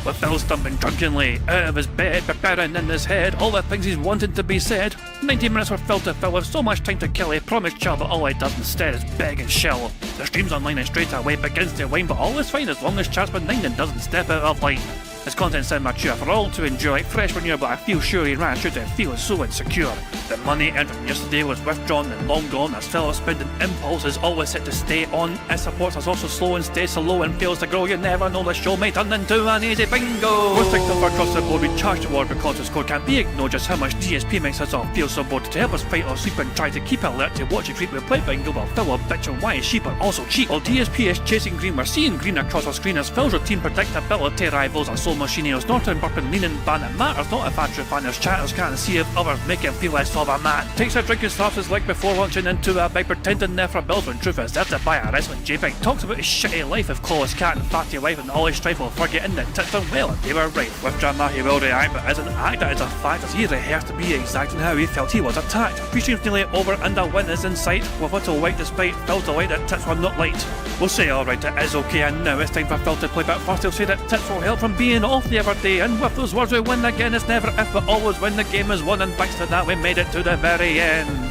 with Phil stumbling drunkenly out of his bed, preparing in his head all the things he's wanted to be said. 90 minutes for Phil to fill with so much time to kill. He promised chill, but all he does instead is beg and shill. The stream's online and straight away begins to wane, but all is fine as long as Charles Benignan doesn't step out of line. His content's sound mature for all to enjoy, fresh when you're, but I feel sure he ran through to feel so insecure. The money earned from yesterday was withdrawn and long gone, as Phil's spending impulse is always set to stay on. His supports is also slow and stays so low and fails to grow. You never know, the show may turn into an easy bingo. Most victims across the board we charged award because the score can't be ignored. Just how much DSP makes us all feel so bored. To help us fight or sleep and try to keep alert to watch it creep, we play bingo while Phil will bitch on why his sheep are also cheap. While DSP is chasing green, we're seeing green across our screen as Phil's routine predictability rivals our soul machininos. Norton burping leaning ban, it matters not if Andrew Fanner's chatters can't see if others make him feel less of a man. Takes a drink and slaps his leg before launching into a bike, pretending there for bills when truth is there to buy a wrestling JPEG. Talks about his shitty life of Clawless Cat and fatty wife and all his strife while forgetting that tits are well and they were right. With drama he will react, but as an actor it's a fact as he rehearsed to be exact in how he felt he was attacked. 3 streams nearly over and a win is in sight, with little white despite Phil's delight that tits were not light. We'll say alright, it is okay, and now it's time for Phil to play, but first he'll say that tits will help from being off the other day, and with those words we win again. It's never if but always when the game is won, and thanks to that we made it to the very end.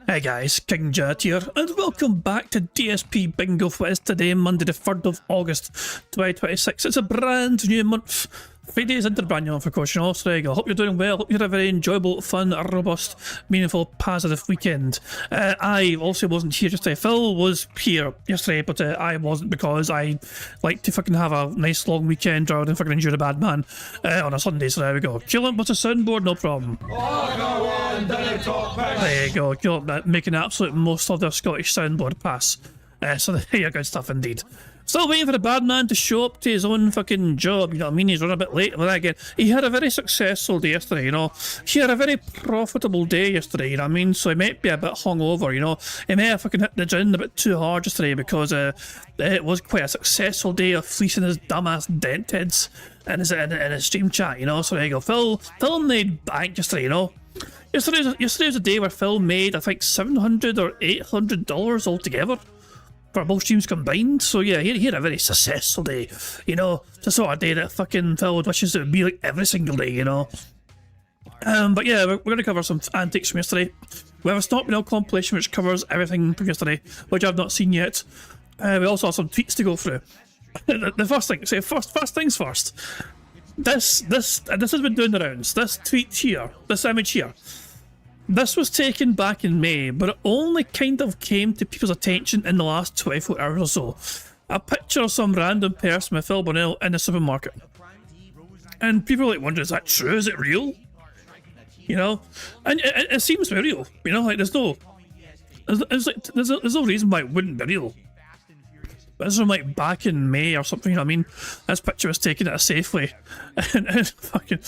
Hey guys, King Jet here, and welcome back to DSP Bingo for what is today, Monday the 3rd of August 2026. It's a brand new month. Friday is into the brand new month, of course, you know, so there you go. Hope you're doing well, hope you had a very enjoyable, fun, robust, meaningful, positive weekend. I also wasn't here yesterday. Phil was here yesterday, but I wasn't because I like to fucking have a nice long weekend rather than fucking injure a bad man on a Sunday, so there we go. Chilling with a soundboard, no problem. There you go, making the absolute most of their Scottish soundboard pass. So there you go, stuff indeed. Still waiting for the bad man to show up to his own fucking job, you know what I mean? He's running a bit late, but again, he had a very successful day yesterday, you know? He had a very profitable day yesterday, you know what I mean? So he might be a bit hungover, you know? He may have fucking hit the gin a bit too hard yesterday because it was quite a successful day of fleecing his dumbass dent heads in his stream chat, you know? So there you go. Phil made bank yesterday, you know? Yesterday was a day where Phil made, I think, $700 or $800 altogether for both streams combined. So yeah, he had a very successful day, you know, the sort of day that fucking Phil wishes it would be like every single day, you know. But yeah, we're going to cover some antics from yesterday. We have a Stop Me Now compilation which covers everything from yesterday, which I've not seen yet. We also have some tweets to go through. The first thing, first things first. This has been doing the rounds. This tweet here, this image here. This was taken back in May, but it only kind of came to people's attention in the last 24 hours or so. A picture of some random person with Phil Bonnell in a supermarket. And people are like wondering, is that true? Is it real? You know? And it seems very real. You know, like there's no reason why it wouldn't be real. But this was like back in May or something, you know what I mean? This picture was taken at a Safeway. And fucking,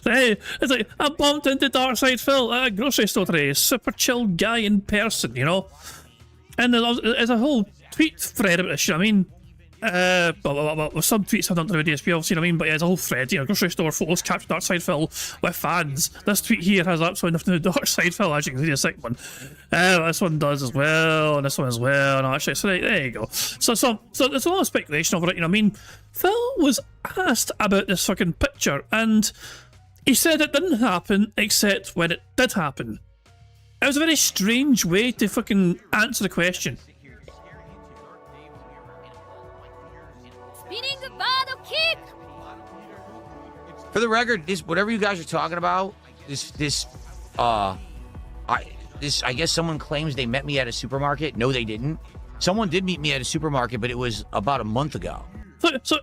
hey, it's like, I bumped into Darkside Phil at a grocery store today. Super chill guy in person, you know? And there's a whole tweet thread about this, you know what I mean? Well, some tweets have done to the DSP, obviously, you know what I mean? But yeah, there's a whole thread, you know, grocery store photos captured Darkside Phil with fans. This tweet here has absolutely nothing to do with Darkside Phil, as you can see, the second one. This one does as well, and this one as well, and actually, so there you go. So there's a lot of speculation over it, you know what I mean? Phil was asked about this fucking picture, and he said it didn't happen except when it did happen. It was a very strange way to fucking answer the question. For the record, whatever you guys are talking about, I guess someone claims they met me at a supermarket. No, they didn't. Someone did meet me at a supermarket, but it was about a month ago. So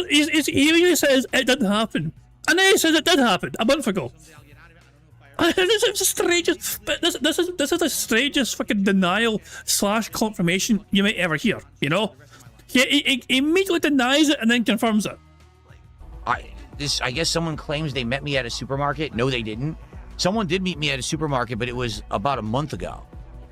he really says it didn't happen, and then he says it did happen a month ago. This is the strangest. This is the strangest fucking denial / confirmation you might ever hear. You know, he immediately denies it and then confirms it. I guess someone claims they met me at a supermarket. No, they didn't. Someone did meet me at a supermarket, but it was about a month ago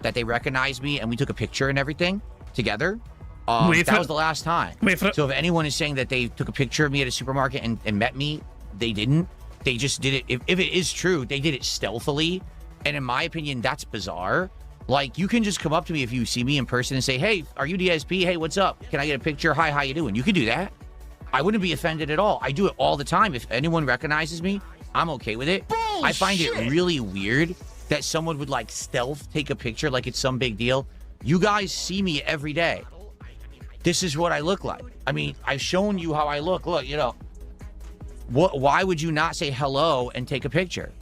that they recognized me and we took a picture and everything together. That was the last time. So if anyone is saying that they took a picture of me at a supermarket and met me they didn't. They just did it. If it is true, they did it stealthily. And in my opinion, that's bizarre. Like, you can just come up to me if you see me in person and say, hey, are you DSP? Hey, what's up? Can I get a picture? Hi, how you doing? You could do that. I wouldn't be offended at all. I do it all the time. If anyone recognizes me, I'm okay with it. Bullshit. I find it really weird that someone would, like, stealth take a picture like it's some big deal. You guys see me every day. This is what I look like. I mean, I've shown you how I look. Look, you know. Why would you not say hello and take a picture?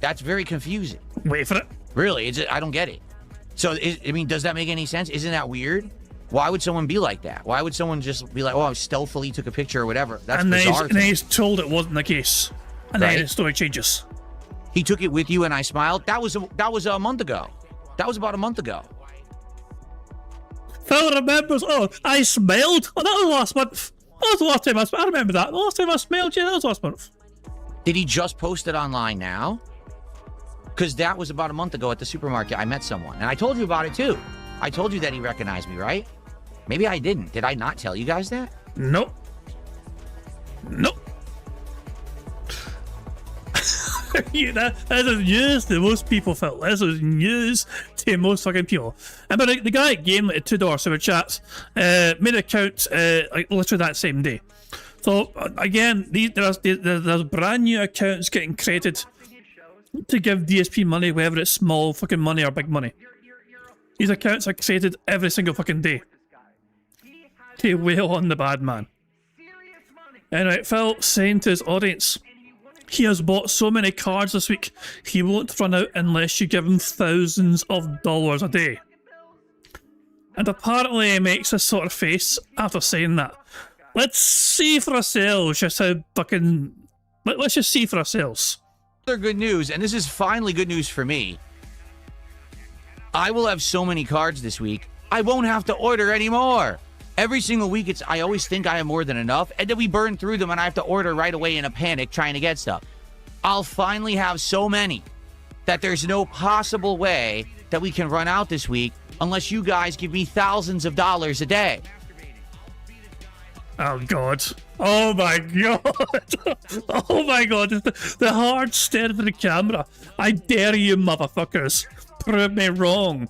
That's very confusing. Wait for it. Really, I don't get it. So, I mean, does that make any sense? Isn't that weird? Why would someone be like that? Why would someone just be like, oh, I stealthily took a picture or whatever? That's bizarre. And then he's told it wasn't the case. And then his story changes. He took it with you and I smiled. That was a month ago. That was about a month ago. Phil remembers, oh, I smiled. Oh, that was last month. That was the last time I remember that. The last time I smiled, yeah, that was last month. Did he just post it online now? Because that was about a month ago at the supermarket. I met someone. And I told you about it too. I told you that he recognized me, right? Maybe I didn't. Did I not tell you guys that? Nope. Nope. Yeah, that is news to most people, Phil. This is news to most fucking people. And but the guy at Game like $2 super chats made an account like literally that same day. So again, there's brand new accounts getting created to give DSP money, whether it's small fucking money or big money. These accounts are created every single fucking day to wail on the bad man. Anyway, Phil saying to his audience, he has bought so many cards this week, he won't run out unless you give him thousands of dollars a day. And apparently he makes this sort of face after saying that. Let's see for ourselves just how fucking... Let's just see for ourselves. Other good news, and this is finally good news for me. I will have so many cards this week, I won't have to order anymore. Every single week, I always think I have more than enough, and then we burn through them, and I have to order right away in a panic trying to get stuff. I'll finally have so many that there's no possible way that we can run out this week unless you guys give me thousands of dollars a day. Oh, God. Oh, my God. Oh, my God. The hard stare to the camera. I dare you, motherfuckers. Prove me wrong.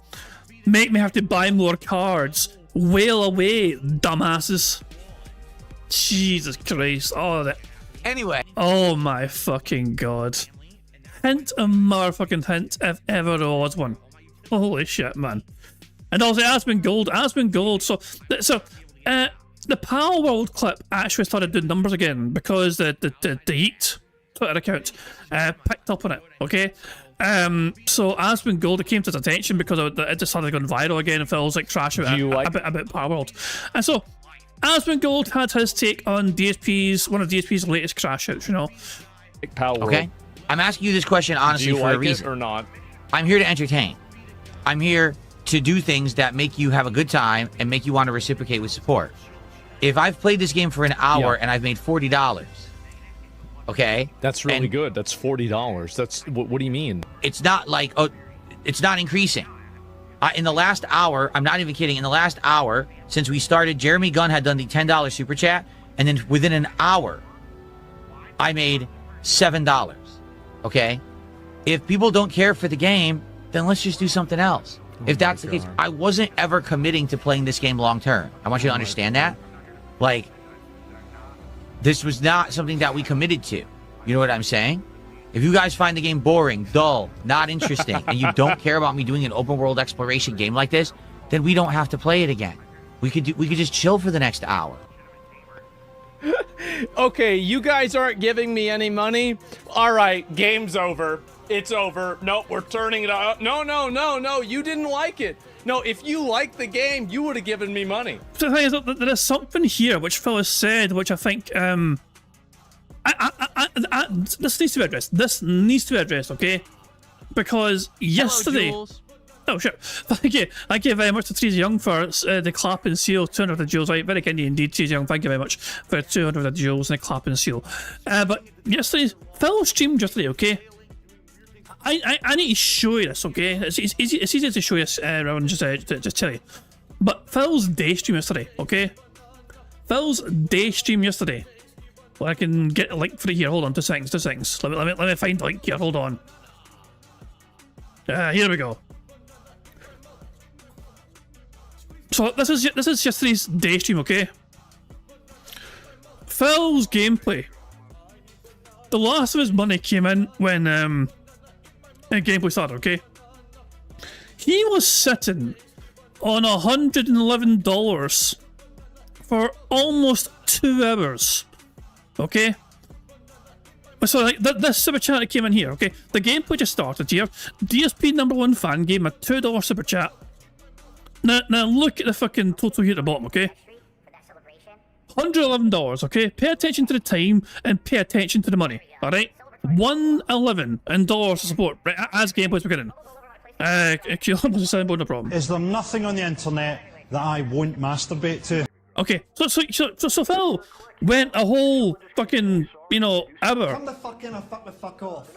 Make me have to buy more cards. Wail away, dumbasses. Jesus Christ. Oh, that. Anyway. Oh, my fucking God. Hint a motherfucking hint if ever there was one. Holy shit, man. And also, Aspen Gold. So, the Pal World clip actually started doing numbers again because the Yeet Twitter account picked up on it, okay? So Aspen Gold, it came to his attention because it just started going viral again and feels like trash about Power World. And so Aspen Gold had his take on one of DSP's latest crash outs, you know. Power World. Okay. I'm asking you this question honestly for a reason. It or not? I'm here to entertain. I'm here to do things that make you have a good time and make you want to reciprocate with support. If I've played this game for an hour and I've made $40, okay? That's really good. That's $40. That's what do you mean? It's not like, oh, it's not increasing. In the last hour, I'm not even kidding, in the last hour, since we started, Jeremy Gunn had done the $10 super chat, and then within an hour, I made $7, okay? If people don't care for the game, then let's just do something else. If that's the case, I wasn't ever committing to playing this game long term. I want you to understand that. Like, this was not something that we committed to. You know what I'm saying? If you guys find the game boring, dull, not interesting, and you don't care about me doing an open world exploration game like this, then we don't have to play it again. We could just chill for the next hour. Okay, you guys aren't giving me any money. All right, game's over. It's over. Nope, we're turning it off. No, you didn't like it. No, if you liked the game, you would have given me money. So the thing is, there is something here which Phil has said, which I think this needs to be addressed. This needs to be addressed, okay? Because yesterday. Oh, sure. Thank you. Thank you very much to Trees Young for the clap and seal, 200 of jewels. Right, very kindy indeed, Trees Young. Thank you very much for 200 of jewels and the clap and seal. But yesterday, Phil streamed yesterday, okay? I need to show you this, okay? It's easy to show you rather than just tell you. But Phil's day stream yesterday, okay? Phil's day stream yesterday Well, I can get a link for it here. Hold on, 2 seconds, 2 seconds. Let me find the link here. Hold on. Here we go. So this is yesterday's day stream, okay? Phil's gameplay. The last of his money came in when gameplay started, okay? He was sitting on $111 for almost 2 hours, okay? So like this super chat that came in here, okay? The gameplay just started here. DSP #1 fan gave him a $2 super chat. Now look at the fucking total here at the bottom, okay? $111, okay? Pay attention to the time and pay attention to the money, alright? $111 in dollars to support, right, as gameplay's beginning. Soundboard, no problem. Is there nothing on the internet that I won't masturbate to? Okay, so Phil went a whole fucking, hour. Come the fuck in or fuck the fuck off.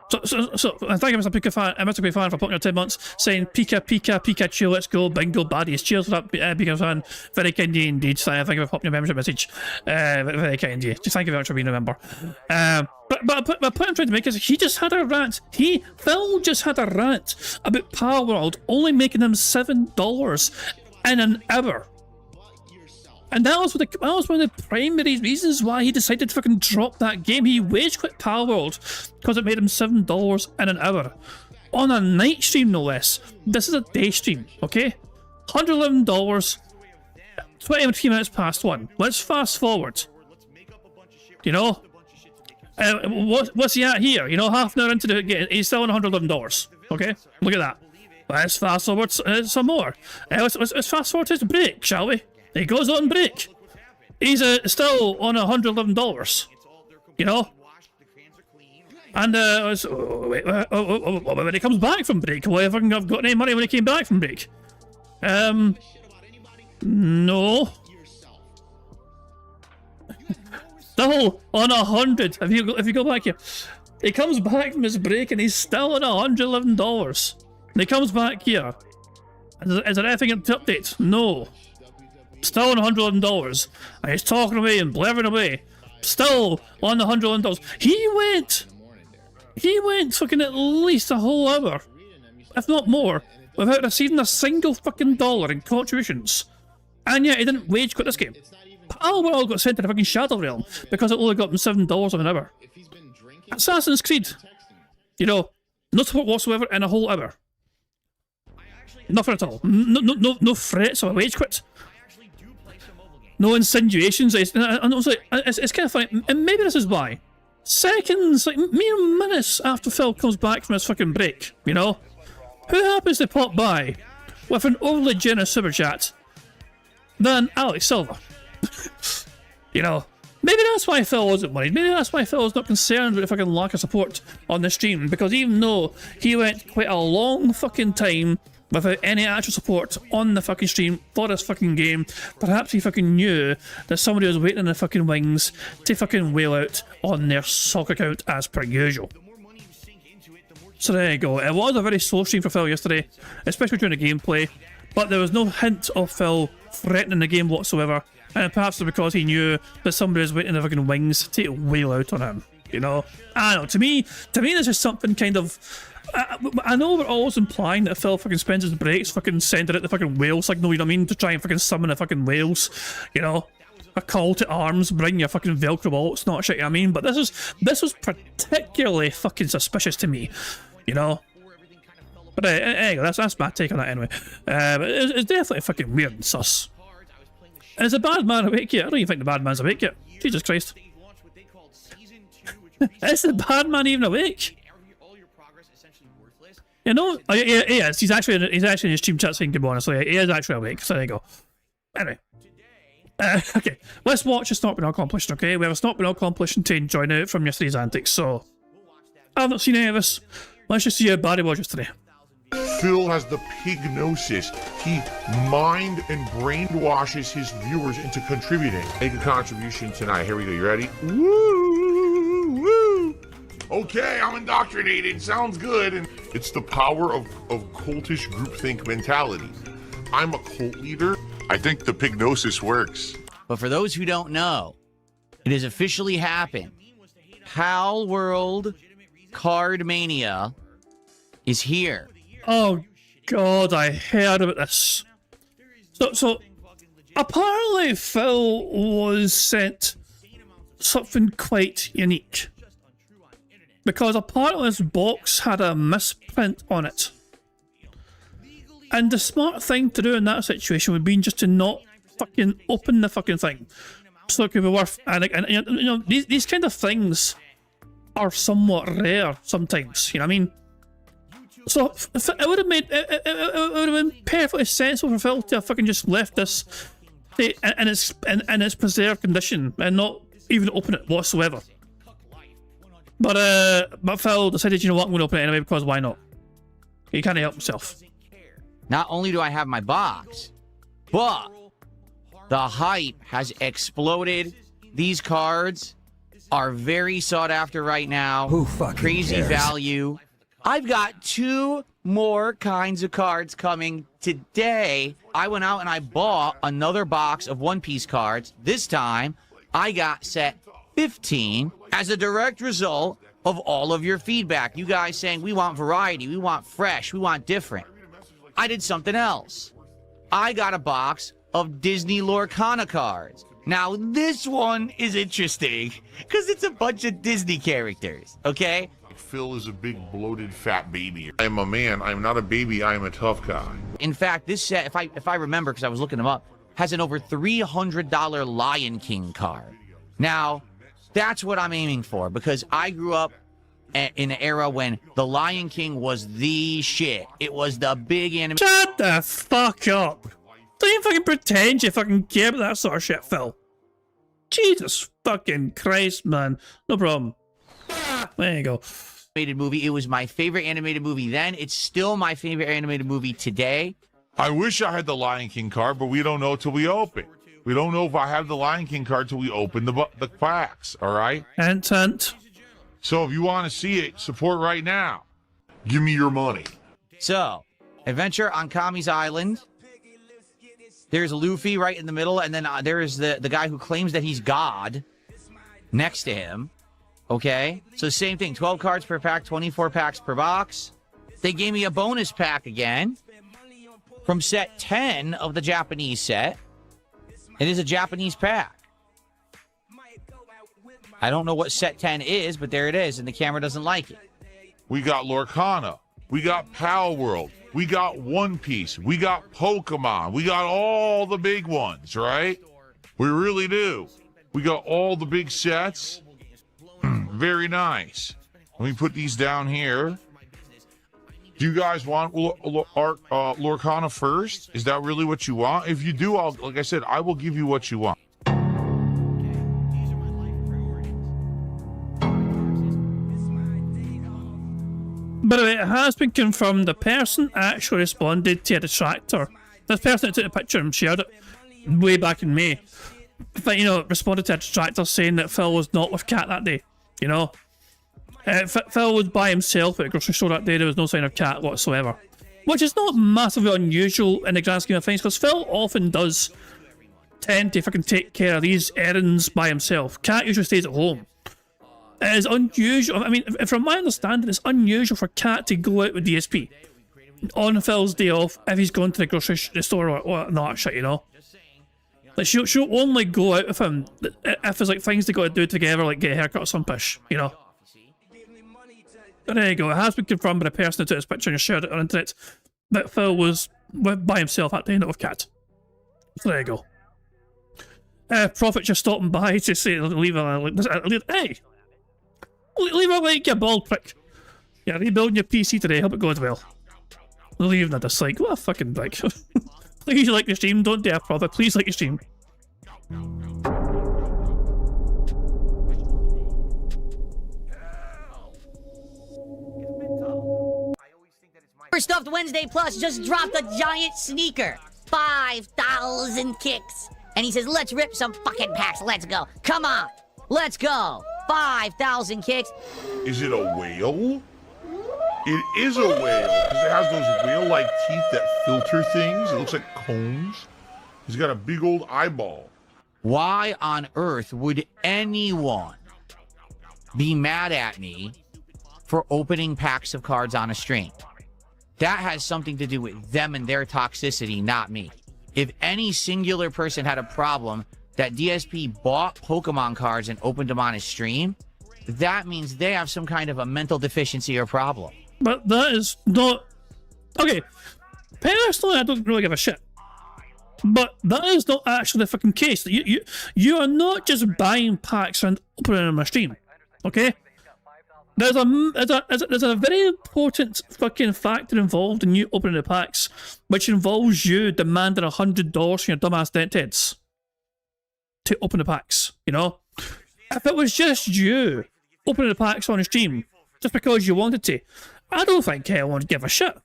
So thank you, Mr. Pika fan, Mr. Pika fan, for putting your 10 months, saying Pikachu, let's go, bingo, baddies. Cheers for that, Pika fan. Very kind of you indeed. Thank you for popping your membership message. Very kind of you. Just thank you very much for being a member. But the point I'm trying to make is he just had a rant. Phil just had a rant about Power World only making him $7 in an hour. And that was one of the primary reasons why he decided to fucking drop that game. He wage quit Power World because it made him $7 in an hour. On a night stream, no less. This is a day stream, okay? $111, 23 minutes past 1. Let's fast forward. What's he at here? Half an hour into the game, he's still on $111, okay? Look at that. Let's fast forward some more. Let's fast forward to his break, shall we? He goes on break. He's still on $111, And when he comes back from break, will I ever have got any money when he came back from break? No. Still on 100. If you go back here, he comes back from his break and he's still on $111. And he comes baek here. Is there anything to update? No. Still on $111, and he's talking away and blaring away. Still on the $111. He went fucking at least a whole hour, if not more, without receiving a single fucking dollar in contributions. And yet he didn't wage quit this game. Power World got sent to the fucking Shadow Realm because it only got him $7 an hour. Assassin's Creed, no support whatsoever in a whole hour. Nothing at all. No threats of a wage quit. No insinuations. It's kind of funny, and maybe this is why. Seconds, like mere minutes after Phil comes back from his fucking break, who happens to pop by with an overly generous super chat than Alex Silva? Maybe that's why Phil wasn't worried. Maybe that's why Phil was not concerned with the fucking lack of support on the stream, because even though he went quite a long fucking time without any actual support on the fucking stream for this fucking game, perhaps he fucking knew that somebody was waiting in the fucking wings to fucking wail out on their sock account as per usual. So there you go. It was a very slow stream for Phil yesterday, especially during the gameplay, but there was no hint of Phil threatening the game whatsoever, and perhaps because he knew that somebody was waiting in the fucking wings to wail out on him. I don't know. To me, this is something kind of. I know we're always implying that Phil fucking spends his breaks fucking sending out the fucking whale signal, to try and fucking summon the fucking whales, a call to arms, bring your fucking Velcro bullets, not shit, but this was particularly fucking suspicious to me, But anyway, that's my take on that anyway. But it's definitely fucking weird and sus. Is the bad man awake yet? I don't even think the bad man's awake yet. Jesus Christ. Is the bad man even awake? He is. He's actually in his stream chat saying good morning, so he is actually awake, so there you go. Anyway. Okay, let's watch a Snot Been Accomplished, okay? We have a Snot Been Accomplished to enjoy now from yesterday's antics, so... I've not seen any of this. Let's just see how bad it was yesterday. Phil has the pignosis. He mind and brainwashes his viewers into contributing. Make a contribution tonight. Here we go. You ready? Woo! Woo! Okay, I'm indoctrinated. Sounds good. And it's the power of cultish groupthink mentality. I'm a cult leader. I think the pignosis works. But for those who don't know, It has officially happened. Pal World Card Mania is here. Oh God, I heard about this. So apparently Phil was sent something quite unique. Because apparently this box had a misprint on it. And the smart thing to do in that situation would be just to not fucking open the fucking thing. So it could be worth, and you know, these kind of things are somewhat rare sometimes, you know what I mean? So it would have made, it would have been perfectly sensible for Phil to have fucking just left this in its preserved condition and not even open it whatsoever. But Phil decided, you know what, I'm going to open it anyway because why not? He can't help himself. Not only do I have my box, but the hype has exploded. These cards are very sought after right now. Who fucking Crazy cares? value. I've got 2 more kinds of cards coming today. I went out and I bought another box of One Piece cards. This time, I got set 15 as a direct result of all of your feedback. You guys saying we want variety, we want fresh, we want different. I did something else. I got a box of Disney Lorcana cards. Now, this one is interesting because it's a bunch of Disney characters, okay? Phil is a big, bloated, fat baby. I'm a man. I'm not a baby. I am a tough guy. In fact, this set, if I remember, because I was looking them up, has an over $300 Lion King card. Now, that's what I'm aiming for because I grew up in an era when the Lion King was the shit. It was the big anime. Shut the fuck up. Don't even fucking pretend you fucking care about that sort of shit, Phil. Jesus fucking Christ, man. No problem. There you go. Animated movie. It was my favorite animated movie then. It's still my favorite animated movie today. I wish I had the Lion King card, but we don't know till we open. We don't know if I have the Lion King card till we open the packs, all right? Hint, hint. So if you want to see it, support right now. Give me your money. So, Adventure on Kami's Island. There's Luffy right in the middle, and then there is the guy who claims that he's God next to him. Okay? So same thing, 12 cards per pack, 24 packs per box. They gave me a bonus pack again from set 10 of the Japanese set. It is a Japanese pack. I don't know what set 10 is, but there it is, and the camera doesn't like it. We got Lorcana. We got Pal World. We got One Piece. We got Pokemon. We got all the big ones, right? We really do. We got all the big sets. Very nice. Let me put these down here. Do you guys want Lorcana first? Is that really what you want? If you do, like I said, I will give you what you want. By the way, it has been confirmed the person actually responded to a detractor. This person that took the picture and shared it way back in May. But, you know, responded to a detractor saying that Phil was not with Kat that day. You know? Phil was by himself at a grocery store that day. There was no sign of Kat whatsoever. Which is not massively unusual in the grand scheme of things, because Phil often does tend to fucking take care of these errands by himself. Kat usually stays at home. It is unusual. I mean, from my understanding, it's unusual for Kat to go out with DSP on Phil's day off if he's gone to the grocery store or not shit, you know? Like, she'll only go out with him if there's like things they got to do together, like get a haircut or some pish, you know? But there you go. It has been confirmed by the person who took this picture and shared it on the internet that Phil was by himself at the end of Kat. So there you go. Prophet just stopping by to say, leave her, hey! Leave her like, you bald prick. Yeah, rebuilding your PC today, hope it goes well. Leaving a dislike, what a fucking dick. Please like your stream, don't dare Prophet, please like your stream. Stuffed Wednesday Plus just dropped a giant sneaker. 5,000 kicks. And he says, let's rip some fucking packs. Let's go. Come on. Let's go. 5,000 kicks. Is it a whale? It is a whale, because it has those whale-like teeth that filter things. It looks like combs. He's got a big old eyeball. Why on earth would anyone be mad at me for opening packs of cards on a stream? That has something to do with them and their toxicity, not me. If any singular person had a problem that DSP bought Pokemon cards and opened them on his stream, that means they have some kind of a mental deficiency or problem. But that is not... Okay, personally, I don't really give a shit. But that is not actually the fucking case. You are not just buying packs and opening them on a stream, okay? There's a very important fucking factor involved in you opening the packs, which involves you demanding $100 from your dumbass dentheads to open the packs, you know? If it was just you opening the packs on a stream, just because you wanted to, I don't think anyone would give a shit.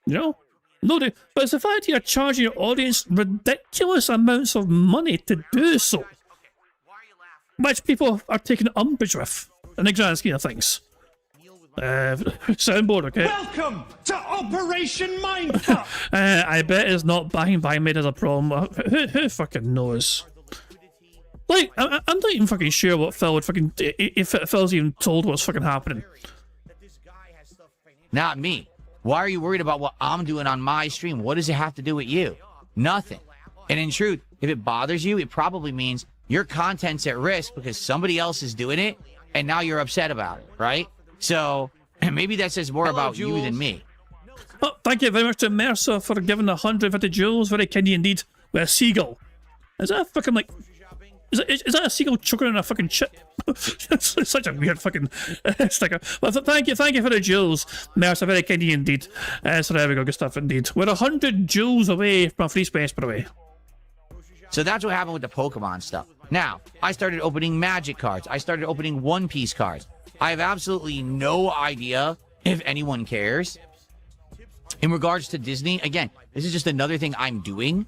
You know? No, but it's the fact you're charging your audience ridiculous amounts of money to do so, which people are taking umbrage with, in the grand scheme of things. Soundboard, okay? Welcome to Operation Mindfuck! I bet it's not buying made as a problem. Who fucking knows? Like, I'm not even fucking sure what Phil would fucking... If Phil's even told what's fucking happening. Not me. Why are you worried about what I'm doing on my stream? What does it have to do with you? Nothing. And in truth, if it bothers you, it probably means your content's at risk because somebody else is doing it, and now you're upset about it, right? So, maybe that says more about you than me. Oh, thank you very much to Mercer for giving 150 jewels. Very kindy indeed. With a seagull. Is that a fucking, like... Is that a seagull choking on a fucking chip? It's such a weird fucking sticker. Well, thank you for the jewels, Mercer. Very kindy indeed. So there we go, good stuff indeed. We're 100 jewels away from a free space, by the way. So that's what happened with the Pokemon stuff. Now, I started opening Magic cards. I started opening One Piece cards. I have absolutely no idea if anyone cares. In regards to Disney, again, this is just another thing I'm doing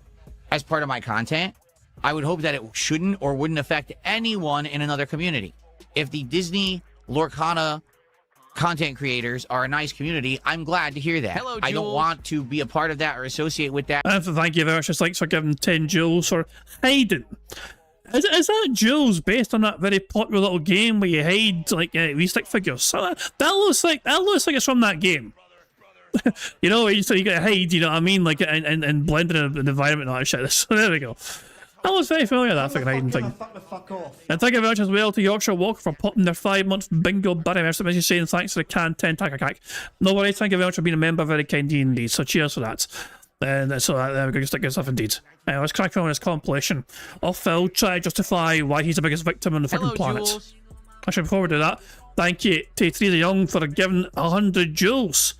as part of my content. I would hope that it shouldn't or wouldn't affect anyone in another community. If the Disney Lorcana content creators are a nice community, I'm glad to hear that. Hello, I don't want to be a part of that or associate with that. Thank you very much. Just like for giving 10 jewels for hiding. Is that jewels based on that very popular little game where you hide like wee stick figures? So that looks like it's from that game. You know, so you gotta hide. You know what I mean? Like and blend in the environment and all that shit. So there we go. I was very familiar with that fucking hiding thing. And thank you very much as well to Yorkshire Walker for popping their 5-month bingo buddy message saying thanks for the can 10 tack. No worries, thank you very much for being a member, very kind indeed. So cheers for that. And so there we go, good stuff indeed. Let's crack on this compilation of Phil try to justify why he's the biggest victim on the fucking planet. Jules. Actually, before we do that, thank you to Teresa Young for giving 100 jewels.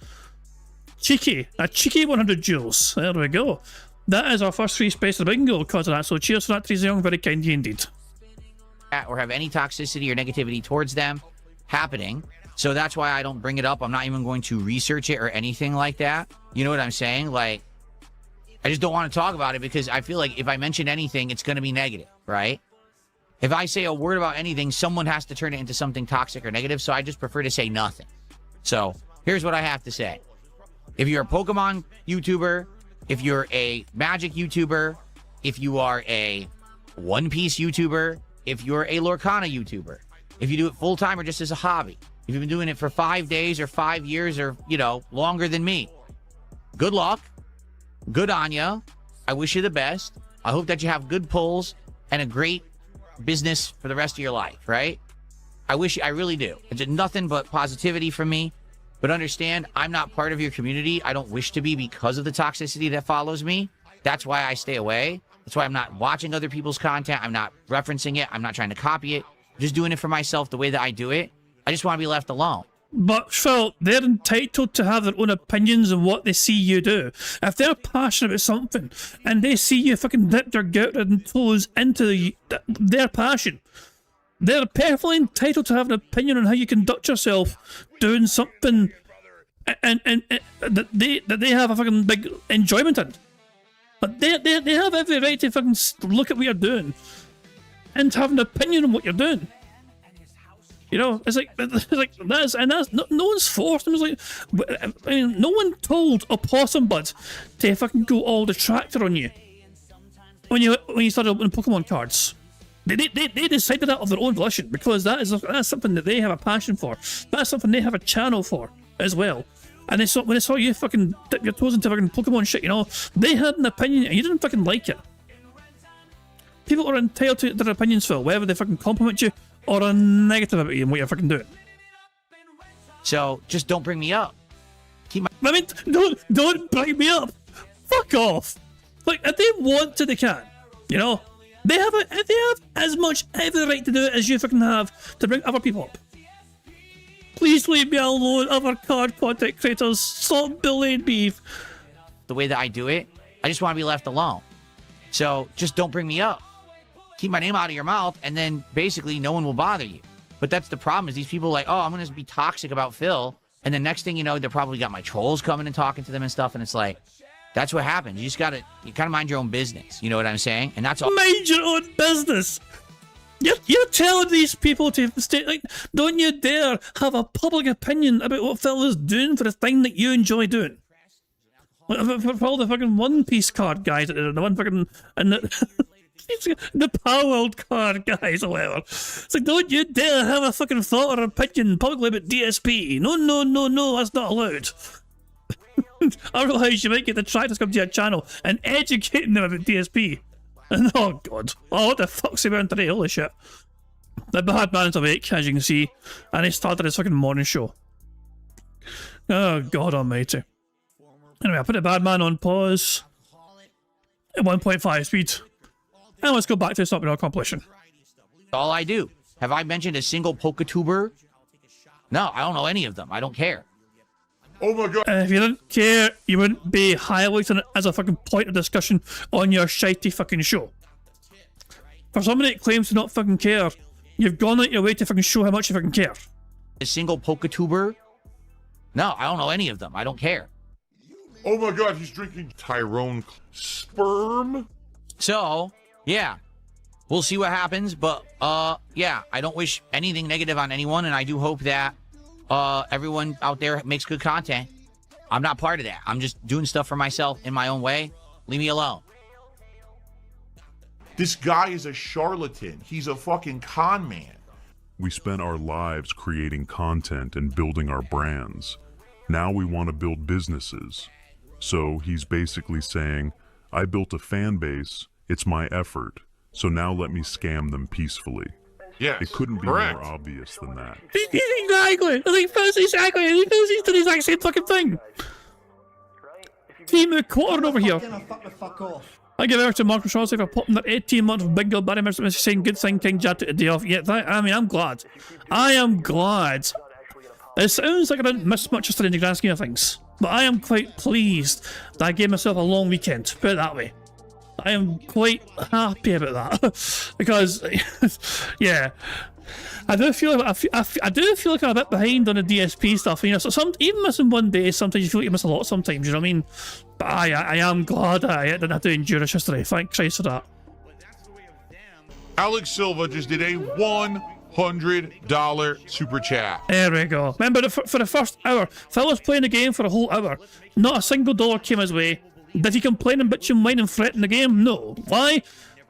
Cheeky, a cheeky 100 jewels. There we go. That is our first free space of the bingo because of that. So cheers for that, Teresa Young. Very kind indeed. Or have any toxicity or negativity towards them happening. So that's why I don't bring it up. I'm not even going to research it or anything like that. You know what I'm saying? Like, I just don't want to talk about it because I feel like if I mention anything, it's going to be negative, right? If I say a word about anything, someone has to turn it into something toxic or negative. So I just prefer to say nothing. So here's what I have to say. If you're a Pokemon YouTuber, if you're a Magic YouTuber, if you are a One Piece YouTuber, if you're a Lorcana YouTuber, if you do it full-time or just as a hobby, if you've been doing it for 5 days or 5 years or, you know, longer than me, good luck. Good on ya. I wish you the best. I hope that you have good pulls and a great business for the rest of your life, right? I really do. It's nothing but positivity from me. But understand, I'm not part of your community. I don't wish to be because of the toxicity that follows me. That's why I stay away. That's why I'm not watching other people's content. I'm not referencing it. I'm not trying to copy it. I'm just doing it for myself the way that I do it. I just want to be left alone. But Phil, they're entitled to have their own opinions on what they see you do. If they're passionate about something and they see you fucking dip your gouted and toes into their passion, they're perfectly entitled to have an opinion on how you conduct yourself doing something and that they have a fucking big enjoyment in. But they have every right to fucking look at what you're doing and to have an opinion on what you're doing. You know, it's like that's no one's forced them. It's like, I mean, no one told Opossum Bud to fucking go all the tractor on you. when you started opening Pokemon cards. They decided that of their own volition because that's something that they have a passion for. That's something they have a channel for as well. And when they saw you fucking dip your toes into fucking Pokemon shit, you know, they had an opinion and you didn't fucking like it. People are entitled to their opinions, Phil, whether they fucking compliment you or are negative about you and what you're fucking doing. So just don't bring me up. I mean, don't bring me up. Fuck off. Like, if they want to, they can. You know, they have as much every right to do it as you fucking have to bring other people up. Please leave me alone, other card content creators. Stop bullying me. The way that I do it, I just want to be left alone. So just don't bring me up. Keep my name out of your mouth, and then basically no one will bother you. But that's the problem, is these people are like, oh, I'm going to be toxic about Phil. And the next thing you know, they're probably got my trolls coming and talking to them and stuff. And it's like, that's what happens. You just got to, you kind of mind your own business. You know what I'm saying? And that's all. Mind your own business. You're telling these people to stay, like, don't you dare have a public opinion about what Phil is doing for the thing that you enjoy doing. For all the fucking One Piece card guys, the one fucking, and the Power World card guys or whatever. It's like, don't you dare have a fucking thought or opinion publicly about DSP. No, that's not allowed. I realise you might get the detractors come to your channel and educating them about DSP. And oh god, oh what the fuck's he wearing today? Holy shit. The bad man's awake, as you can see, and he started his fucking morning show. Oh god almighty. Anyway, I put the bad man on pause at 1.5 speed. And let's go back to the Stop It All compilation. All I do. Have I mentioned a single PokeTuber? No, I don't know any of them. I don't care. Oh my god. If you didn't care, you wouldn't be highlighting it as a fucking point of discussion on your shitey fucking show. For somebody that claims to not fucking care, you've gone out your way to fucking show how much you fucking care. A single PokeTuber? No, I don't know any of them. I don't care. Oh my god, he's drinking Tyrone sperm? So, yeah. We'll see what happens, but, yeah, I don't wish anything negative on anyone, and I do hope that, everyone out there makes good content. I'm not part of that. I'm just doing stuff for myself in my own way. Leave me alone. This guy is a charlatan. He's a fucking con man. We spent our lives creating content and building our brands. Now we want to build businesses. So he's basically saying, I built a fan base, it's my effort, so now let me scam them peacefully. Yes, It couldn't be correct. more obvious than that. Exactly! I think that's exactly! He knows he's doing the exact same fucking thing! Team McQuarrie over here. I give out to Marcus Rossi for popping that 18-month bingo Barry Mr. saying good thing King Jad took the day off. Yeah, I mean, I'm glad. I am glad. It sounds like I didn't miss much yesterday in the grand scheme of things, but I am quite pleased that I gave myself a long weekend, put it that way. I am quite happy about that because, yeah, I do feel like I do feel like I'm a bit behind on the DSP stuff. You know, so even missing one day, sometimes you feel like you miss a lot. Sometimes, you know what I mean? But I am glad I didn't have to endure it yesterday. Thank Christ for that. Alex Silva just did a $100 super chat. There we go. Remember, for the first hour, Phil was playing the game for a whole hour. Not a single dollar came his way. Did he complain and bitch and whine and threaten the game? No. Why?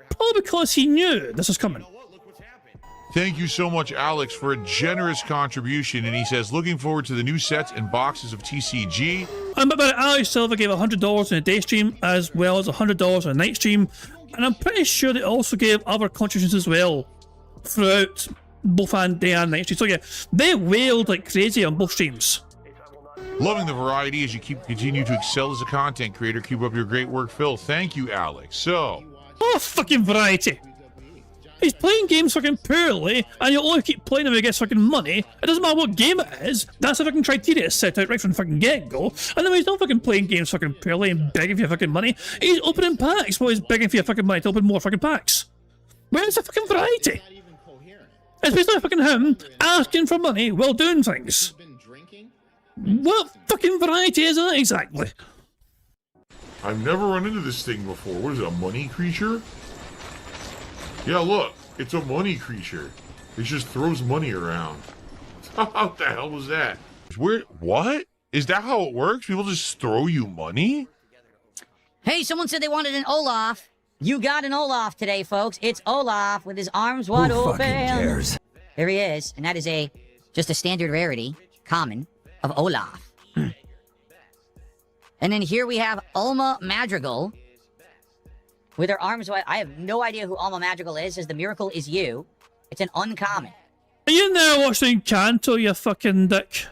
Probably because he knew this was coming. Thank you so much, Alex, for a generous contribution. And he says, looking forward to the new sets and boxes of TCG. And but Alex Silva gave $100 in a day stream as well as $100 in a night stream. And I'm pretty sure they also gave other contributions as well throughout both day and night stream. So yeah, they wailed like crazy on both streams. Loving the variety as you continue to excel as a content creator. Keep up your great work, Phil. Thank you, Alex. So, oh, fucking variety. He's playing games fucking poorly, and you'll only keep playing him against fucking money. It doesn't matter what game it is. That's the fucking criteria set out right from the fucking get-go. And then he's not fucking playing games fucking poorly and begging for your fucking money. He's opening packs while he's begging for your fucking money to open more fucking packs. Where's the fucking variety? It's basically fucking him asking for money while doing things. What fucking variety is that exactly? I've never run into this thing before. What is it, a money creature? Yeah, look, it's a money creature. It just throws money around. What the hell was that? What? Is that how it works? People just throw you money? Hey, someone said they wanted an Olaf. You got an Olaf today, folks. It's Olaf with his arms wide open. Cares? There he is, and that is just a standard rarity, common, of Olaf. And then here we have Alma Madrigal with her arms wide. I have no idea who Alma Madrigal is. Says the miracle is you. It's an uncommon. Are you now watching Encanto, you fucking dick?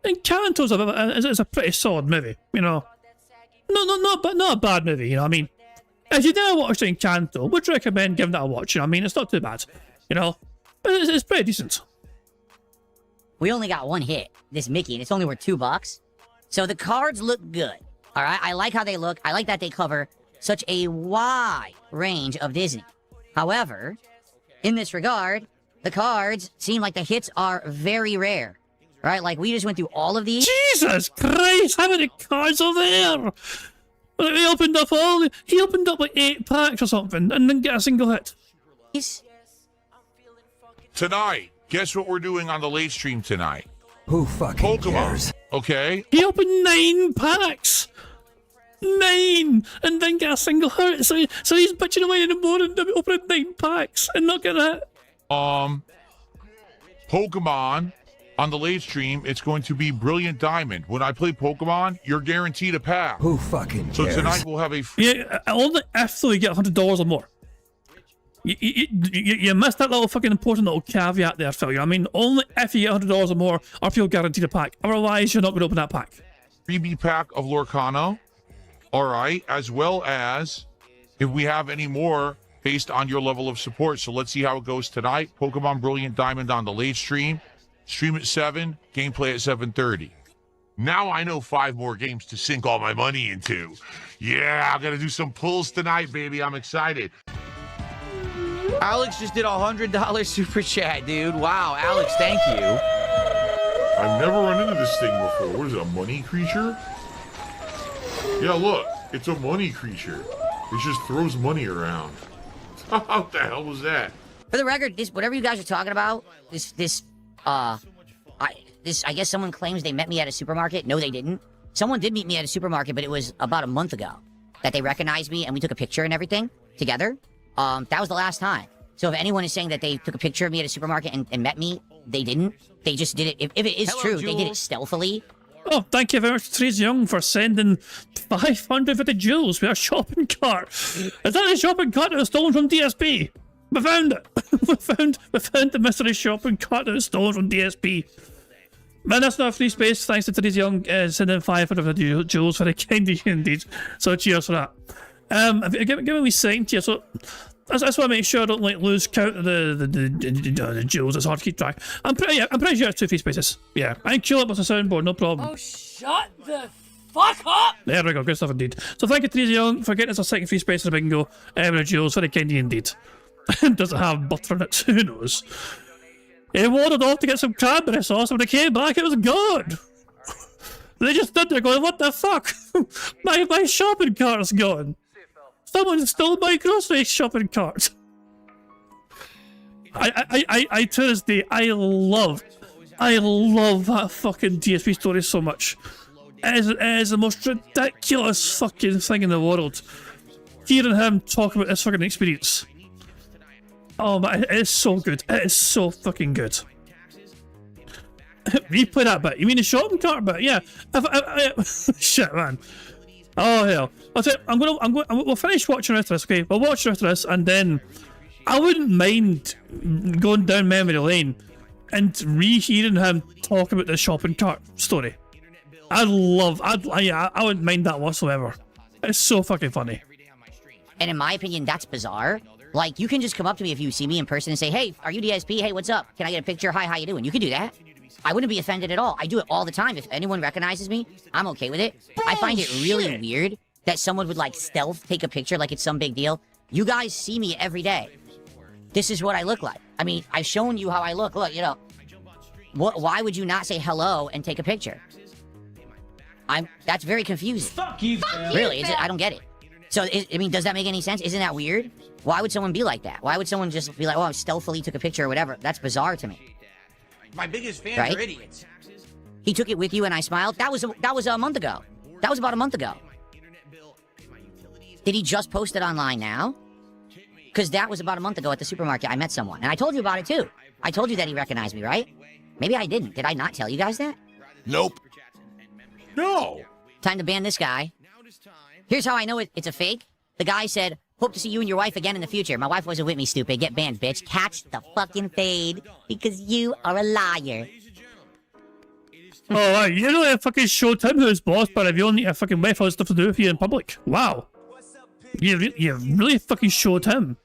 Encanto's is a pretty solid movie, you know. Not a bad movie, you know what I mean? If you never watched Encanto, would recommend giving that a watch, you know what I mean? It's not too bad, you know? But it's pretty decent. We only got one hit, this Mickey, and it's only worth $2. So the cards look good, all right? I like how they look. I like that they cover such a wide range of Disney. However, in this regard, the cards seem like the hits are very rare. Right, like we just went through all of these. Jesus Christ, how many cards are there? He opened up like 8 packs or something and didn't get a single hit. Tonight, guess what we're doing on the late stream tonight? Who fucking Pokemon. cares? Okay? He opened 9 packs. 9 and didn't get a single hit. So he's bitching away in the morning opening 9 packs and not getting a hit. Pokemon. On the late stream, it's going to be Brilliant Diamond. When I play Pokemon, you're guaranteed a pack. Who fucking cares? So tonight we'll have a... Yeah, only if you get $100 or more. You missed that little fucking important little caveat there, Phil. You know what I mean? Only if you get $100 or more are people guaranteed a pack. Otherwise, you're not going to open that pack. freebie pack of Lorcano. All right. As well as if we have any more based on your level of support. So let's see how it goes tonight. Pokemon Brilliant Diamond on the late stream. Stream at 7, gameplay at 7:30. Now I know 5 more games to sink all my money into. Yeah, I'm going to do some pulls tonight, baby. I'm excited. Alex just did a $100 super chat, dude. Wow, Alex, thank you. I've never run into this thing before. What is it, a money creature? Yeah, look. It's a money creature. It just throws money around. What the hell was that? For the record, whatever you guys are talking about, I guess someone claims they met me at a supermarket. No, they didn't. Someone did meet me at a supermarket, but it was about a month ago that they recognized me and we took a picture and everything together. That was the last time. So if anyone is saying that they took a picture of me at a supermarket and met me, they didn't. They just did it. If it is true, they did it stealthily. Oh, thank you very much, Therese Young, for sending 550 jewels with a shopping cart. Is that a shopping cart that was stolen from DSP? We found it. we found the mystery shopping cart that was stolen from DSP. Man, that's not a free space. Thanks to Therese Young sending 500 jewels. Very kind of you indeed. So cheers for that. Give me a wee second here. So I just want to make sure I don't lose count of the jewels. It's hard to keep track. I'm pretty sure it's 2 free spaces. Yeah, I can kill it with a soundboard, no problem. Oh, shut the fuck up! There we go. Good stuff indeed. So thank you, Therese Young, for getting us a second free space in the bingo. With jewels. Very kind of you indeed. Does it have butter in it? Who knows? He wandered off to get some cranberry sauce, and when he came back, it was gone. They just stood there going, "What the fuck? my shopping cart's gone. Someone stole my grocery shopping cart." I to this day, I love that fucking DSP story so much. It is the most ridiculous fucking thing in the world. Hearing him talk about this fucking experience. Oh man, it is so good. It is so fucking good. Replay that bit. You mean the shopping cart bit? Yeah. Shit, man. Oh hell. I'll tell you, we'll finish watching the rest of this, okay? We'll watch the rest of this, and then I wouldn't mind going down memory lane and rehearing him talk about the shopping cart story. I wouldn't mind that whatsoever. It's so fucking funny. And in my opinion, that's bizarre. Like, you can just come up to me if you see me in person and say, "Hey, are you DSP? Hey, what's up? Can I get a picture? Hi, how you doing?" You can do that. I wouldn't be offended at all. I do it all the time. If anyone recognizes me, I'm okay with it. I find it really weird that someone would, like, stealth take a picture like it's some big deal. You guys see me every day. This is what I look like. I mean, I've shown you how I look. Look, you know. Why would you not say hello and take a picture? That's very confusing. Fuck you, Really, is it? I don't get it. So, I mean, does that make any sense? Isn't that weird? Why would someone be like that? Why would someone just be like, "Oh, I stealthily took a picture" or whatever? That's bizarre to me. My biggest fans Right? are idiots. He took it with you and I smiled. That was a month ago. That was about a month ago. Did he just post it online now? Because that was about a month ago at the supermarket. I met someone. And I told you about it, too. I told you that he recognized me, right? Maybe I didn't. Did I not tell you guys that? Nope. No. Time to ban this guy. Here's how I know it's a fake. The guy said, hope to see you and your wife again in the future. My wife wasn't with me, stupid. Get banned, bitch. Catch the fucking fade. Because you are a liar. Oh, you know I fucking showed him who's boss, but if you only a fucking wife has stuff to do with you in public. Wow. You really fucking showed him.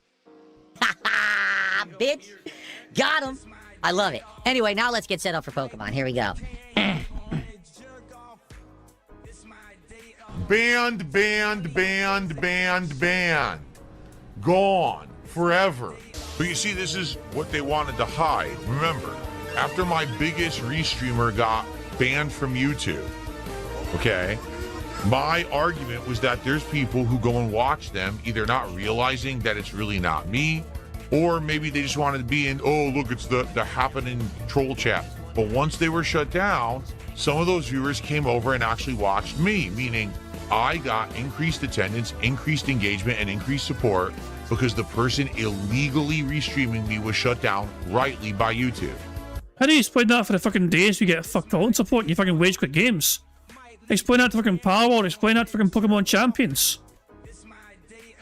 Ha bitch. Got him. I love it. Anyway, now let's get set up for Pokemon. Here we go. Banned, banned, banned, banned, banned. Gone. Forever. But you see, this is what they wanted to hide. Remember, after my biggest restreamer got banned from YouTube, okay, my argument was that there's people who go and watch them, either not realizing that it's really not me, or maybe they just wanted to be in, oh, look, it's the happening troll chat. But once they were shut down, some of those viewers came over and actually watched me, meaning I got increased attendance, increased engagement, and increased support because the person illegally restreaming me was shut down rightly by YouTube. How do you explain that for the fucking days you get fucked all in support and you fucking wage quit games? Explain that to fucking Power, explain that to fucking Pokemon Champions.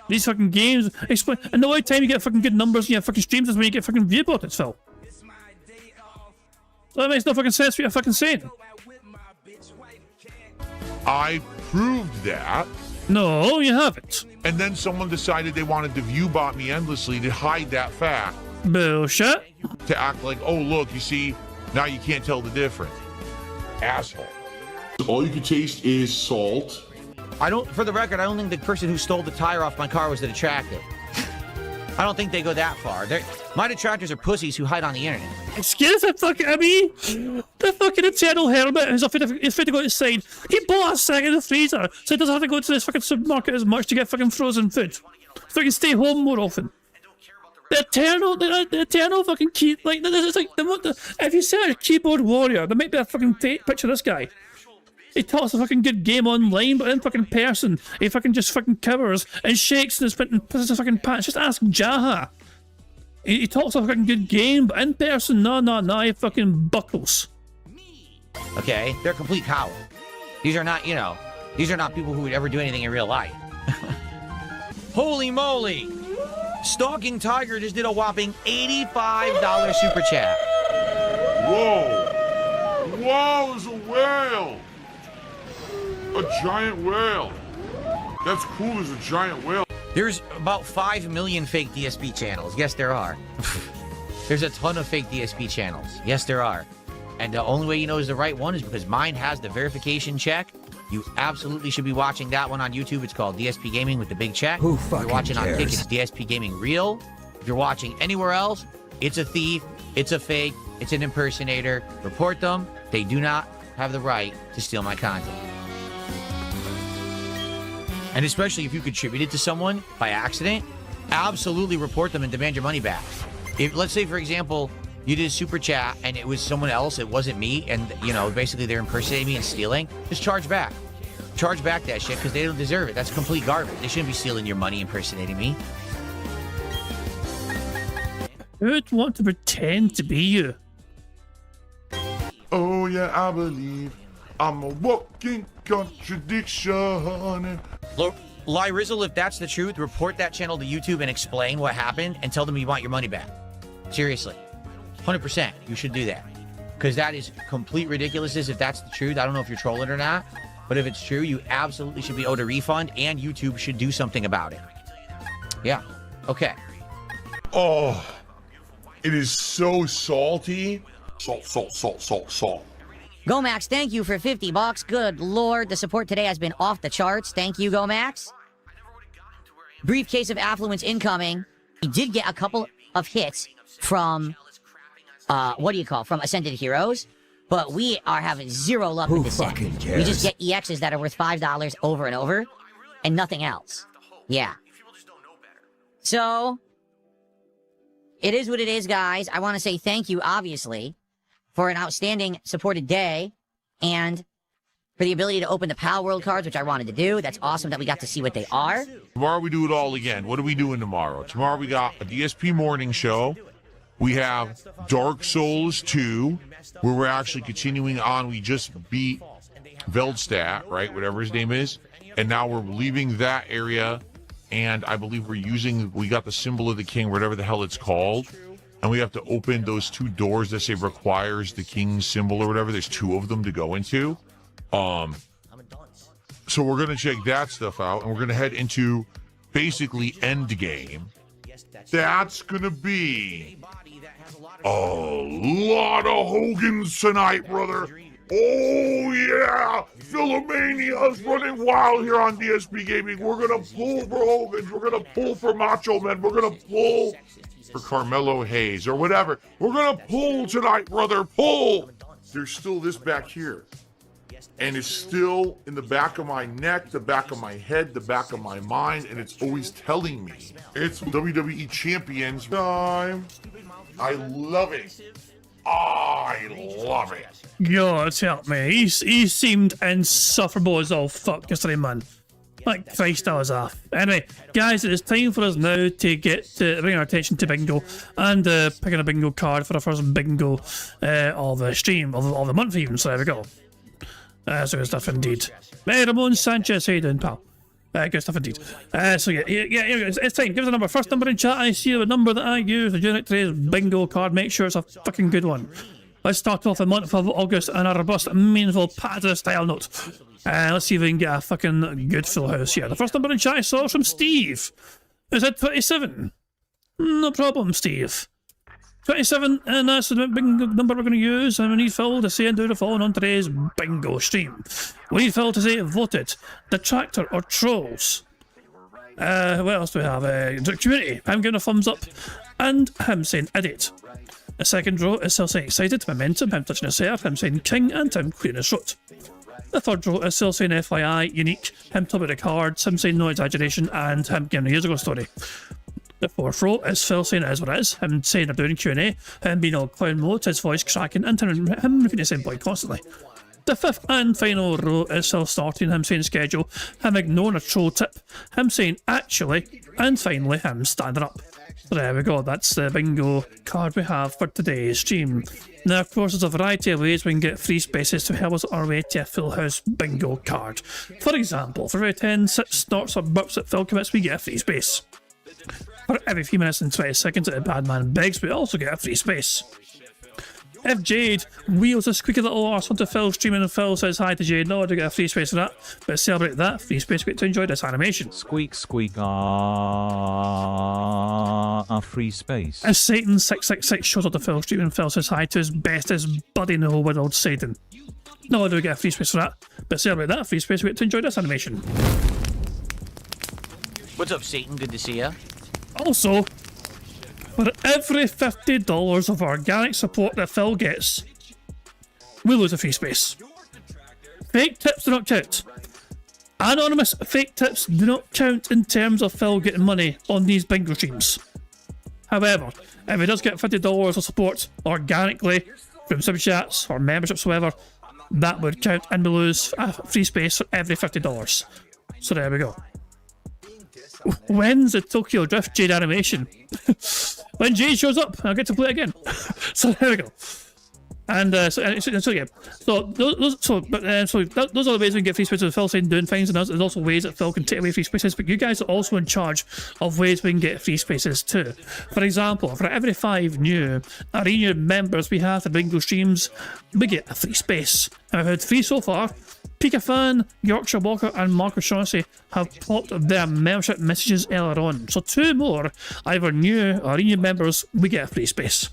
These fucking games, explain, and the only time you get fucking good numbers in your fucking streams is when you get fucking view bottles, Phil. That makes no fucking sense what you're fucking saying. I proved that. No, you haven't. And then someone decided they wanted to view bot me endlessly to hide that fact. Bullshit. To act like, oh, look, you see, now you can't tell the difference. Asshole. All you can taste is salt. For the record, I don't think the person who stole the tire off my car was the detractor. I don't think they go that far. My detractors are pussies who hide on the internet. Excuse the fucking, the fucking eternal hermit is afraid to go outside. He bought a sack in the freezer, so he doesn't have to go to this fucking supermarket as much to get fucking frozen food. So he can stay home more often. The eternal fucking key, like, this is like, if you search keyboard warrior, there might be a fucking fake picture of this guy. He talks a fucking good game online, but in fucking person, he fucking just fucking covers and shakes and pisses his fucking pants. Just ask Jaha. He talks a fucking good game, but in person, nah, he fucking buckles. Okay, they're complete cowards. These are not, these are not people who would ever do anything in real life. Holy moly! Stalking Tiger just did a whopping $85 super chat. Whoa! Whoa, there's a whale! A giant whale! That's cool, there's a giant whale. There's about 5 million fake DSP channels. Yes, there are. There's a ton of fake DSP channels. Yes, there are. And the only way you know is the right one is because mine has the verification check. You absolutely should be watching that one on YouTube. It's called DSP Gaming with the big check. Who if you're fucking watching cares? on Kick, it's DSP Gaming Real. If you're watching anywhere else, it's a thief, it's a fake, it's an impersonator. Report them. They do not have the right to steal my content. And especially if you contributed to someone by accident, absolutely report them and demand your money back. If, let's say, for example, you did a super chat and it was someone else, it wasn't me, and, basically they're impersonating me and stealing, just charge back. Charge back that shit because they don't deserve it. That's complete garbage. They shouldn't be stealing your money impersonating me. Who'd want to pretend to be you? Oh yeah, I believe I'm a walking contradiction. Look, Lyrizzle, if that's the truth, report that channel to YouTube and explain what happened and tell them you want your money back. Seriously. 100%. You should do that. Because that is complete ridiculousness if that's the truth. I don't know if you're trolling or not. But if it's true, you absolutely should be owed a refund and YouTube should do something about it. Yeah. Okay. Oh, it is so salty. Salt, salt, salt, salt, salt. Gomax, thank you for $50. Good lord, the support today has been off the charts. Thank you, Gomax. Briefcase of affluence incoming. We did get a couple of hits from, from Ascended Heroes, but we are having zero luck with this set. We just get EXs that are worth $5 over and over, and nothing else. Yeah. So, it is what it is, guys. I want to say thank you, obviously, for an outstanding supported day, and for the ability to open the Pal World cards, which I wanted to do. That's awesome that we got to see what they are. Tomorrow we do it all again. What are we doing tomorrow? Tomorrow we got a DSP morning show. We have Dark Souls 2, where we're actually continuing on. We just beat Veldstadt, right? Whatever his name is. And now we're leaving that area. And I believe we got the symbol of the king, whatever the hell it's called. And we have to open those 2 doors that say requires the king's symbol or whatever. There's 2 of them to go into. So we're going to check that stuff out. And we're going to head into basically endgame. That's going to be a lot of Hogans tonight, brother. Oh, yeah. Philomania's running wild here on DSP Gaming. We're going to pull for Hogans. We're going to pull for Macho Men. We're going to pull for Carmelo Hayes or whatever. We're going to pull tonight, brother. Pull. There's still this back here. And it's still in the back of my neck, the back of my head, the back of my mind, and it's always telling me it's WWE Champions time. I love it. I love it. God help me. He seemed insufferable as all fuck yesterday, man. Like Christ, I was off. Anyway, guys, it is time for us now to bring our attention to bingo and picking a bingo card for the first bingo of the stream, of the month even, so there we go. So good stuff indeed. Hey, Ramon Sanchez, how you doing, pal? Good stuff indeed. So yeah, it's time. Give us a number. First number in chat I see, the number that I use to generate today's bingo card. Make sure it's a fucking good one. Let's start off the month of August on a robust, meaningful, pattern style note. Let's see if we can get a fucking good full house here. The first number in chat I saw was from Steve. Is that 27? No problem, Steve. 27, and that's the bingo number we're going to use, and we need Phil to say and do the following on today's bingo stream. We need Phil to say voted, detractor, or trolls. What else do we have? Community, I'm giving a thumbs up, and him saying idiot. The second row is still saying excited, momentum, him touching his hair, him saying king, and him clearing his throat. The third row is still saying FYI, unique, him top of the cards, him saying no exaggeration, and him giving a years ago story. The fourth row is Phil saying it is what it is, him saying they're doing Q&A, him being all clown mode, his voice cracking, and him repeating the same point constantly. The fifth and final row is Phil starting, him saying schedule, him ignoring a troll tip, him saying actually, and finally him standing up. So there we go, that's the bingo card we have for today's stream. Now of course there's a variety of ways we can get free spaces to help us on our way to a full house bingo card. For example, for every 10 sits, snorts or burps that Phil commits, we get a free space. For every few minutes and 20 seconds that a bad man begs, we also get a free space. If Jade wheels a squeaky little arse onto Phil's stream and Phil says hi to Jade, no, I do get a free space for that, but to celebrate that, free space, we get to enjoy this animation. Squeak, squeak, a free space. As Satan666 shows up to Phil's stream and Phil says hi to his bestest buddy in the whole world, Satan. No, I do get a free space for that, but to celebrate that, free space, we get to enjoy this animation. What's up, Satan? Good to see ya. Also, for every $50 of organic support that Phil gets, we lose a free space. Fake tips do not count. Anonymous fake tips do not count in terms of Phil getting money on these bingo streams. However, if he does get $50 of support organically from sub chats or memberships, whatever, that would count, and we lose a free space for every $50. So there we go. When's the Tokyo Drift Jade animation? When Jade shows up, I'll get to play it again. So there we go. And those are the ways we can get free spaces with Phil saying doing things, and there's also ways that Phil can take away free spaces, but you guys are also in charge of ways we can get free spaces too. For example, for every 5 new arena members we have for bingo streams, we get a free space. And I've had 3 so far. Pika Fan, Yorkshire Walker, and Marcus Shaughnessy have popped their membership messages earlier on. So 2 more, either new or arena members, we get a free space.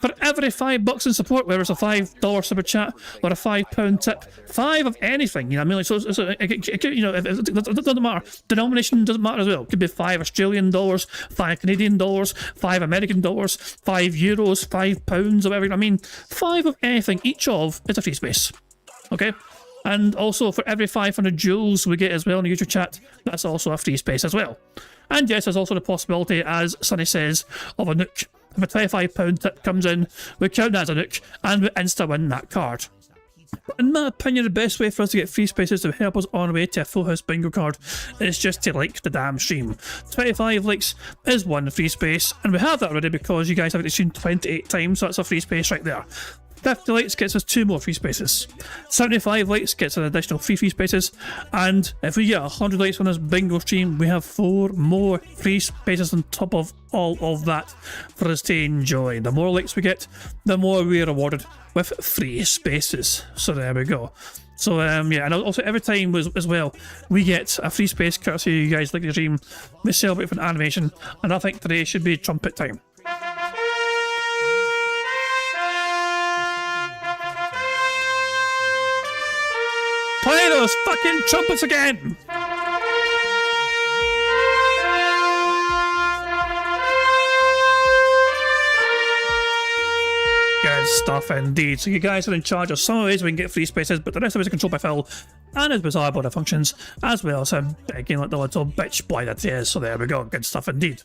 For every $5 in support, whether it's a $5 super chat or a £5 tip, 5 of anything, you know what I mean? Like, so you know, it doesn't matter. Denomination doesn't matter as well. It could be $5 Australian dollars, $5 Canadian dollars, $5 American dollars, €5, £5 or whatever. I mean, 5 of anything, each of is a free space. Okay? And also for every 500 jewels we get as well in the YouTube chat, that's also a free space as well. And yes, there's also the possibility, as Sonny says, of a nuke. If a £25 tip comes in, we count that as a nuke, and we insta-win that card. in my opinion, the best way for us to get free spaces to help us on our way to a full house bingo card is just to like the damn stream. 25 likes is one free space, and we have that already because you guys have it streamed 28 times, so that's a free space right there. 50 likes gets us 2 more free spaces. 75 likes gets an additional 3 free spaces. And if we get 100 likes on this bingo stream, we have 4 more free spaces on top of all of that for us to enjoy. The more likes we get, the more we're rewarded with free spaces. So there we go. So yeah, and also every time as well, we get a free space courtesy of you guys like the stream. We celebrate for an animation, and I think today should be trumpet time. Play those fucking trumpets again! Good stuff indeed. So you guys are in charge of some ways we can get free spaces, but the rest of it is controlled by Phil and his bizarre border functions, as well as him begging like the little bitch boy that he is. So there we go. Good stuff indeed.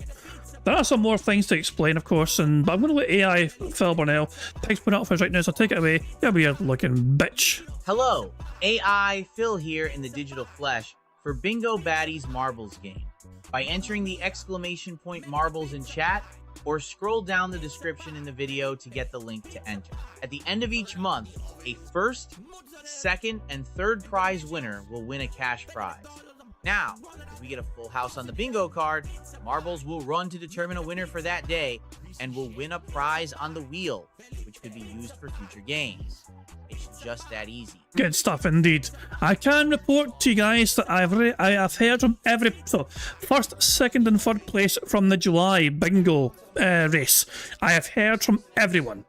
There are some more things to explain, of course, but I'm going to let AI Phil Burnell explain it for us right now, so take it away, you weird looking bitch. Hello, AI Phil here in the digital flesh for Bingo Baddies Marbles game. By entering the exclamation point marbles in chat, or scroll down the description in the video to get the link to enter. At the end of each month, a first, second, and third prize winner will win a cash prize. Now, if we get a full house on the bingo card, marbles will run to determine a winner for that day and will win a prize on the wheel, which could be used for future games. It's just that easy. Good stuff indeed. I can report to you guys that I have heard from first, second and third place from the July bingo race. I have heard from everyone.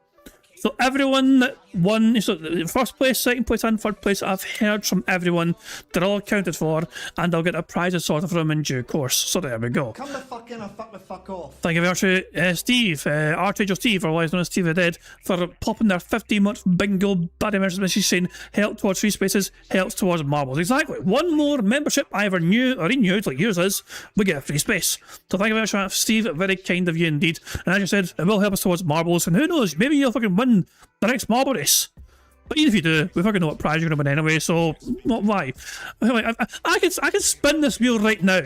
So everyone that won, so first place, second place and third place, I've heard from everyone. They're all accounted for, and I'll get a prize sorted for them in due course. So there we go. Come the fuck in or fuck the fuck off. Thank you very much, Steve, Archangel Steve, or otherwise known as Steve the Dead, for popping their 15-month bingo Baddies message saying, help towards free spaces, helps towards marbles. Exactly. One more membership I ever knew or renewed, like yours is, we get a free space. So thank you very much, Steve. Very kind of you indeed. And as you said, it will help us towards marbles, and who knows, maybe you'll fucking win the next marble race. But even if you do, we fucking know what prize you're going to win anyway, so why? I can spin this wheel right now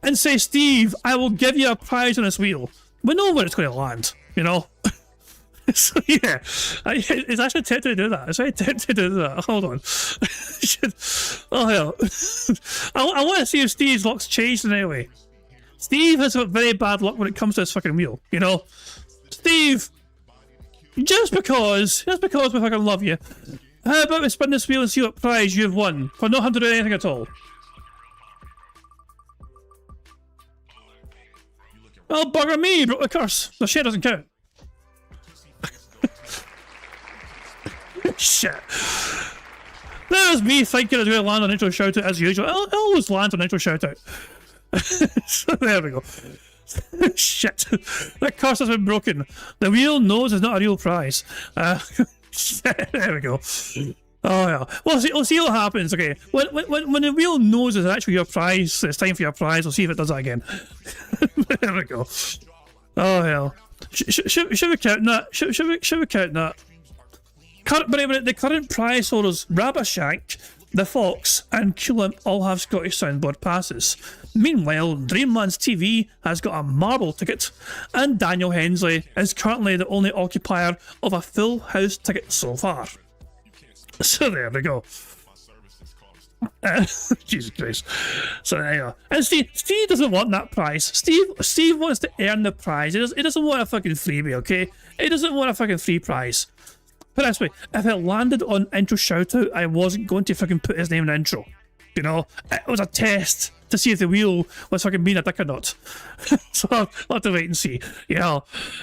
and say, Steve, I will give you a prize on this wheel. We know where it's going to land, you know? So yeah, it's actually tempting to do that. It's very tempting to do that. Hold on. Oh hell. I want to see if Steve's luck's changed in any way. Steve has got very bad luck when it comes to this fucking wheel, you know? Steve, just because we fucking love you, how about we spin this wheel and see what prize you've won for not having to do anything at all? Oh, bugger me, you broke the curse. The shit doesn't count. Shit. There's me thinking I was going to land on intro shoutout as usual. I always land on intro shoutout. So there we go. Shit. That curse has been broken. The wheel knows it's not a real prize. There we go. Oh yeah. We'll see what happens. Okay. When the wheel knows it's actually your prize, it's time for your prize. We'll see if it does that again. There we go. Oh hell. Should we count that? Should we count that? The current prize holders, Rabashank, the Fox, and Kulimp all have Scottish soundboard passes. Meanwhile, Dreamlands TV has got a marble ticket, and Daniel Hensley is currently the only occupier of a full house ticket so far. So there we go. Jesus Christ. So there you go. And Steve doesn't want that prize. Steve wants to earn the prize. He doesn't want a fucking freebie, okay? He doesn't want a fucking free prize. Put it this way, if it landed on intro shoutout, I wasn't going to fucking put his name in the intro. You know? It was a test to see if the wheel was fucking being a dick or not. So I'll have to wait and see. You know?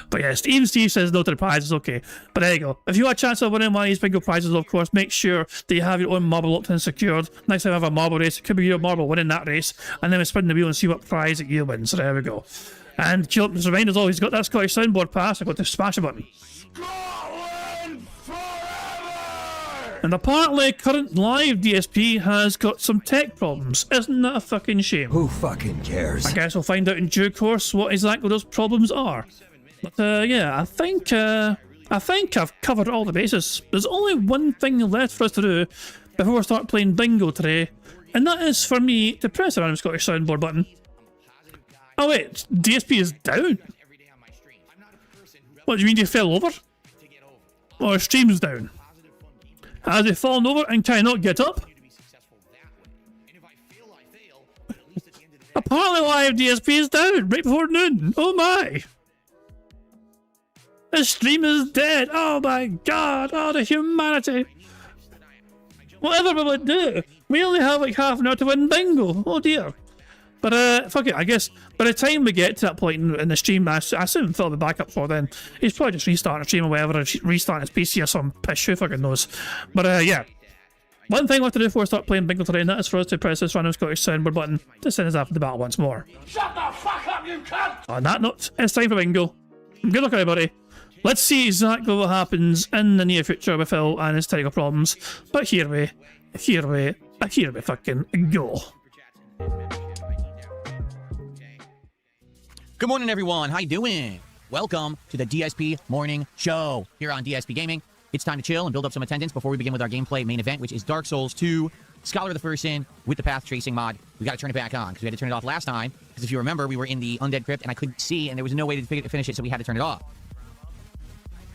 But yeah, even Steve says no to the prizes, okay. But there you go. If you want a chance of winning one of these bingo prizes, of course, make sure that you have your own marble locked and secured. Next time I have a marble race, it could be your marble winning that race. And then we spin the wheel and see what prize that you win. So there we go. And Kilp, just remind us all, he's got that Scottish soundboard pass. I've got to smash a button. And apparently, current live DSP has got some tech problems. Isn't that a fucking shame? Who fucking cares? I guess we'll find out in due course what exactly those problems are. But yeah, I think I think I've covered all the bases. There's only one thing left for us to do before we start playing bingo today, and that is for me to press the random Scottish soundboard button. Oh wait, DSP is down? What, do you mean he fell over? Or his stream's down? Has he fallen over and cannot get up? Apparently live DSP is down right before noon. Oh my! The stream is dead. Oh my god. Oh, the humanity. Whatever we would do, we only have like half an hour to win bingo. Oh dear. But fuck it, I guess by the time we get to that point in the stream, I assume Phil will be back up for then. He's probably just restarting the stream or whatever, or restarting his PC or some piss, who fucking knows. But yeah. One thing we have to do before we start playing bingo today, and that is for us to press this random Scottish soundboard button to send us after the battle once more. Shut the fuck up, you cunt! On that note, it's time for bingo. Good luck, everybody. Let's see exactly what happens in the near future with Phil and his technical problems. But here we fucking go. Good morning, everyone. How you doing? Welcome to the DSP Morning Show here on DSP Gaming. It's time to chill and build up some attendance before we begin with our gameplay main event, which is Dark Souls 2, Scholar of the First Sin with the Path Tracing mod. We got to turn it back on because we had to turn it off last time. Because if you remember, we were in the Undead Crypt and I couldn't see and there was no way to finish it, so we had to turn it off.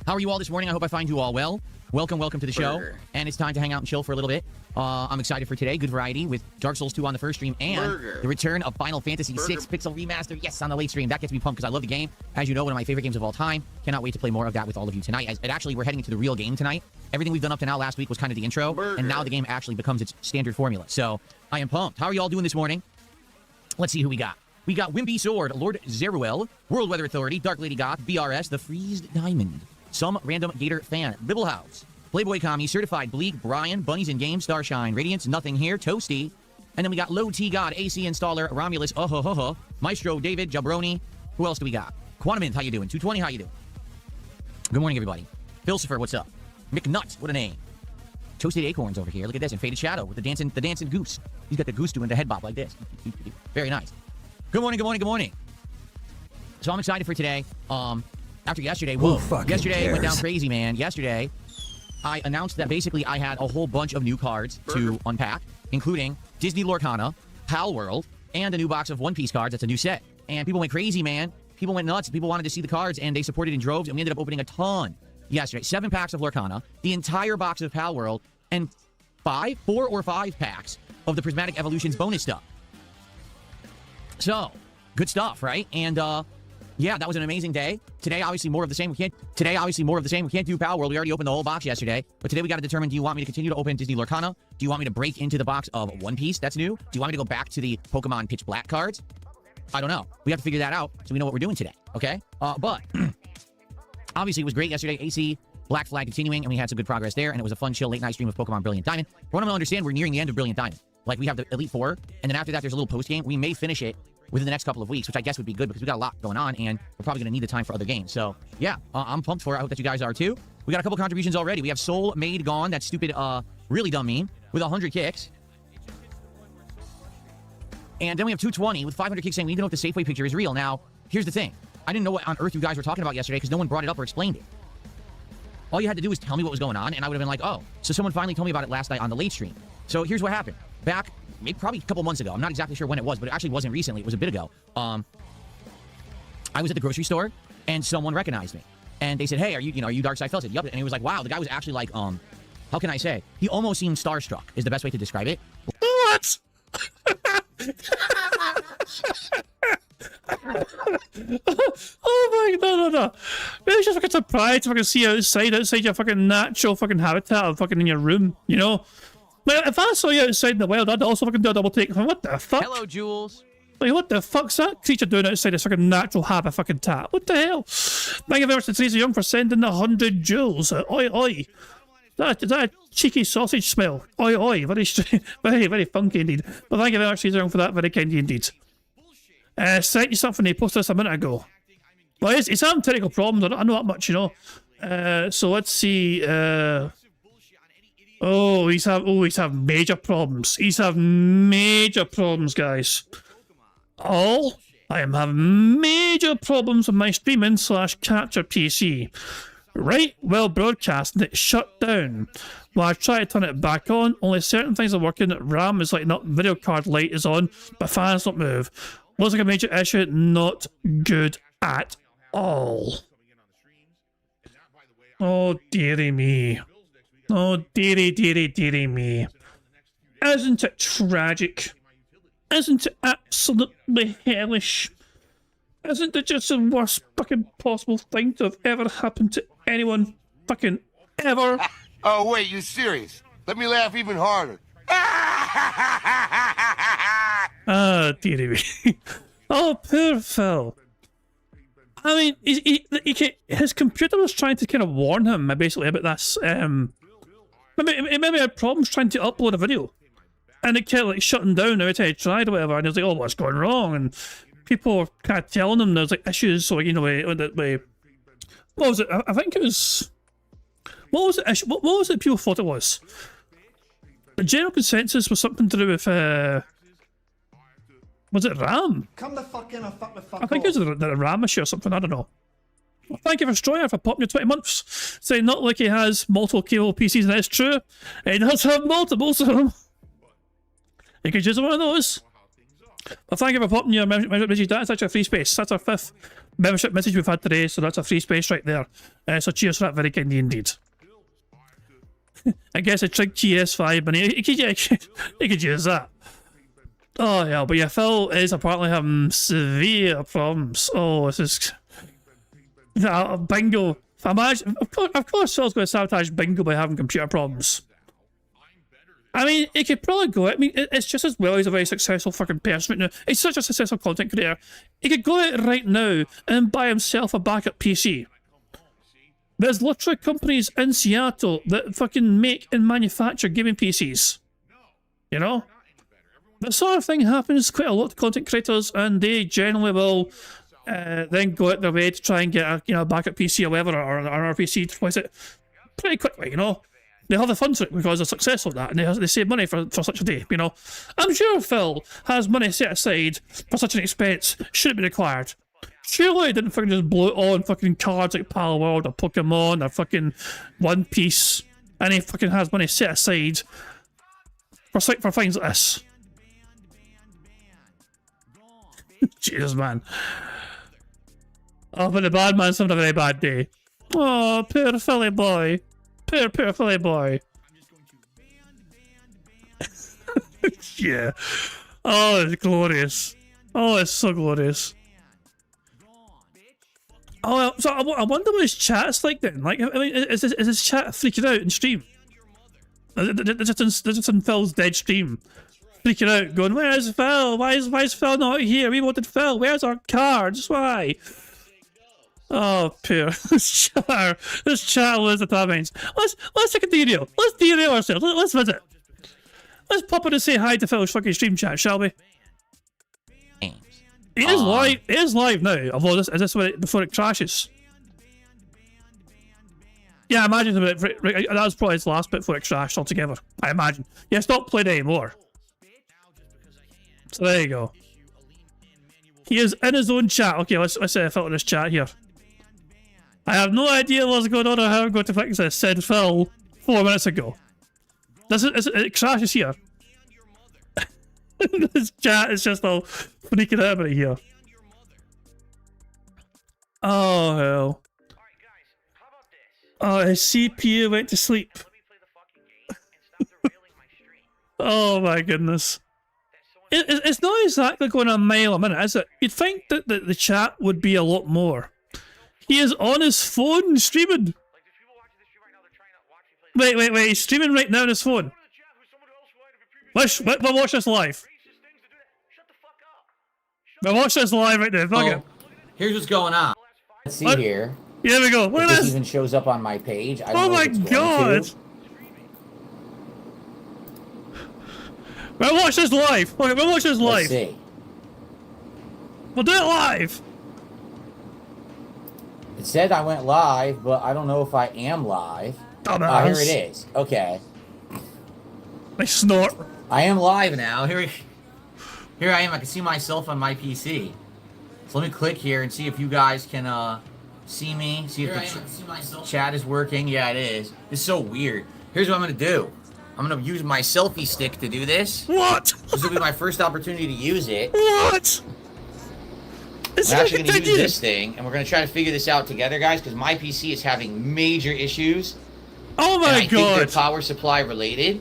How are you all this morning? I hope I find you all well. Welcome to the show. And it's time to hang out and chill for a little bit. I'm excited for today. Good variety with Dark Souls 2 on the first stream and the return of Final Fantasy VI Pixel Remaster. Yes, on the late stream. That gets me pumped because I love the game. As you know, one of my favorite games of all time. Cannot wait to play more of that with all of you tonight. As we're heading into the real game tonight. Everything we've done up to now last week was kind of the intro. And now the game actually becomes its standard formula. So I am pumped. How are you all doing this morning? Let's see who we got. We got Wimpy Sword, Lord Zeruel, World Weather Authority, Dark Lady Goth, BRS, The Freezed Diamond, Some Random Gator Fan, Bibblehouse, Playboy Commie, Certified Bleak, Brian, Bunnies in Game, Starshine, Radiance, Nothing Here, Toasty, and then we got Low T God, AC Installer, Romulus, Maestro, David, Jabroni. Who else do we got? Quantumint, how you doing? 220, how you doing? Good morning, everybody. Philosopher, what's up? McNuts, what a name. Toasted Acorns over here. Look at this, and Faded Shadow with the dancing goose. He's got the goose doing the head bop like this. Very nice. Good morning. So I'm excited for today. After yesterday, yesterday went down crazy, man. Yesterday, I announced that basically I had a whole bunch of new cards to unpack, including Disney Lorcana, Pal World, and a new box of One Piece cards. That's a new set. And people went crazy, man. People went nuts. People wanted to see the cards, and they supported in droves, and we ended up opening a ton yesterday. 7 packs of Lorcana, the entire box of Pal World, and 4 or 5 packs of the Prismatic Evolutions bonus stuff. So, good stuff, right? And, yeah, that was an amazing day. Today, obviously, more of the same. We can't do Pal World. We already opened the whole box yesterday. But today, we got to determine, do you want me to continue to open Disney Lorcana? Do you want me to break into the box of One Piece? That's new. Do you want me to go back to the Pokemon Pitch Black cards? I don't know. We have to figure that out so we know what we're doing today, okay? But, obviously, it was great yesterday. AC, Black Flag continuing, and we had some good progress there. And it was a fun, chill, late-night stream of Pokemon Brilliant Diamond. For what I'm going to understand, we're nearing the end of Brilliant Diamond. Like, we have the Elite Four, and then after that, there's a little post-game. We may finish it within the next couple of weeks, which I guess would be good because we got a lot going on, and we're probably going to need the time for other games. So, yeah, I'm pumped for it. I hope that you guys are, too. We got a couple contributions already. We have Soul Made Gone, that stupid, really dumb meme, with 100 kicks. And then we have 220 with 500 kicks saying we need to know if the Safeway picture is real. Now, here's the thing. I didn't know what on earth you guys were talking about yesterday because no one brought it up or explained it. All you had to do was tell me what was going on, and I would have been like, oh. So someone finally told me about it last night on the late stream. So here's what happened. Back, maybe probably a couple months ago. I'm not exactly sure when it was, but it actually wasn't recently. It was a bit ago. I was at the grocery store, and someone recognized me. And they said, hey, are you Darkside Phil? I said, yup. And he was like, wow, the guy was actually like, how can I say? He almost seemed starstruck is the best way to describe it. What? Oh my, no. It's just fucking surprised to fucking see outside your fucking natural fucking habitat fucking in your room, you know? Like, if I saw you outside in the wild, I'd also fucking do a double take. What the fuck? Hello, Jules. Like, what the fuck's that creature doing outside his fucking natural habitat fucking tat? What the hell? Thank you very much to Teresa Young for sending the 100 joules. Oi, oi. Is that a cheeky sausage smell? Oi, oi. Very, very funky indeed. But thank you very much, Teresa Young, for that. Very kind indeed. Sent you something, he posted this a minute ago. Well, he's having technical problems. I know that much, you know. So let's see. He's having major problems. He's having major problems, guys. I am having major problems with my streaming / capture PC. Right while broadcasting, it shut down. When I try to turn it back on, only certain things are working. RAM is lighting up, video card light is on, but fans don't move. Looks like a major issue, not good at all. Oh, dearie me. Oh, dearie me. Isn't it tragic? Isn't it absolutely hellish? Isn't it just the worst fucking possible thing to have ever happened to anyone fucking ever? Oh, wait, you serious? Let me laugh even harder. Ah, dearie me. Oh, poor Phil. I mean, his computer was trying to kind of warn him, basically, about this. Maybe had problems trying to upload a video. And it kept, like, shutting down every time he tried or whatever. And he was like, oh, what's going wrong? And people were kind of telling him there's, like, issues. So, you know, what was it? I think it was... What was it people thought it was? The general consensus was something to do with, was it RAM? Come the fuck in or fuck the fuck I think it was the RAM issue or something, I don't know. Well, thank you for Stroyer for popping your 20 months. Saying not like he has multiple capable PCs, and that's true. He does have multiples of them. You could use one of those. Well, thank you for popping your membership message. That's actually a free space. That's our 5th membership message we've had today, so that's a free space right there. So cheers for that, very kindly indeed. I guess a trick GS5, but he could use that. Oh yeah, but yeah, Phil is apparently having severe problems. Oh, this is... Bingo. Imagine, of course Phil's going to sabotage Bingo by having computer problems. I mean, he could probably go. I mean, it's just as well he's a very successful fucking person right now. He's such a successful content creator. He could go out right now and buy himself a backup PC. There's literally companies in Seattle that fucking make and manufacture gaming PCs. You know? That sort of thing happens quite a lot to content creators, and they generally will then go out their way to try and get a backup PC or whatever, or an RPC to replace it pretty quickly, you know? They have the funds for it because they're successful at that, and they save money for such a day, you know? I'm sure Phil has money set aside for such an expense, should it be required. Surely he didn't fucking just blow it on fucking cards like Pal World or Pokemon or fucking One Piece, and he fucking has money set aside for things like this. Jesus, man. Oh, but the bad man's having a very bad day. Oh, poor Philly boy. Poor Philly boy. Yeah. Oh, it's glorious. Oh, it's so glorious. Oh, so I wonder what his chat's like then. Like, I mean, is his chat freaking out in stream? They're just in Phil's dead stream, freaking out, going, "Where's Phil? Why is Phil not here? We wanted Phil. Where's our cards? Why?" Oh, poor this chat loses the turbines. Let's take a derail. Let's derail ourselves. Let's visit. Let's pop in and say hi to Phil's fucking stream chat, shall we? He is live. It is live now. Although is this before it crashes? Yeah, I imagine that was probably his last bit before it crashed altogether. I imagine. Yeah, it's not played anymore. So there you go. He is in his own chat. Okay, let's filter this chat here. I have no idea what's going on or how I'm going to fix this, said Phil 4 minutes ago. It crashes here. This chat is just all freaking out about it here. Oh hell. Oh, his CPU went to sleep. Oh my goodness. It's not exactly going a mile a minute, is it? You'd think that the chat would be a lot more. He is on his phone streaming. Wait, he's streaming right now on his phone. We'll watch this live. We'll watch this live right now. Oh, here's what's going on. Let's see here. Here we go. Look at this. This even shows up on my page. I Oh my god. We'll watch this live. Okay, we'll watch this live. Let's see. We'll do it live. It said I went live, but I don't know if I am live. Dumbass. Here it is. Okay. Nice snort. I am live now. Here I am. I can see myself on my PC. So let me click here and see if you guys can see me, see if the chat is working. Yeah, it is. It's so weird. Here's what I'm gonna do. I'm gonna use my selfie stick to do this. What? This will be my first opportunity to use it. What? I'm actually gonna use this thing, and we're gonna try to figure this out together, guys, because my PC is having major issues. Oh my and I god! think they're power supply related,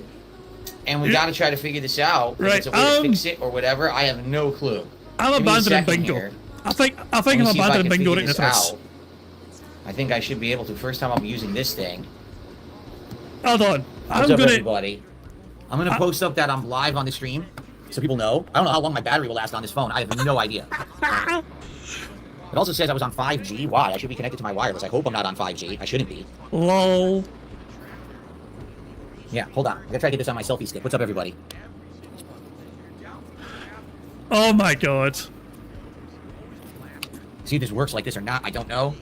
and we gotta try to figure this out. Right. If it's a way to fix it or whatever, I have no clue. I'm abandoning bingo. Here. I think I'm abandoning bingo right now. I think I should be able to. First time I'll be using this thing. Hold on. What's up, everybody? I'm gonna post up that I'm live on the stream, so people know. I don't know how long my battery will last on this phone. I have no idea. It also says I was on 5G. Why? I should be connected to my wireless. I hope I'm not on 5G. I shouldn't be. Lol. Yeah, hold on. I'm gonna try to get this on my selfie stick. What's up, everybody? Oh my god. See if this works like this or not. I don't know.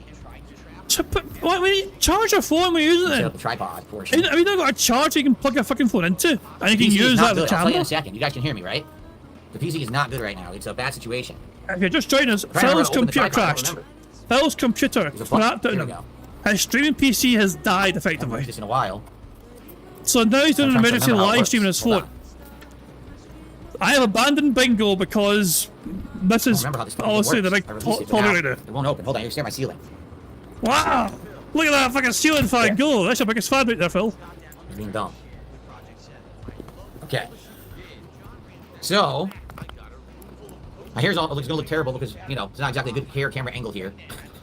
What? We charge your phone when you're using it. Set up the tripod portion. I mean, I've got a charger you can plug your fucking phone into, and you can PC use that as a I'll tell you in camera. a second. You guys can hear me, right? The PC is not good right now. It's a bad situation. If you're just joining us, Phil's computer crashed. Phil's computer flat down. His streaming PC has died effectively. This in a while. So now he's doing an emergency live stream on his phone. I have abandoned bingo because this is honestly the big problem right now. It won't open. Hold on, you stare at my ceiling. Wow! Look at that fucking ceiling fan go! That's your biggest fan right there, Phil. He's being dumb. Okay. So, my hair's all it's gonna look terrible because you know it's not exactly a good hair camera angle here.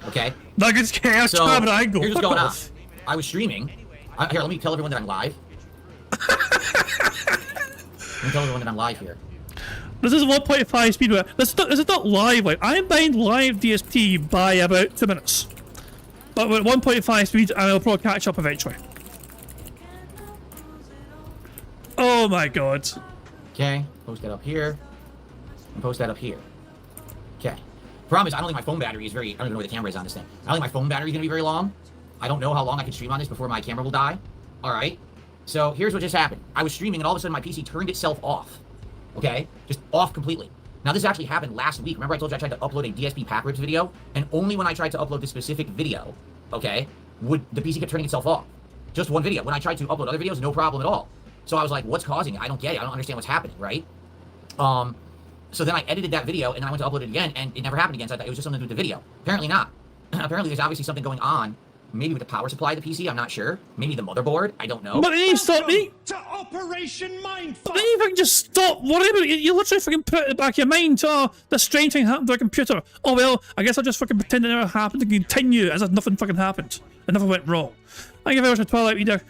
Okay. Not good camera angle. Here's what's going on. I was streaming. Here, let me tell everyone that I'm live. Let me tell everyone that I'm live here. This is 1.5 speed. This is not live. Like I'm behind live DSP by about 2 minutes. But with 1.5 speed, I'll probably catch up eventually. Oh my god. Okay, post that up here. And post that up here. Okay. Problem is, I don't think my phone battery is very... I don't even know where the camera is on this thing. I don't think my phone battery is going to be very long. I don't know how long I can stream on this before my camera will die. Alright. So, here's what just happened. I was streaming and all of a sudden my PC turned itself off. Okay? Just off completely. Now, this actually happened last week. Remember I told you I tried to upload a DSP pack rips video? And only when I tried to upload this specific video, okay, would the PC kept turning itself off. Just one video. When I tried to upload other videos, no problem at all. So I was like, what's causing it? I don't get it. I don't understand what's happening, right? So then I edited that video, and then I went to upload it again, and it never happened again, so I thought it was just something to do with the video. Apparently not. Apparently there's obviously something going on. Maybe with the power supply of the PC, I'm not sure. Maybe the motherboard, I don't know. But then you stop me. To Operation Mindfuck. Then you fucking just stop worrying about it. You literally fucking put it in the back of your mind. Oh, this strange thing happened to a computer. Oh well, I guess I'll just fucking pretend it never happened and continue as if nothing fucking happened. And nothing went wrong. Thank you very much to Twilight Reader.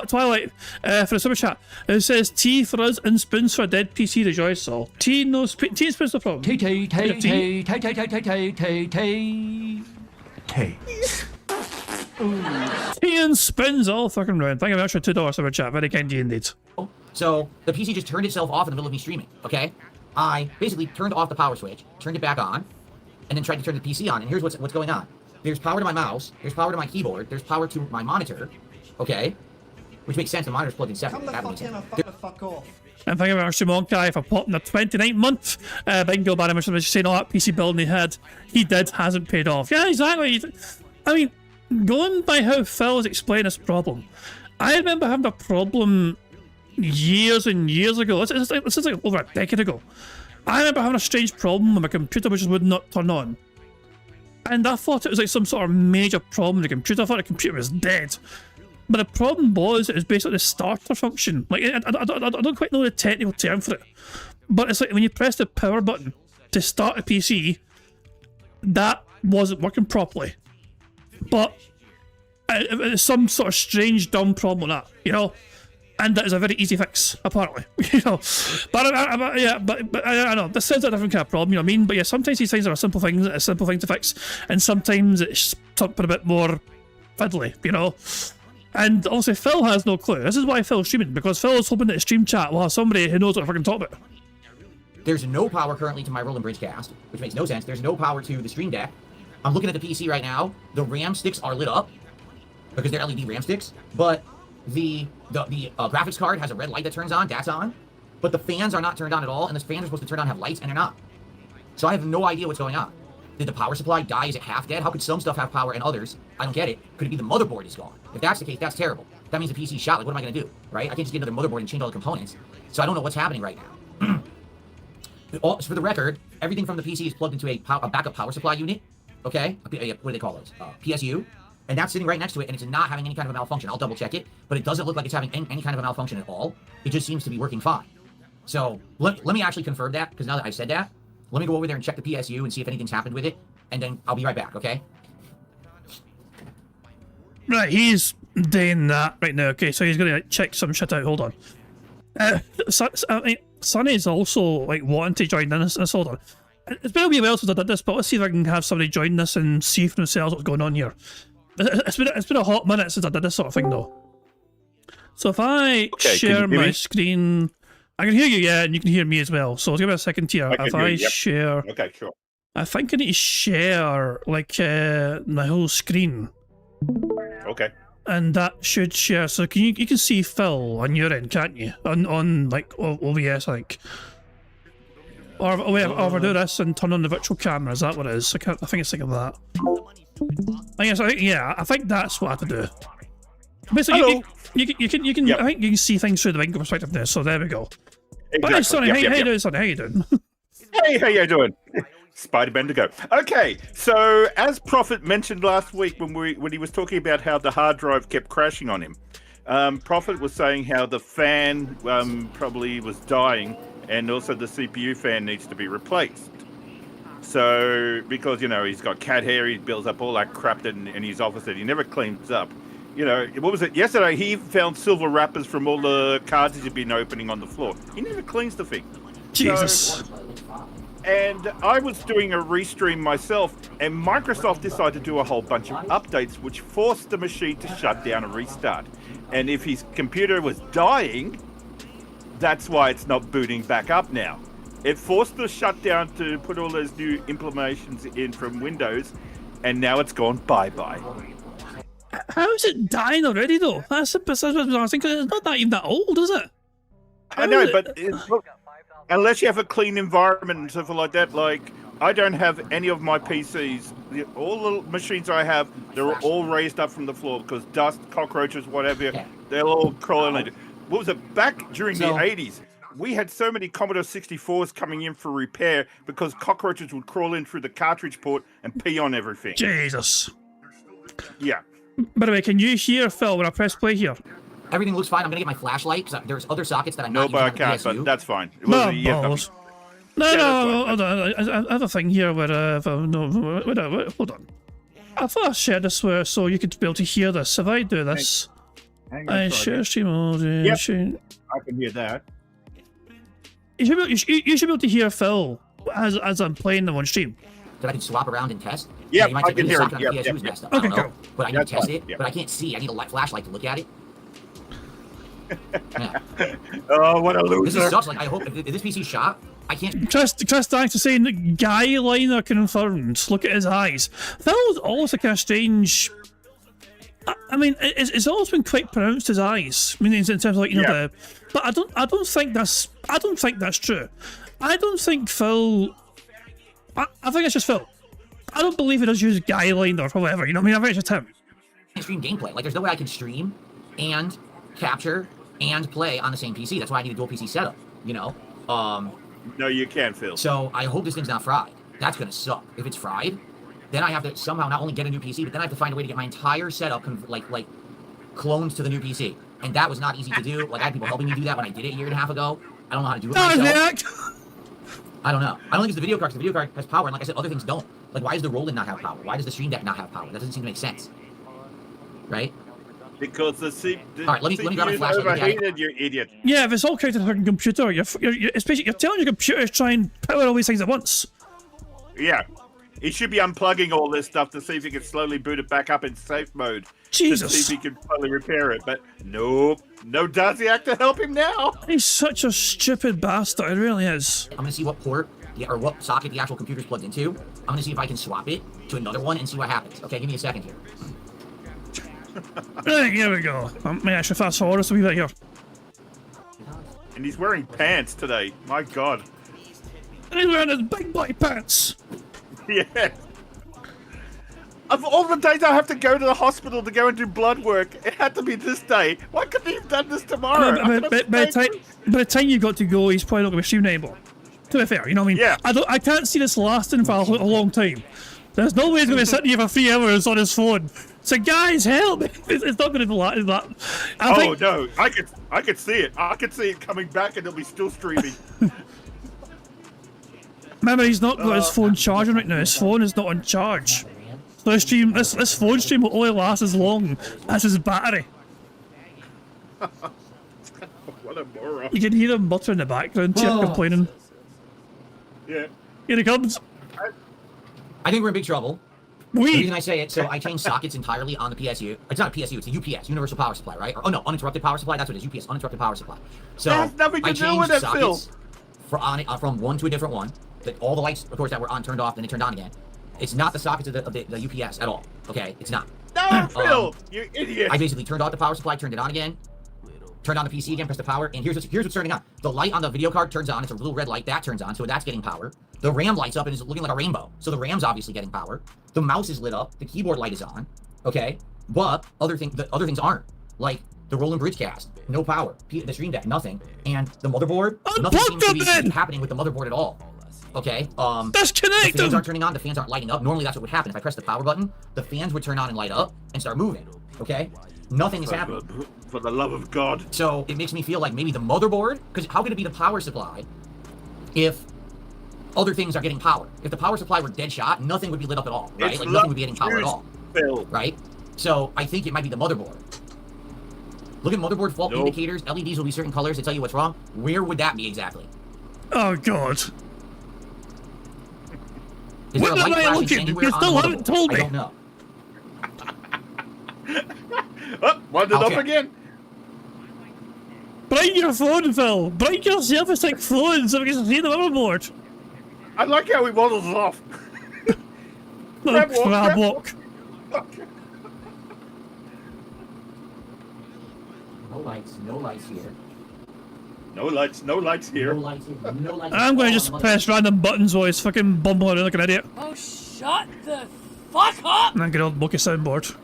Twilight for the super chat. It says tea for us and spoons for a dead PC. Rejoice all. Tea no tea and spoons no problem. Tea and spoons all fucking round. Thank you very much for $2 super chat. Very kind of you indeed. So the PC just turned itself off in the middle of me streaming. Okay, I basically turned off the power switch, turned it back on, and then tried to turn the PC on. And here's what's going on. There's power to my mouse, there's power to my keyboard, there's power to my monitor, okay? Which makes sense, the monitor's plugged in separately. Come the fuck in or fuck the fuck off. And thank you very much to Monkai for popping the 29th month. Bingo by much was saying all that PC building he did hasn't paid off. Yeah, exactly. I mean, going by how Phil has explained this problem, I remember having a problem years and years ago. This is like over a decade ago. I remember having a strange problem with my computer which would not turn on. And I thought it was like some sort of major problem with the computer. I thought the computer was dead. But the problem was, it was basically the starter function. Like, I don't quite know the technical term for it. But it's like when you press the power button to start a PC, that wasn't working properly. But it's some sort of strange, dumb problem with that, you know? And that is a very easy fix, apparently. You know, but I know this sounds like a different kind of problem. You know what I mean? But yeah, sometimes these things are a simple thing to fix, and sometimes it's something a bit more fiddly. You know, and also Phil has no clue. This is why Phil's streaming, because Phil is hoping that his stream chat will have somebody who knows what we're fucking talking about. There's no power currently to my Roll and Bridge cast, which makes no sense. There's no power to the Stream Deck. I'm looking at the PC right now. The RAM sticks are lit up because they're LED RAM sticks, but the graphics card has a red light that turns on, that's on, but the fans are not turned on at all, and the fans are supposed to turn on, have lights, and they're not. So I have no idea what's going on. Did the power supply die? Is it half dead? How could some stuff have power and others? I don't get it. Could it be the motherboard is gone? If that's the case, that's terrible. That means the PC's shot. Like, what am I going to do? Right? I can't just get another motherboard and change all the components. So I don't know what's happening right now. So for the record, everything from the PC is plugged into a backup power supply unit. Okay? What do they call those? PSU. And that's sitting right next to it, and it's not having any kind of a malfunction. I'll double check it, but it doesn't look like it's having any kind of a malfunction at all. It just seems to be working fine. So let me actually confirm that, because now that I've said that, let me go over there and check the PSU and see if anything's happened with it, and then I'll be right back, okay? Right, he's doing that right now. Okay, so he's gonna check some shit out. Hold on. Sonny's also like wanting to join in this. Hold on. It's been a wee while since I did this, but let's see if I can have somebody join this and see for themselves what's going on here. It's been a hot minute since I did this sort of thing, though. So if I share my screen, I can hear you, yeah, and you can hear me as well. So give me a second here. If I share, okay, sure. I think I need to share like my whole screen. Okay. And that should share. So you can see Phil on your end, can't you? On like OBS, I think. Or if I do this and turn on the virtual camera, is that what it is? I think it's like that. I think that's what I have to do. Basically, you can. Yep. I think you can see things through the Bingo perspective now. So there we go. Exactly. Hey, Sonny, how you doing, Sonny? How you doing? Hey, how you doing? Spider Bendigo. Okay, so as Prophet mentioned last week when he was talking about how the hard drive kept crashing on him, Prophet was saying how the fan probably was dying, and also the CPU fan needs to be replaced. So, because, he's got cat hair, he builds up all that crap in his office that he never cleans up. What was it? Yesterday, he found silver wrappers from all the cards he'd been opening on the floor. He never cleans the thing. Jesus. And I was doing a restream myself, and Microsoft decided to do a whole bunch of updates, which forced the machine to shut down and restart. And if his computer was dying, that's why it's not booting back up now. It forced the shutdown to put all those new implementations in from Windows, and now it's gone bye-bye. How is it dying already, though? That's bizarre. I think it's not even that old, is it? I know, but unless you have a clean environment and stuff like that, like, I don't have any of my PCs. All the machines I have, they're all raised up from the floor because dust, cockroaches, whatever, they're all crawling. What was it? Back during the 80s, we had so many Commodore 64s coming in for repair because cockroaches would crawl in through the cartridge port and pee on everything. Jesus. Yeah. By the way, can you hear Phil when I press play here? Everything looks fine. I'm gonna get my flashlight because there's other sockets that I'm not using on I can't, PSU. but that's fine. No, I have a thing here where hold on. I thought I shared this so you could be able to hear this. If I do this, I share stream audio. Yep. I can hear that. You should be able to hear Phil as I'm playing them on stream. That I can swap around and test. Yeah, you might I can hear it. Yep. Okay, cool. But I need to test it. But I can't see. I need a flashlight to look at it. Yeah. Oh, what a loser! This sucks. Like, I hope if this PC shot, I can't. Chris thanks to saying that Guy Liner confirmed. Look at his eyes. Phil's always like a strange. I mean, it's always been quite pronounced, his eyes. I mean, in terms of like the. But I don't think that's true. I don't think Phil. I think it's just Phil. I don't believe he does use Guy Liner or whatever. You know what I mean? I think it's just him. Stream gameplay. Like, there's no way I can stream and capture and play on the same PC. That's why I need a dual PC setup. No, you can't, Phil. So I hope this thing's not fried. That's gonna suck. If it's fried, then I have to somehow not only get a new PC, but then I have to find a way to get my entire setup like cloned to the new PC. And that was not easy to do. Like, I had people helping me do that when I did it a year and a half ago. I don't know how to do it myself. I don't know. I don't think it's the video card, because the video card has power, and like I said, other things don't. Like, why does the Roland not have power? Why does the Stream Deck not have power? That doesn't seem to make sense. Right? Because the Alright, let me grab my flashlight. Overheated, you idiot. Yeah, if it's all connected to a fucking computer, you're telling your computer to try and power all these things at once. Yeah. He should be unplugging all this stuff to see if he can slowly boot it back up in safe mode. Jesus. To see if he can slowly repair it, but nope. No Daziak to help him now. He's such a stupid bastard, it really is. I'm gonna see what port, or what socket the actual computer's plugged into. I'm gonna see if I can swap it to another one and see what happens. Okay, give me a second here. Right, here we go. May I should fast forward us a wee bit here. And he's wearing pants today. My God. And he's wearing his big boy pants. Yeah. Of all the days I have to go to the hospital to go and do blood work, it had to be this day. Why couldn't he have done this tomorrow? By the time you got to go, he's probably not going to be streaming anymore. To be fair, you know what I mean? Yeah. I can't see this lasting for a long time. There's no way he's going to be sitting here for 3 hours on his phone. So guys, help! It's not going to be like that. No, I could see it. I could see it coming back, and it'll be still streaming. Remember, he's not got his phone charging right now. His phone is not on charge. So this phone stream will only last as long as his battery. What a moron! You can hear him muttering in the background, complaining. Yeah. Here he comes. I think we're in big trouble. The We. reason I say it, so I changed sockets entirely on the PSU. It's not a PSU, it's a UPS, Universal Power Supply, right? Or, oh no, uninterrupted power supply. That's what it is. UPS, uninterrupted power supply. So That has nothing to I do changed with it, Phil. sockets from one to a different one. That all the lights, of course, that were on turned off, then they turned on again. It's not the sockets of the UPS at all. Okay, it's not. No, Phil, you idiot! I basically turned off the power supply, turned it on again, turned on the PC again, pressed the power, and here's what's turning on. The light on the video card turns on. It's a little red light that turns on, so that's getting power. The RAM lights up and is looking like a rainbow, so the RAM's obviously getting power. The mouse is lit up. The keyboard light is on. Okay, but the other things aren't. Like the Roland Bridge cast, no power. The Stream Deck, nothing. And the motherboard, nothing seems to be happening with the motherboard at all. Okay, disconnect the fans aren't turning on. The fans aren't lighting up. Normally that's what would happen. If I press the power button, the fans would turn on and light up and start moving. Okay, nothing is happening. For the love of God. So it makes me feel like maybe the motherboard, because how could it be the power supply if other things are getting power? If the power supply were dead shot, nothing would be lit up at all, right? Like nothing would be getting power at all, Phil. right? So I think it might be the motherboard. Look at motherboard fault indicators. LEDs will be certain colors to tell you what's wrong. Where would that be exactly? Oh God. Is there a light flashing looking? anywhere You on still the haven't motherboard? told me. I don't know. Wound it up again. Brighten your phone, Phil. Brighten your self-stick phone so we can see the motherboard. I like how he waddles off. Crab walk. No lights here. No lights here. No lights here. No lights I'm going to all just on the press random buttons while he's fucking bumbling around like an idiot. Oh, shut the fuck up! And then get on Bookie soundboard.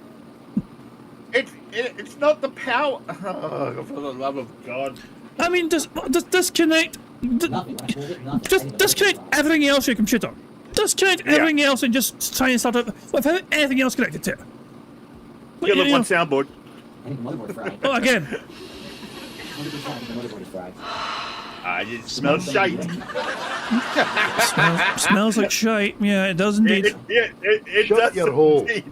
It's not the power. Oh, for the love of God. I mean, just disconnect. Just disconnect everything else to your computer. Disconnect everything else and just try and start it without anything else connected to it. You look one soundboard. I think the motherboard's fried. Oh, again. 100% the motherboard is fried. It smells shite. Smells like shite. Yeah, it does indeed. It Shut does your hole. indeed.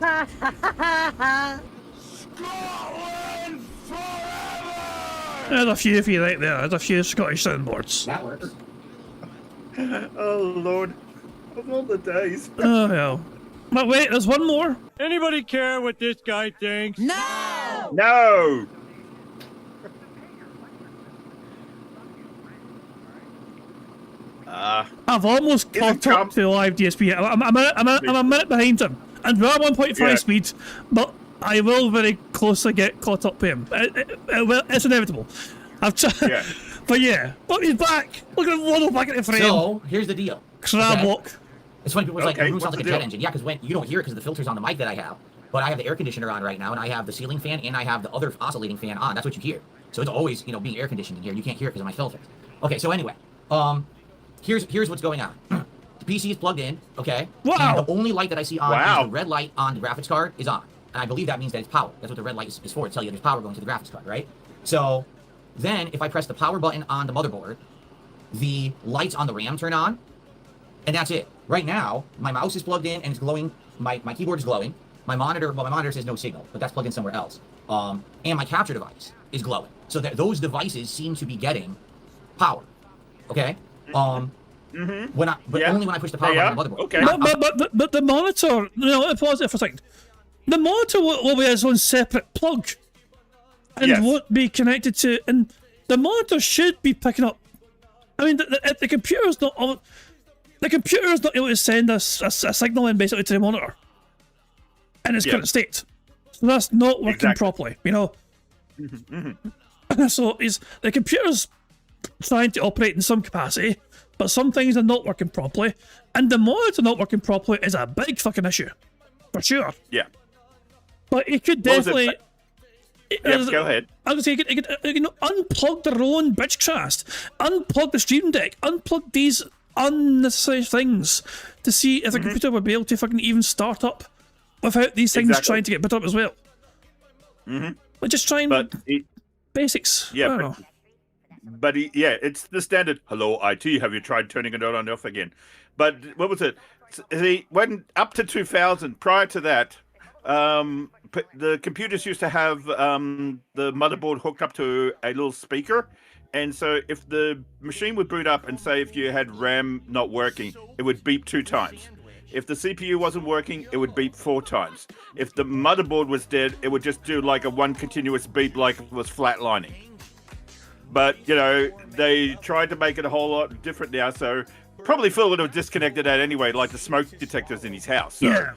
There's a few for you right there. There's a few Scottish soundboards. That works. Oh Lord, of all the days. Oh hell. But wait, there's one more. Anybody care what this guy thinks? No! No. I've almost caught up to live DSP. I'm a minute behind him, and we're at 1.5 speed, but I will very closely get caught up with him. Well, it's inevitable. I've tried, but he's back. Look at him waddle back at the frame. So here's the deal. Crab walk. It's funny, people are like, the room sounds like a jet engine. Yeah, because when you don't hear it because of the filters on the mic that I have. But I have the air conditioner on right now, and I have the ceiling fan, and I have the other oscillating fan on. That's what you hear. So it's always, being air conditioned in here. You can't hear it because of my filters. Okay, so anyway, here's what's going on. The PC is plugged in, okay? Wow. And the only light that I see on is the red light on the graphics card is on. And I believe that means that it's power. That's what the red light is for, to tell you there's power going to the graphics card, right? So then if I press the power button on the motherboard, the lights on the RAM turn on, and that's it. Right now, my mouse is plugged in and it's glowing. My keyboard is glowing. My monitor says no signal, but that's plugged in somewhere else. And my capture device is glowing. So that those devices seem to be getting power. Okay? Only when I push the power button on the motherboard. Okay. But the monitor, let me pause it for a second. The monitor will be its own separate plug. And won't be connected to, and the monitor should be picking up. I mean, the computer's not able to send a signal in basically to the monitor in its current state. So that's not working properly, So the computer's trying to operate in some capacity, but some things are not working properly, and the monitor not working properly is a big fucking issue. for sure. Yeah. But it could What was it? definitely. Yep, go ahead. I was going to say, it could unplug their own Bitchcast, unplug the Stream Deck, unplug these unnecessary things to see if the computer would be able to fucking even start up without these things trying to get bit up as well. Like, just try and basics. Yeah, yeah, it's the standard. Hello, IT. Have you tried turning it on and off again? But what was it? When up to 2000, prior to that, the computers used to have the motherboard hooked up to a little speaker, and so if the machine would boot up and say if you had RAM not working, it would beep 2 times. If the CPU wasn't working, it would beep 4 times. If the motherboard was dead, it would just do like a one continuous beep, like it was flatlining. But, you know, they tried to make it a whole lot different now, so probably Phil would have disconnected that anyway, like the smoke detectors in his house. So. Yeah.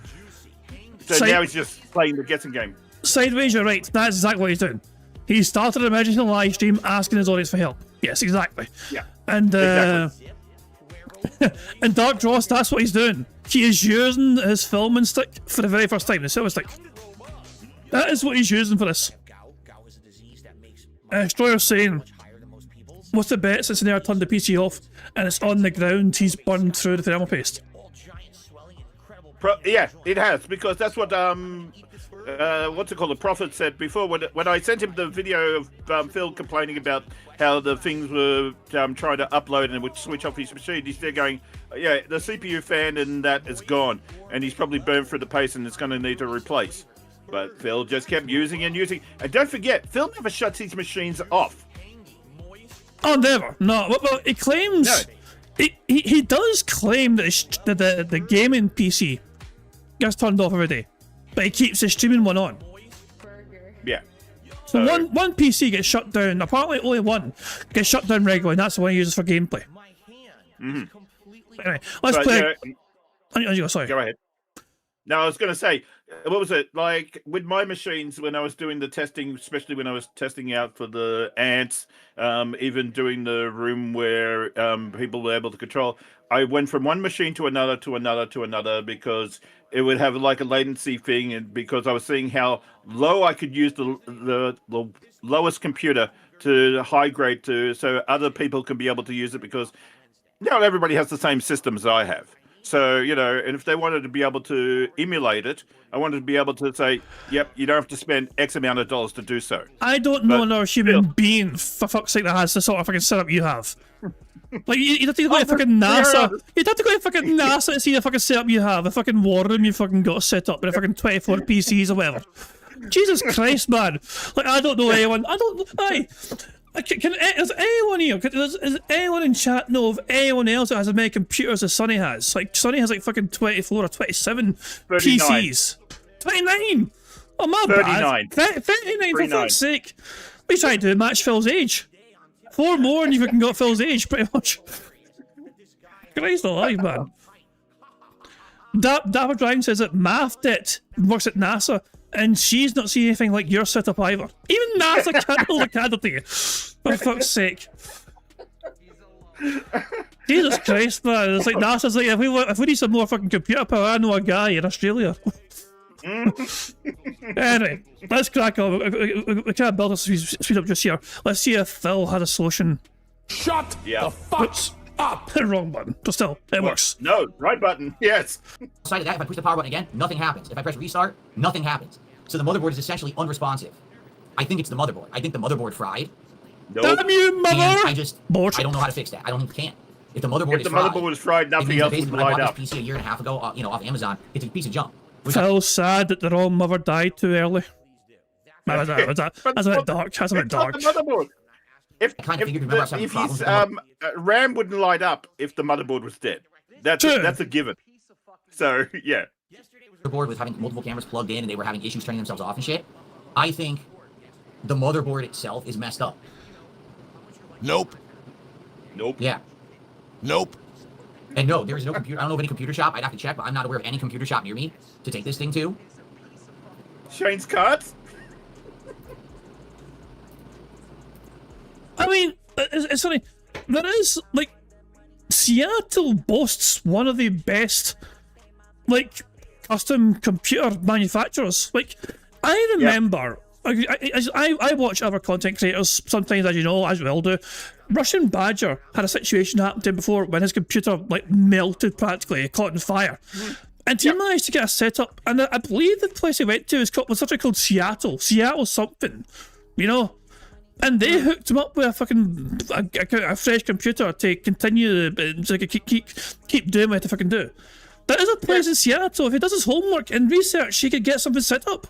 So now he's just playing the guessing game. Sideways, you're right. That's exactly what he's doing. He started an emergency live stream asking his audience for help. Yes, exactly. Yeah. And exactly. and Dark Dross, that's what he's doing. He is using his filming stick for the very first time, the silver stick. That is what he's using for this. Destroyer's saying, what's the bet since the air turned the PC off and it's on the ground, he's burned through the thermal paste? Yeah, it has, because that's what what's it called? The Prophet said before when I sent him the video of Phil complaining about how the things were trying to upload and it would switch off his machine. He's there going, yeah, the CPU fan and that is gone, and he's probably burned through the paste and it's going to need to replace. But Phil just kept using and using, and don't forget, Phil never shuts his machines off. Oh, never. No. Well, he claims. No. He does claim that the gaming PC gets turned off every day, but he keeps the streaming one on. Yeah. So one PC gets shut down. Apparently, only one gets shut down regularly, and that's the one he uses for gameplay. Anyway, let's play. Sorry. Go ahead. No, I was going to say, what was it? Like, with my machines, when I was doing the testing, especially when I was testing out for the ants, even doing the room where people were able to control, I went from one machine to another, to another, to another, because it would have like a latency thing, and because I was seeing how low I could use the lowest computer to high grade to, so other people can be able to use it, because not everybody has the same systems I have. So, you know, and if they wanted to be able to emulate it, I wanted to be able to say, yep, you don't have to spend X amount of dollars to do so. I don't know another human being, for fuck's sake, that has the sort of fucking setup you have. Like, you'd have to go to fucking NASA. You'd have to go to fucking NASA to see the fucking setup you have, the fucking war room you fucking got set up with the fucking 24 PCs or whatever. Jesus Christ, man. Like, I don't know anyone. I don't know. Does anyone here, does anyone in chat know of anyone else that has as many computers as Sonny has? Like, Sonny has like fucking 24 or 27 39. PCs. 29! Oh, my 39. bad. 39, for fuck's sake. What are you trying to do? Match Phil's age? 4 more and you fucking got Phil's age, pretty much. Christ alive, man. Dapper Dragon says that Mathdet works at NASA, and she's not seen anything like your setup either. Even NASA can't hold a candle to you. For fuck's sake. Jesus Christ, man. It's like NASA's like, if we need some more fucking computer power, I know a guy in Australia. Anyway, let's crack on. We can't build a speed up just here. Let's see if Phil had a solution. Shut the fuck up! Wrong button, but still, it works. No, right button, yes. Aside of that, if I push the power button again, nothing happens. If I press restart, nothing happens. So the motherboard is essentially unresponsive. I think it's the motherboard. I think the motherboard fried. Nope. Damn you, mother! And I don't know how to fix that. I don't think we can. If the motherboard is fried, nothing else would light up. When I bought this PC a year and a half ago, off Amazon, it's a piece of junk. Phil's sad that their own mother died too early. That's a bit dark. That's a bit dark. It's not the motherboard. If his RAM wouldn't light up if the motherboard was dead. That's a given. So, yeah. The board was having multiple cameras plugged in and they were having issues turning themselves off and shit. I think the motherboard itself is messed up. Nope. Yeah. Nope. And no, there is no computer. I don't know of any computer shop. I'd have to check, but I'm not aware of any computer shop near me to take this thing to. Shane's cards? I mean, it's funny. There is, like, Seattle boasts one of the best, like, custom computer manufacturers. Like, I remember, I watch other content creators sometimes, as you know, as we all do. Russian Badger had a situation happen to him before when his computer like melted practically, it caught on fire. And he managed to get a setup, and I believe the place he went to was something called Seattle something, you know. And they hooked him up with a fucking a fresh computer to continue, so he could keep doing what he had to fucking do. There is a place in Seattle. If he does his homework and research, he could get something set up.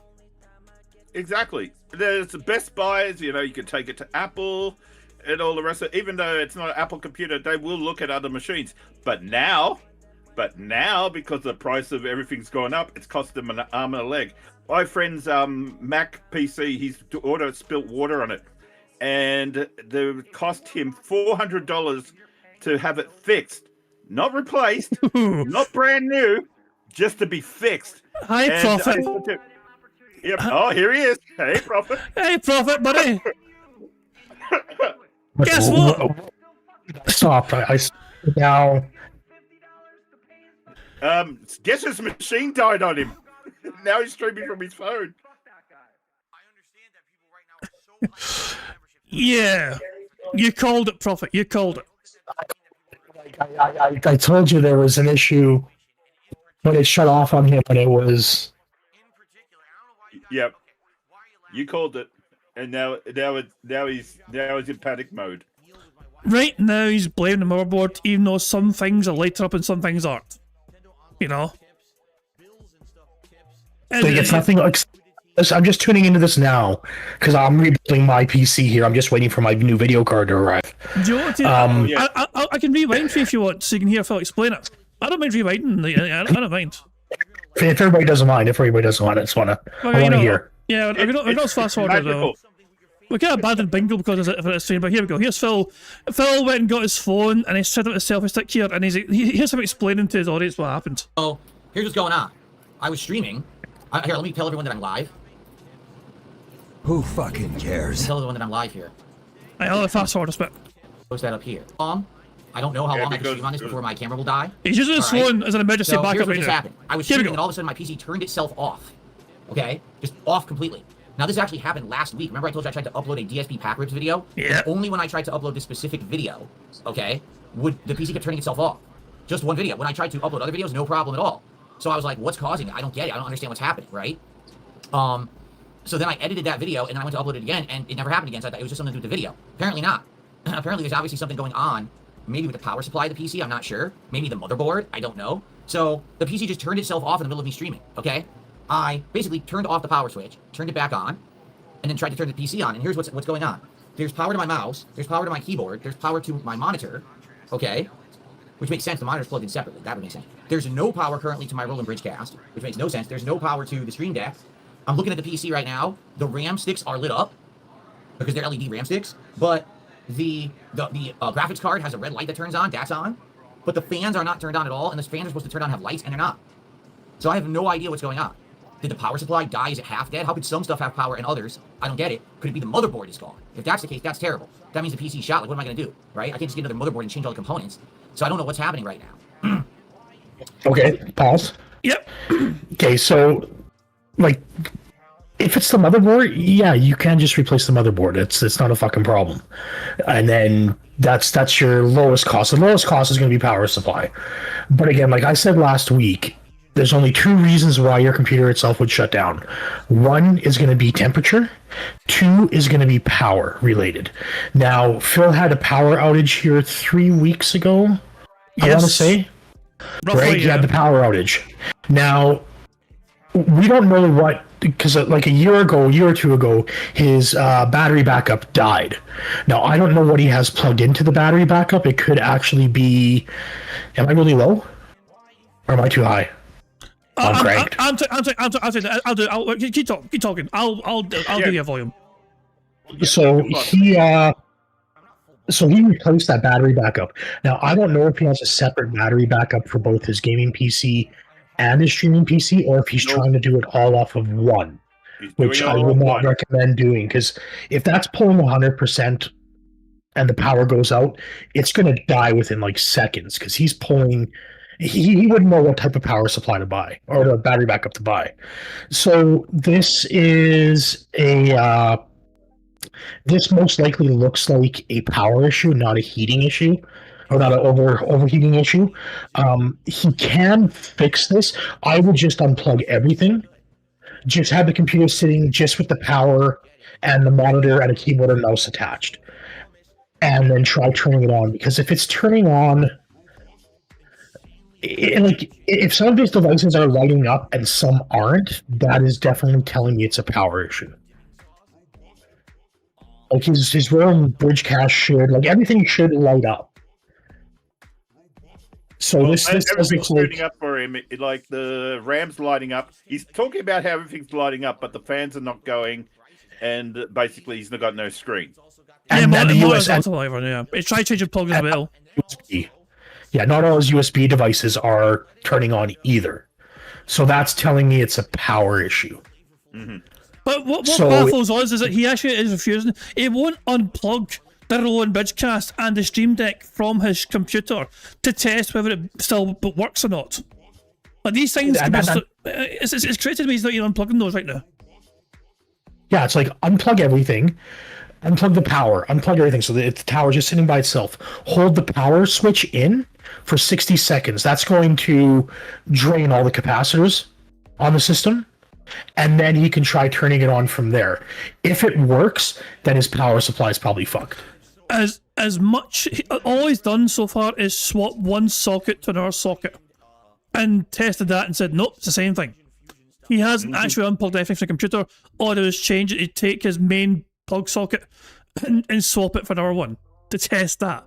Exactly. There's the Best Buys. You know, you can take it to Apple and all the rest of it. Even though it's not an Apple computer, they will look at other machines. But now, because the price of everything's gone up, it's cost them an arm and a leg. My friend's Mac PC, his daughter spilt water on it, and it cost him $400 to have it fixed, not replaced, not brand new, just to be fixed. Hi, Prophet. Yep. Oh, here he is. Hey, Prophet. Hey, Prophet, buddy. Guess what? Stop. I now. Guess his machine died on him. Now he's streaming from his phone. Yeah. You called it, Prophet. You called it. I told you there was an issue when it shut off on him, and it was. Yep. You called it, and now he's in panic mode. Right now he's blaming the motherboard, even though some things are lighted up and some things aren't. You know. Like, it's nothing like. I'm just tuning into this now because I'm rebuilding my PC here. I'm just waiting for my new video card to arrive. Do you want to? I can rewind for you if you want, so you can hear Phil explain it. I don't mind rewinding. I don't mind. If everybody doesn't mind, I just want to hear. Yeah, we're not fast forward though. We kind of abandoned Bingo because of it's stream, but here we go. Here's Phil. Phil went and got his phone and he set up his selfie stick here, and here's him explaining to his audience what happened. Oh, here's what's going on. I was streaming. Here, let me tell everyone that I'm live. Who fucking cares? Tell everyone that I'm live here. I'll fast forward a bit. Post that up here. I don't know how long I can stream on this before my camera will die. He's using his phone as an emergency backup. Here's what just happened. I was streaming and all of a sudden my PC turned itself off. Okay? Just off completely. Now this actually happened last week. Remember I told you I tried to upload a DSP pack rips video? Yeah. Only when I tried to upload this specific video, okay, would the PC kept turning itself off. Just one video. When I tried to upload other videos, no problem at all. So I was like, what's causing it? I don't get it. I don't understand what's happening, right? So then I edited that video, and then I went to upload it again, and it never happened again, so I thought it was just something to do with the video. Apparently not. Apparently there's obviously something going on, maybe with the power supply of the PC, I'm not sure. Maybe the motherboard, I don't know. So the PC just turned itself off in the middle of me streaming, okay? I basically turned off the power switch, turned it back on, and then tried to turn the PC on, and here's what's going on. There's power to my mouse, there's power to my keyboard, there's power to my monitor, okay? Which makes sense, the monitor's plugged in separately, that would make sense. There's no power currently to my Roland Bridgecast, which makes no sense. There's no power to the Stream Deck. I'm looking at the PC right now. The RAM sticks are lit up because they're LED RAM sticks, but the graphics card has a red light that turns on, that's on, but the fans are not turned on at all, and the fans are supposed to turn on, have lights, and they're not. So I have no idea what's going on. Did the power supply die? Is it half dead? How could some stuff have power and others? I don't get it. Could it be the motherboard is gone? If that's the case, that's terrible. That means the PC's shot. Like, what am I going to do, right? I can't just get another motherboard and change all the components. So I don't know what's happening right now. Okay, pause. Yep. Okay, so, like, if it's the motherboard, yeah, you can just replace the motherboard. It's not a fucking problem. And then that's your lowest cost. The lowest cost is going to be power supply. But again, like I said last week, there's only two reasons why your computer itself would shut down. One is going to be temperature. Two is going to be power related. Now, Phil had a power outage here 3 weeks ago, I want to say. Roughly, right? He had the power outage. Now, we don't know what, because like a year or two ago, his battery backup died. Now, I don't know what he has plugged into the battery backup. It could actually be, am I really low? Or am I too high? I'm cranked. I'll do it. Keep talking. I'll do your volume. So he replaced that battery backup. Now, I don't know if he has a separate battery backup for both his gaming PC and his streaming PC, or if he's trying to do it all off of one, which I would not recommend doing, because if that's pulling 100% and the power goes out, it's going to die within like seconds, because he's pulling he wouldn't know what type of power supply to buy or the battery backup to buy. So this is this most likely looks like a power issue, not a heating issue, or not an overheating issue. He can fix this. I would just unplug everything. Just have the computer sitting just with the power and the monitor and a keyboard and mouse attached, and then try turning it on. Because if it's turning on, like if some of these devices are lighting up and some aren't, that is definitely telling me it's a power issue. Like his room bridge cache should, like everything should light up. So this everything's doesn't shooting up for him. Like the RAM's lighting up. He's talking about how everything's lighting up, but the fans are not going, and basically he's got no screen. And yeah, the US yeah. It's try changing plugs as well. USB. Yeah, not all his USB devices are turning on either. So that's telling me it's a power issue. Mm-hmm. But what baffles us is that he actually is refusing. He won't unplug the Roland Bridgecast and the Stream Deck from his computer to test whether it still works or not. Like these things, it's crazy to me he's not even unplugging those right now. Yeah, it's like unplug everything, unplug the power, unplug everything so that the tower's just sitting by itself. Hold the power switch in for 60 seconds. That's going to drain all the capacitors on the system. And then he can try turning it on from there. If it works, then his power supply is probably fucked. As much, all he's done so far is swap one socket to another socket. And tested that and said, nope, it's the same thing. He hasn't actually unplugged anything from the computer. All it was change it to take his main plug socket and swap it for another one to test that.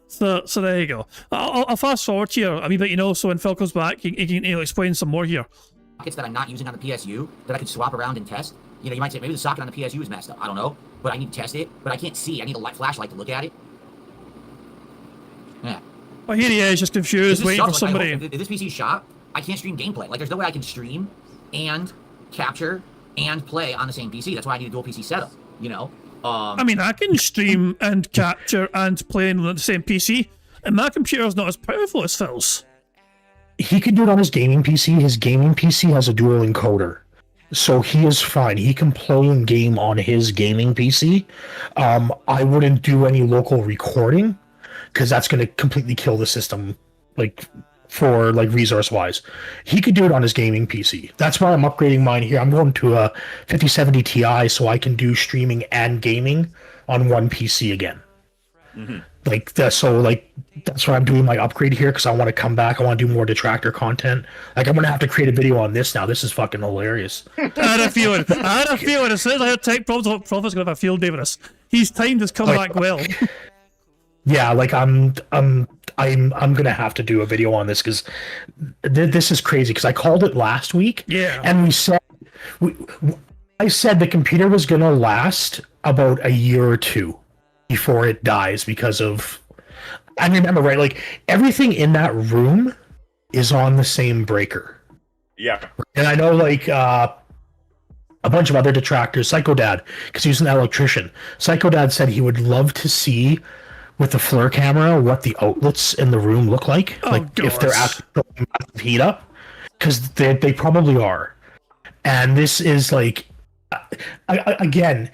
So there you go. I'll fast forward here a wee bit, so when Phil comes back, he'll explain some more here. Sockets that I'm not using on the PSU that I could swap around and test. You might say maybe the socket on the PSU is messed up. I don't know, but I need to test it. But I can't see. I need a flashlight to look at it. Yeah. Well, here he is, just confused, waiting for somebody. If this PC shot, I can't stream gameplay. Like, there's no way I can stream and capture and play on the same PC. That's why I need a dual PC setup. I mean, I can stream and capture and play on the same PC, and my computer's not as powerful as Phil's. He can do it on his gaming PC. His gaming PC has a dual encoder. So he is fine. He can play and game on his gaming PC. I wouldn't do any local recording because that's going to completely kill the system, for resource-wise. He could do it on his gaming PC. That's why I'm upgrading mine here. I'm going to a 5070 Ti so I can do streaming and gaming on one PC again. Mm-hmm. That's why I'm doing my upgrade here because I want to come back. I want to do more detractor content. I'm going to have to create a video on this now. This is fucking hilarious. I had a feeling. As soon as I had tech problems, Prophet's going to have a field day with us. He's timed his comeback well. Yeah, I'm gonna have to do a video on this because this is crazy. Because I called it last week. Yeah. And I said the computer was gonna last about a year or two before it dies because of. I remember right, everything in that room is on the same breaker. Yeah. And I know a bunch of other detractors, Psycho Dad, because he's an electrician. Psycho Dad said he would love to see with the FLIR camera what the outlets in the room look like. If they're actually throwing massive heat up. Because they probably are. And this is again,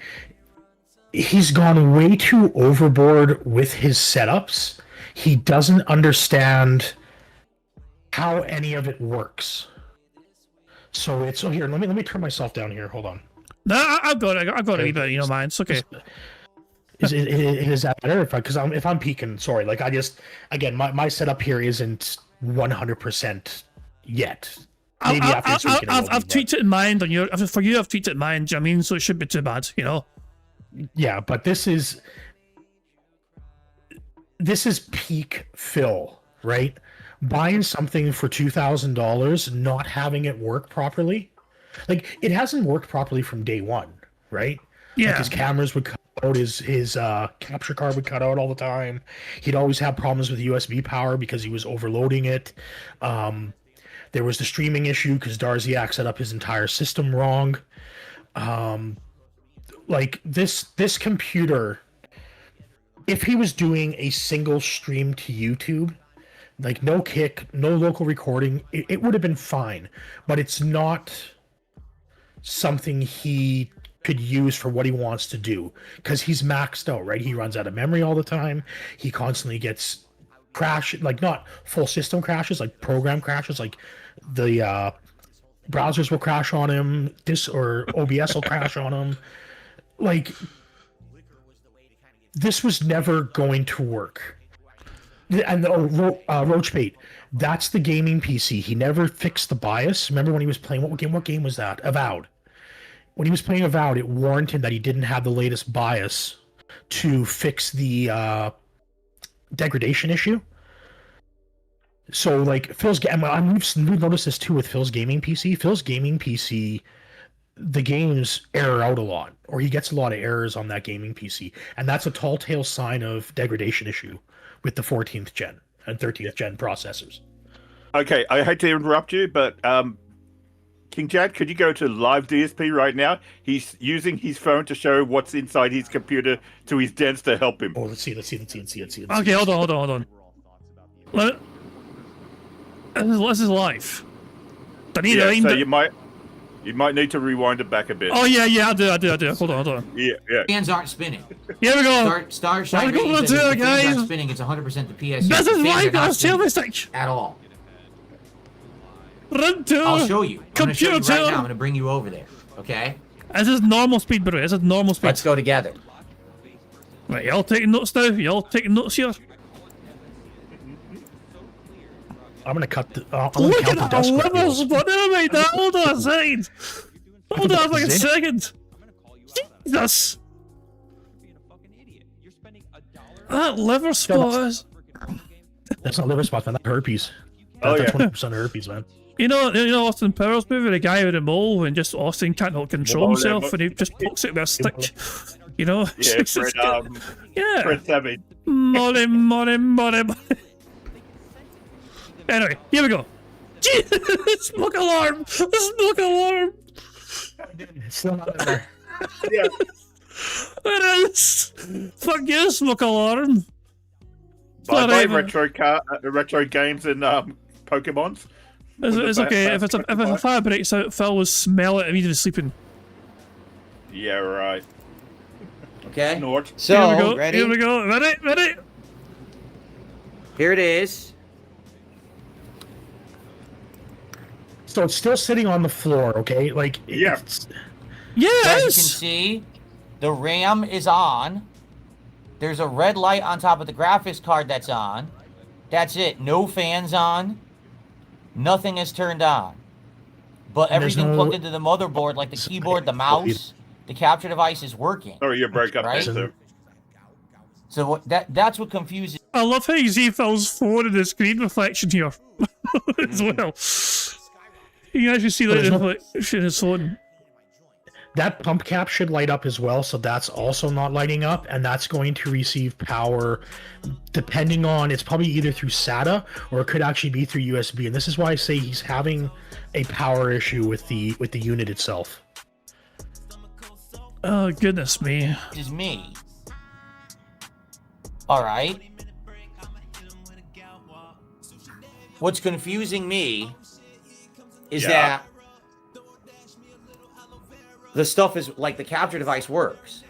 he's gone way too overboard with his setups. He doesn't understand how any of it works. So here, let me turn myself down here. Hold on. No, I've got it. I've got it, but mine. It's okay. Is that better? If I'm peeking, sorry. My setup here isn't 100% yet. Maybe after this weekend. I've tweaked it in mind on your. For you, I've tweaked it in mind. So it shouldn't be too bad, Yeah, but this is peak Phil, right? Buying something for $2,000, not having it work properly. It hasn't worked properly from day one, right? Yeah. His cameras would cut out, his capture card would cut out all the time. He'd always have problems with USB power because he was overloading it. There was the streaming issue because Darziak set up his entire system wrong. This computer, if he was doing a single stream to YouTube, Like no kick, no local recording. It would have been fine, but it's not something he could use for what he wants to do because he's maxed out, right? He runs out of memory all the time. He constantly gets crashes, like not full system crashes, like program crashes, like the browsers will crash on him, or OBS will crash on him. Like, this was never going to work. And Roach Bait, that's the gaming PC. He never fixed the bias. Remember when he was playing, what game was that? Avowed. When he was playing Avowed, it warned him that he didn't have the latest bias to fix the degradation issue. So, like, we've noticed this too with Phil's gaming PC. Phil's gaming PC, the games error out a lot, or he gets a lot of errors on that gaming PC. And that's a tall tale sign of degradation issue with the 14th gen and 13th gen processors. Okay, I hate to interrupt you, but King Jad, could you go to live DSP right now? He's using his phone to show what's inside his computer to his dens to help him. Oh, let's see. Okay, hold on. This is live. So you might need to rewind it back a bit. Oh yeah, I do. Hold on. Yeah. Fans aren't spinning. Here we go. Star Shine Rating says if the fans aren't spinning, it's 100% the PSU. This is live, guys. stick. At all. Run to I'll show you. I'm going to show you right computer. now. I'm going to bring you over there. Okay? This is normal speed, bro. This is normal speed. Let's go together. Right, y'all taking notes now? Y'all taking notes here? I'm gonna cut the. Look at that liver spot. Never mind that. Hold on a second. Hold on a fucking second. Jesus. That liver spot is. That's not liver spot, man. That's herpes. Oh, That's yeah. 20% herpes, man. You know Austin Powers movie, the guy with the mole, and just Austin can't control himself, and he just pokes it with a stick. You know? Yeah, Fred Savage. Money. Anyway, here we go. Smoke alarm! Smoke alarm! It's still not in there. Yeah. It is! Fuck you, smoke alarm! Bye retro games and Pokemons. It's okay. If a fire breaks out, Phil will smell it immediately sleeping. Yeah, right. Okay. Nort. So, here we go. ready? Here we go. Ready? Here it is. So it's still sitting on the floor, okay? Like, yes. Yes. As you can see, the RAM is on. There's a red light on top of the graphics card that's on. That's it. No fans on. Nothing is turned on. But everything plugged into the motherboard, like the keyboard, the mouse, the capture device is working. Sorry, you break up right? there. So that's what confuses. I love how you see Phil's phone in the screen reflection here as well. You can actually see that reflection in his phone. That pump cap should light up as well, so that's also not lighting up, and that's going to receive power depending on, it's probably either through SATA or it could actually be through USB, and this is why I say he's having a power issue with the unit itself. Oh, goodness me. Is me. Alright. What's confusing me is that the stuff is like the capture device works.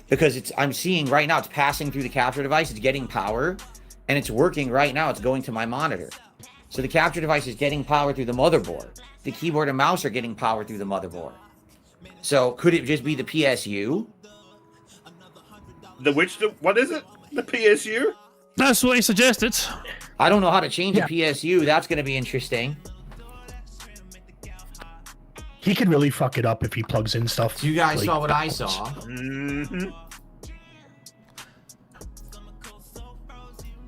Because I'm seeing right now it's passing through the capture device, it's getting power, and it's working right now, it's going to my monitor. So the capture device is getting power through the motherboard. The keyboard and mouse are getting power through the motherboard. So could it just be the PSU? What is it? The PSU? That's what he suggested. I don't know how to change a PSU. That's going to be interesting. He can really fuck it up if he plugs in stuff. You guys like saw what I backwards. saw. Mm-hmm.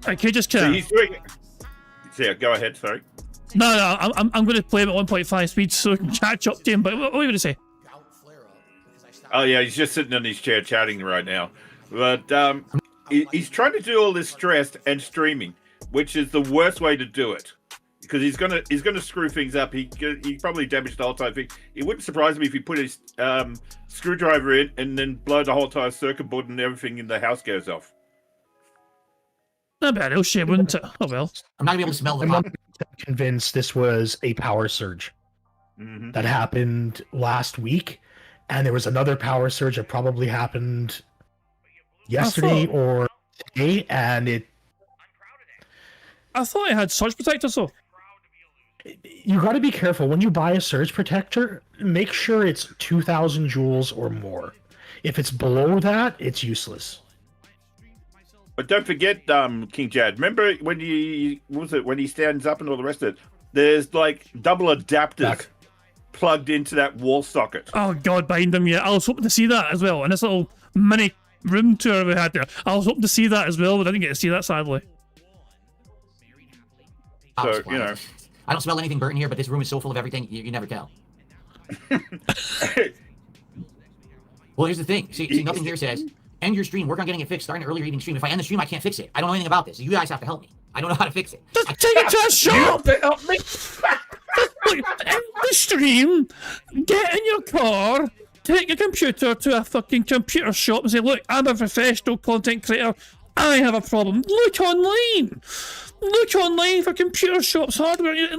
Okay, just So he's doing it. Yeah, go ahead. Sorry. No, I'm going to play him at 1.5 speed so I can catch up to him. But what are you going to say? Oh yeah, he's just sitting in his chair chatting right now. But he's trying to do all this stressed and streaming, which is the worst way to do it. Because he's gonna screw things up. He probably damaged the whole entire thing. It wouldn't surprise me if he put his screwdriver in and then blow the whole entire circuit board and everything in the house goes off. I bet it'll shame, wouldn't it? Oh well. I'm not gonna be able to smell the I'm pop. not convinced this was a power surge that happened last week, and there was another power surge that probably happened yesterday or today, and I thought I had surge protectors though. You got to be careful when you buy a surge protector. Make sure it's 2,000 joules or more. If it's below that, it's useless. But don't forget, King Jad. Remember when when he stands up and all the rest of it? There's like double adapters plugged into that wall socket. Oh God, behind him, yeah. I was hoping to see that as well. And this little mini room tour we had there. I was hoping to see that as well, but I didn't get to see that sadly. So, you know. I don't smell anything burnt in here, but this room is so full of everything, you never tell. Well, here's the thing. See, nothing here says, end your stream, work on getting it fixed, start an earlier evening stream. If I end the stream, I can't fix it. I don't know anything about this. You guys have to help me. I don't know how to fix it. Just take it to a shop! Help me! Look, end the stream, get in your car, take your computer to a fucking computer shop and say, look, I'm a professional content creator. I have a problem. Look online. Look online for computer shops, hardware. You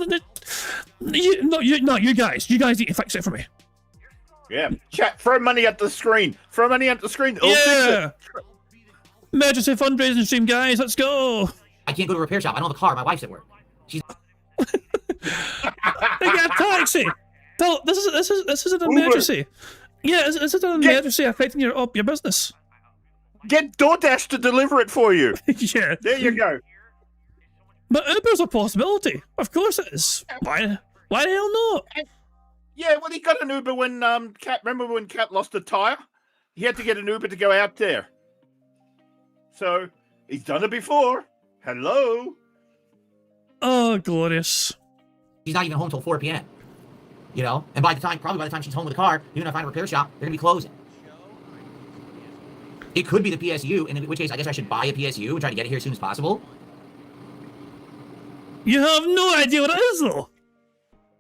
guys need to fix it for me. Yeah, chat. Throw money at the screen. Throw money at the screen. It'll fix it. Emergency fundraising stream, guys. Let's go. I can't go to a repair shop. I don't have a car. My wife's at work. She's. They get a taxi. Bill, this is an emergency. Yeah, this is an emergency affecting your business. Get DoorDash to deliver it for you. Yeah. There you go. But Uber's a possibility. Of course it is. Why the hell not? Yeah, well, he got an Uber when Cat. Remember when Cat lost a tire? He had to get an Uber to go out there. So he's done it before. Hello. Oh, glorious. She's not even home till 4 p.m. You know, and probably by the time she's home with the car, even if I find a repair shop, they're gonna be closing. It could be the PSU, in which case I guess I should buy a PSU and try to get it here as soon as possible. You have no idea what it is, though.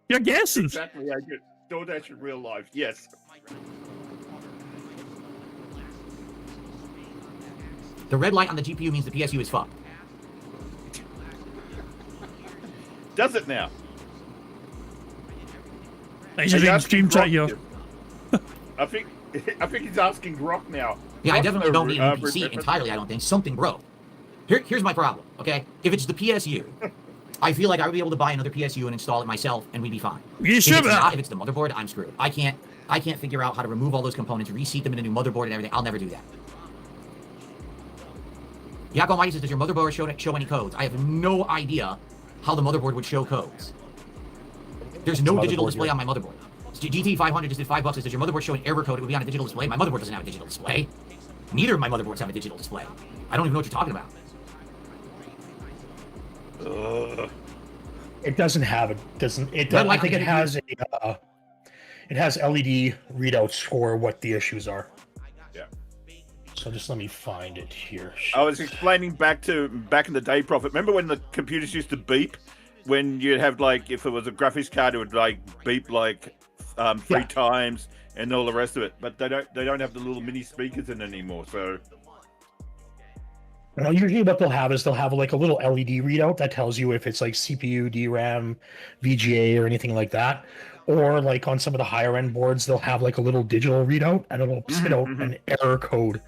You're guessing. Exactly. I get DoorDash in real life. Yes. The red light on the GPU means the PSU is fucked. Does it now? I should read stream chat here. I think he's asking Grok now. Yeah, I definitely don't need a new PC entirely, I don't think. Something broke. Here's my problem, okay? If it's the PSU, I feel like I would be able to buy another PSU and install it myself, and we'd be fine. You should. If it's the motherboard, I'm screwed. I can't figure out how to remove all those components, reseat them in a new motherboard and everything. I'll never do that. Yakko Mighty says, does your motherboard show any codes? I have no idea how the motherboard would show codes. There's no digital display on my motherboard. GT500 just did $5. Does your motherboard show an error code? It would be on a digital display. My motherboard doesn't have a digital display. Neither of my motherboards have a digital display. I don't even know what you're talking about. It doesn't have it. I think it has it has LED readouts for what the issues are. Yeah. So just let me find it here. I was explaining back in the day, Prophet. Remember when the computers used to beep? When you'd have, like, if it was a graphics card, it would, like, beep, like, 3 times and all the rest of it. But they don't have the little mini speakers in anymore, so... Well, usually what they'll have is like a little LED readout that tells you if it's like CPU, DRAM, VGA, or anything like that. Or like on some of the higher end boards, they'll have like a little digital readout and it'll spit out an error code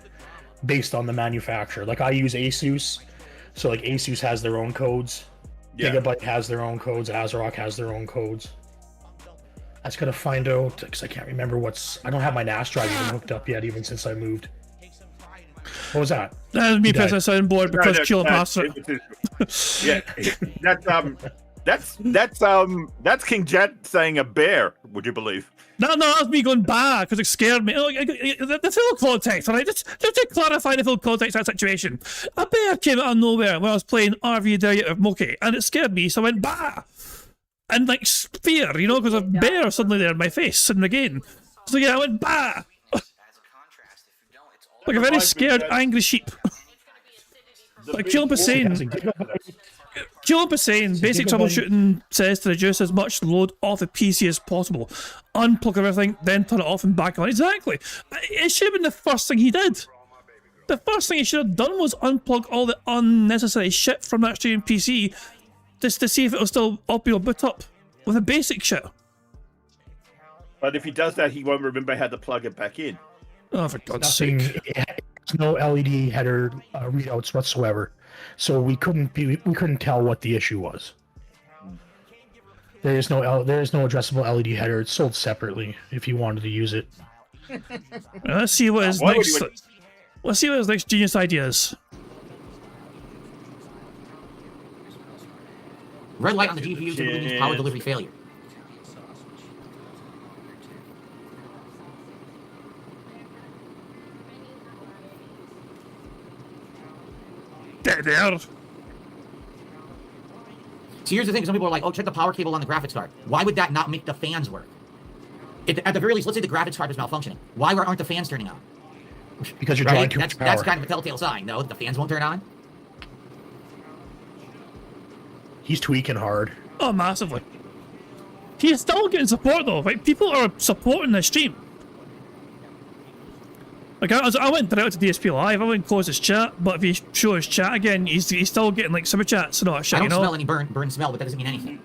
based on the manufacturer. Like I use Asus, so like Asus has their own codes. Yeah. Gigabyte has their own codes. ASRock has their own codes. I just gotta find out because I can't remember I don't have my NAS drive even hooked up yet, even since I moved. What was that? That was me pressing a soundboard because Chilla passed it. Yeah, that's King Jet saying a bear. Would you believe? No, that's me going bah because it scared me. The full context, all right? Just to clarify the full context of that situation. A bear came out of nowhere when I was playing RV Day of Moki, and it scared me, so I went bah! And like fear, you know, because a bear suddenly there in my face, sitting again. So yeah, I went bah! Like a very scared, angry sheep. Like Kilp is saying, basic troubleshooting says to reduce as much load off the PC as possible. Unplug everything, then turn it off and back on. Exactly. It should have been the first thing he did. The first thing he should have done was unplug all the unnecessary shit from that streaming PC just to see if it'll still boot up with the basic shit. But if he does that, he won't remember how to plug it back in. Oh, for God's sake. There's no LED header readouts whatsoever, so we couldn't tell what the issue was. There is no addressable LED header. It's sold separately if you wanted to use it. Let's see what his next. Let's see what his next genius idea is. Red light on the GPU typically means power delivery failure. There. So here's the thing. Some people are like, oh, check the power cable on the graphics card. Why would that not make the fans work? At the very least, let's say the graphics card is malfunctioning. Why aren't the fans turning on? Because you're drawing too much power. That's kind of a telltale sign, no? The fans won't turn on? He's tweaking hard. Oh, massively. He's still getting support though, right? People are supporting the stream. Like, I went direct to DSP Live, I wouldn't close his chat, but if you show his chat again, he's still getting, like, super chats and all that shit, I don't smell any burn smell, but that doesn't mean anything.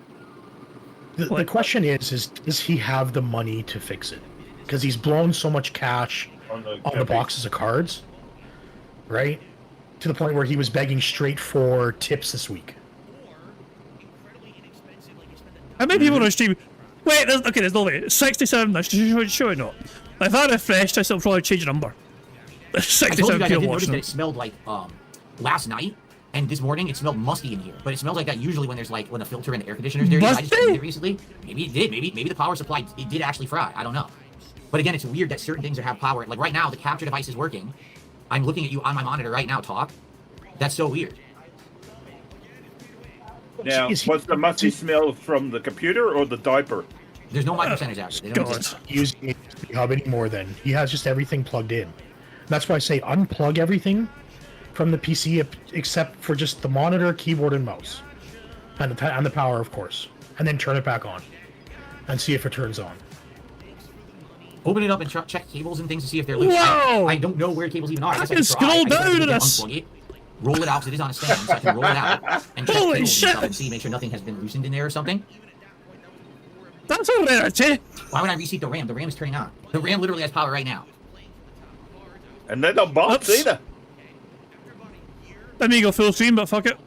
The question is does he have the money to fix it? Because he's blown so much cash on the boxes of cards, right? To the point where he was begging straight for tips this week. How many people on stream? Wait, there's no way. 67, that's sure not. If I refreshed this, it'll probably change the number. I told you 67 guys I people did notice watching. that it smelled like, last night, and this morning it smelled musty in here. But it smells like that usually when there's like, when the filter and the air conditioner's dirty. I just cleaned it recently. Maybe it did. Maybe the power supply, it did actually fry. I don't know. But again, it's weird that certain things have power. Like right now, the capture device is working. I'm looking at you on my monitor right now, talk. That's so weird. Now, was the musty smell from the computer or the diaper? There's no micro centers out there. They don't exist. Using it hub anymore then. He has just everything plugged in. That's why I say unplug everything from the PC except for just the monitor, keyboard, and mouse. And the power, of course. And then turn it back on. And see if it turns on. Open it up and check cables and things to see if they're loose. Whoa! I don't know where cables even are. I can scroll down to this. Unplug it, roll it out because it is on a stand, so I can roll it out and check Holy cables shit! and stuff and see, make sure nothing has been loosened in there or something. That's a rarity. Why would I reseat the RAM? The RAM is turning on. The RAM literally has power right now. And they're not bots either. Let me go full stream, but fuck it.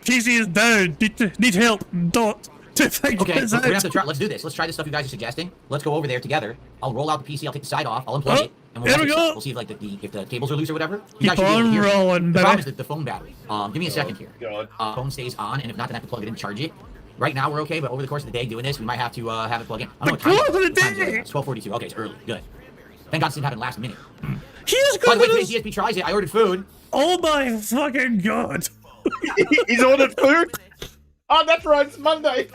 PC is down. Need help. To figure Okay, this we're out. gonna have to try. Let's do this. Let's try the stuff you guys are suggesting. Let's go over there together. I'll roll out the PC. I'll take the side off. I'll unplug it, and we'll there we go. We'll see if like if the cables are loose or whatever. You Keep guys should be able to on hear me. rolling, The problem baby. is the phone battery. Give me a second here. Phone stays on, and if not, then I have to plug it in and charge it. Right now we're okay, but over the course of the day doing this, we might have to have it plug in. I don't know what time it is. It's 12:42. Okay, it's early. Good. Thank God this didn't happen last minute. He's By good. the way, today's DSP tries it. I ordered food. Oh my fucking god. He's ordered food? Oh, that's right, it's Monday.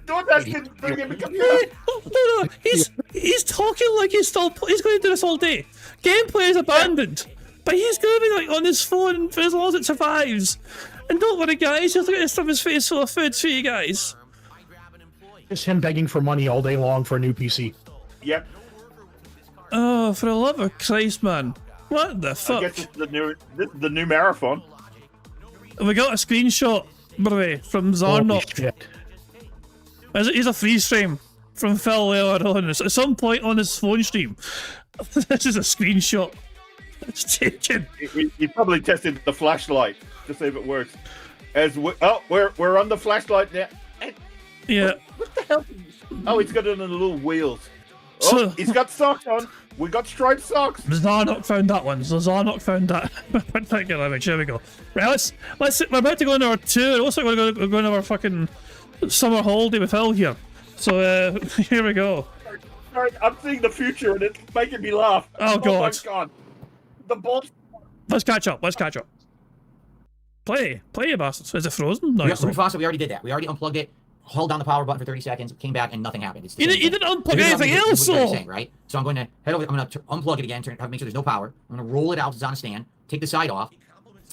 DoorDash didn't bring him a computer. No, he's talking like he's going to do this all day. Gameplay is abandoned, but he's going to be like on his phone for as long as it survives. And don't worry, guys, just look at this from his face full of food for you guys. Just him begging for money all day long for a new PC. Yep. Oh, for the love of Christ, man. What the fuck? I guess this is the new marathon. We got a screenshot, by the way, from Zarnok. Here's a freeze frame from Phil earlier on. At some point on his phone stream. This is a screenshot. It's taken. He probably tested the flashlight to see if it works. We're on the flashlight now. Yeah. What the hell? Oh, he's got it on the little wheels. Oh, he's got socks on. We got striped socks. Zarnok found that one. So Zarnok found that particular image. Here we go. Right, let's. We're about to go into our tour. It looks like we're going to our fucking summer holiday with Phil here. So here we go. Sorry, I'm seeing the future and it's making me laugh. Oh god. My god. The balls. Let's catch up. Play, you bastards. Is it frozen? No, it's We not. already did that. We already unplugged it. Held down the power button for 30 seconds, came back, and nothing happened. You didn't unplug anything else, though. though. Right? So I'm going to head over. I'm going to unplug it again, make sure there's no power. I'm going to roll it out. It's on a stand. Take the side off. And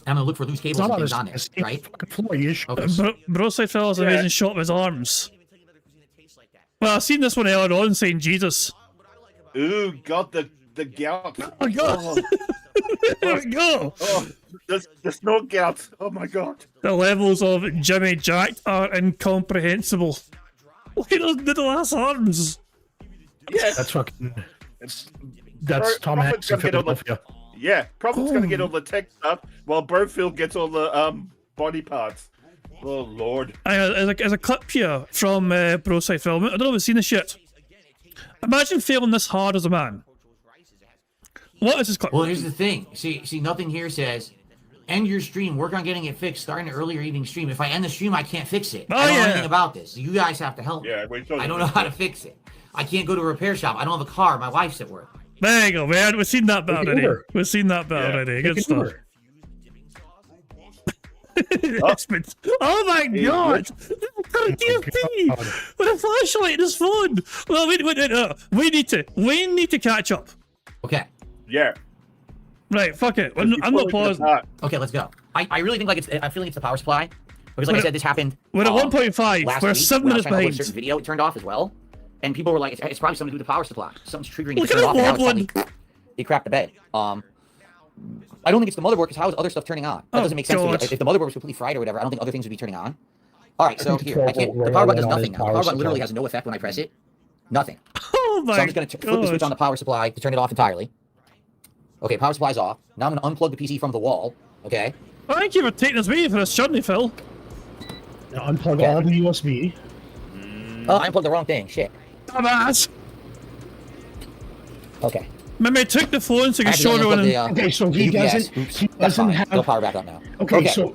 I'm going to look for loose cables and things on there. Right? Okay. Bro said Phil has an amazing shot of his arms. Well, I've seen this one earlier on saying Jesus. Ooh, got the gout. Oh god. There we go. Oh, the snort out. Oh my god. The levels of Jimmy Jack are incomprehensible. Look at those little ass arms. Yes. That's fucking. That's Tom Hanks in Philadelphia. Yeah, Prophet's gonna get all the tech stuff while Brofield gets all the body parts. Oh lord. There's a clip here from Broside Film. I don't know if you've seen this yet. Imagine failing this hard as a man. What is this clip? Well, here's the thing. See, nothing here says end your stream. Work on getting it fixed. Starting an earlier evening stream. If I end the stream, I can't fix it. I don't know anything about this. You guys have to help me. Yeah, I don't know how to fix it. I can't go to a repair shop. I don't have a car. My wife's at work. There you go, man. We've seen that bit already. We've seen that bit already. Good stuff. Oh my god! Got a DSP with a flashlight in his phone. Well, we need to catch up. Okay. Yeah. Right. Fuck it. I'm not pausing. Okay, let's go. I really think I'm feeling it's the power supply because, like I said, this happened. We're at 1.5. We're 7 minutes behind. A certain video it turned off as well, and people were like, "It's probably something to do with the power supply. Something's triggering it to turn off." And now it's finally, they crapped the bed. I don't think it's the motherboard because how is other stuff turning on? That doesn't make sense to me. If the motherboard was completely fried or whatever, I don't think other things would be turning on. All right, so here, I can't. The power button does nothing now. The power button literally has no effect when I press it. Nothing. Oh my god. So I'm just going to flip the switch on the power supply to turn it off entirely. Okay, power supply's off. Now I'm going to unplug the PC from the wall. Okay. Thank you for taking us with you for this journey, Phil. Now unplug all the USB. Oh, I unplugged the wrong thing. Shit. Dumbass. Okay. Maybe I took the phone so you can show everyone. Okay, so he doesn't have. It'll power back up now. Okay, so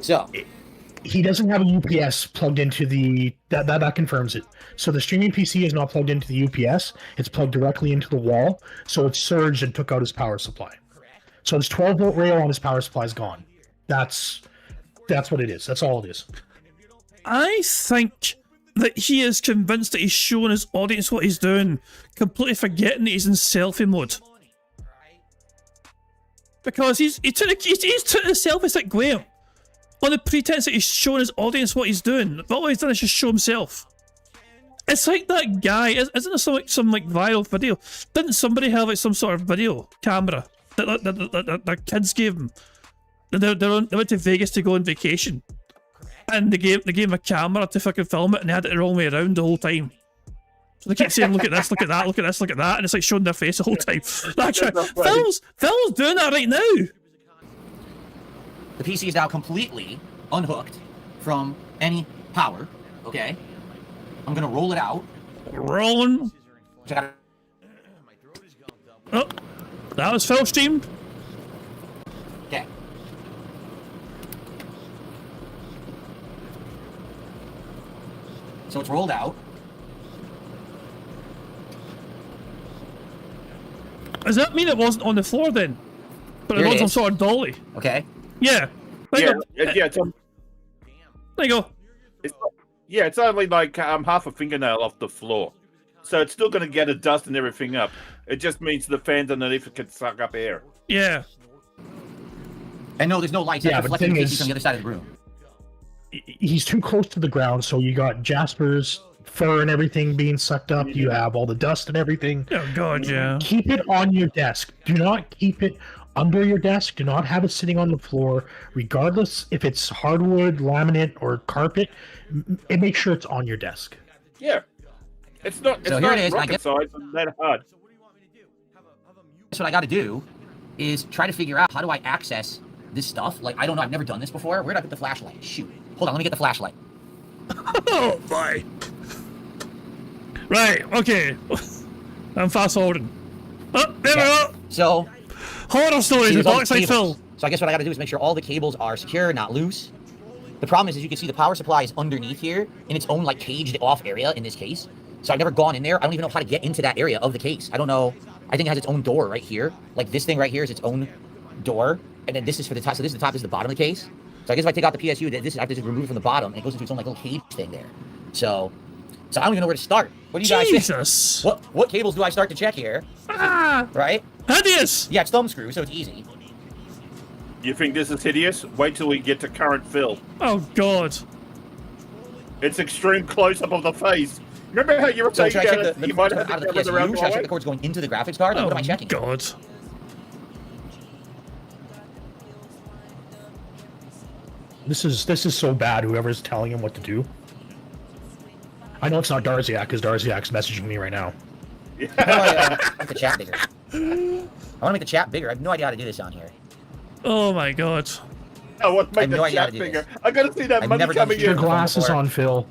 he doesn't have a UPS plugged into the that confirms it. So the streaming PC is not plugged into the UPS. It's plugged directly into the wall. So it surged and took out his power supply. So his 12-volt rail on his power supply is gone. That's what it is. That's all it is. I think that he is convinced that he's showing his audience what he's doing, completely forgetting that he's in selfie mode. Because he's took the selfie stick away on the pretense that he's showing his audience what he's doing, but all he's done is just show himself. It's like that guy, isn't there some viral video? Didn't somebody have some sort of video camera that their kids gave him? They went to Vegas to go on vacation, and they gave him a camera to fucking film it, and they had it the wrong way around the whole time. So they keep saying, "Look at this, look at that, look at this, look at that," and it's like showing their face the whole time. Phil's doing that right now. The PC is now completely unhooked from any power. Okay. I'm gonna roll it out. Rolling. Oh, that was Phil streamed. Okay. So it's rolled out. Does that mean it wasn't on the floor then? But it was some sort of dolly. Okay. Yeah. Yeah, it's on. There you go. It's only like half a fingernail off the floor. So it's still going to get the dust and everything up. It just means the fans underneath it can suck up air. Yeah. And no, there's no lights. Yeah, but the thing is, on the other side of the room. He's too close to the ground, so you got Jasper's fur and everything being sucked up. You have all the dust and everything. Oh god, yeah. Keep it on your desk. Do not keep it under your desk. Do not have it sitting on the floor, regardless if it's hardwood, laminate, or carpet. Make sure it's on your desk. Yeah, it's not. It's so not here it is. rocket science. It's that hard. So what I got to do is try to figure out how do I access this stuff. Like I don't know. I've never done this before. Where did I put the flashlight? Shoot. Hold on. Let me get the flashlight. Oh boy. Right. Okay. I'm fast forwarding. Oh, there we go. So horror stories with Darkside Phil. So I guess what I got to do is make sure all the cables are secure, not loose. The problem is, as you can see, the power supply is underneath here in its own like caged off area in this case. So I've never gone in there. I don't even know how to get into that area of the case. I don't know. I think it has its own door right here. Like this thing right here is its own door. And then this is for the top. So this is the top, this is the bottom of the case. So I guess if I take out the PSU, this is, I have to just remove it from the bottom, and it goes into its own like little cage thing there. So I don't even know where to start. What do you guys think? What cables do I start to check here? Right? Hideous! Yeah, it's thumb screw, so it's easy. You think this is hideous? Wait till we get to current fill. Oh god. It's extreme close up of the face. Remember how you were saying should I check that the you might cords have out of the the cameras around PSU? the Should I check way? the cords going into the graphics card? Like, what am I checking? God. This is so bad. Whoever's telling him what to do. I know it's not Darziak because Darziak's messaging me right now. Make the chat bigger. I want to make the chat bigger. I have no idea how to do this on here. Oh my god. I want to I have make no the idea how chat to do bigger. this. I gotta see that I've money never done coming this Put your in. glasses before. on, Phil.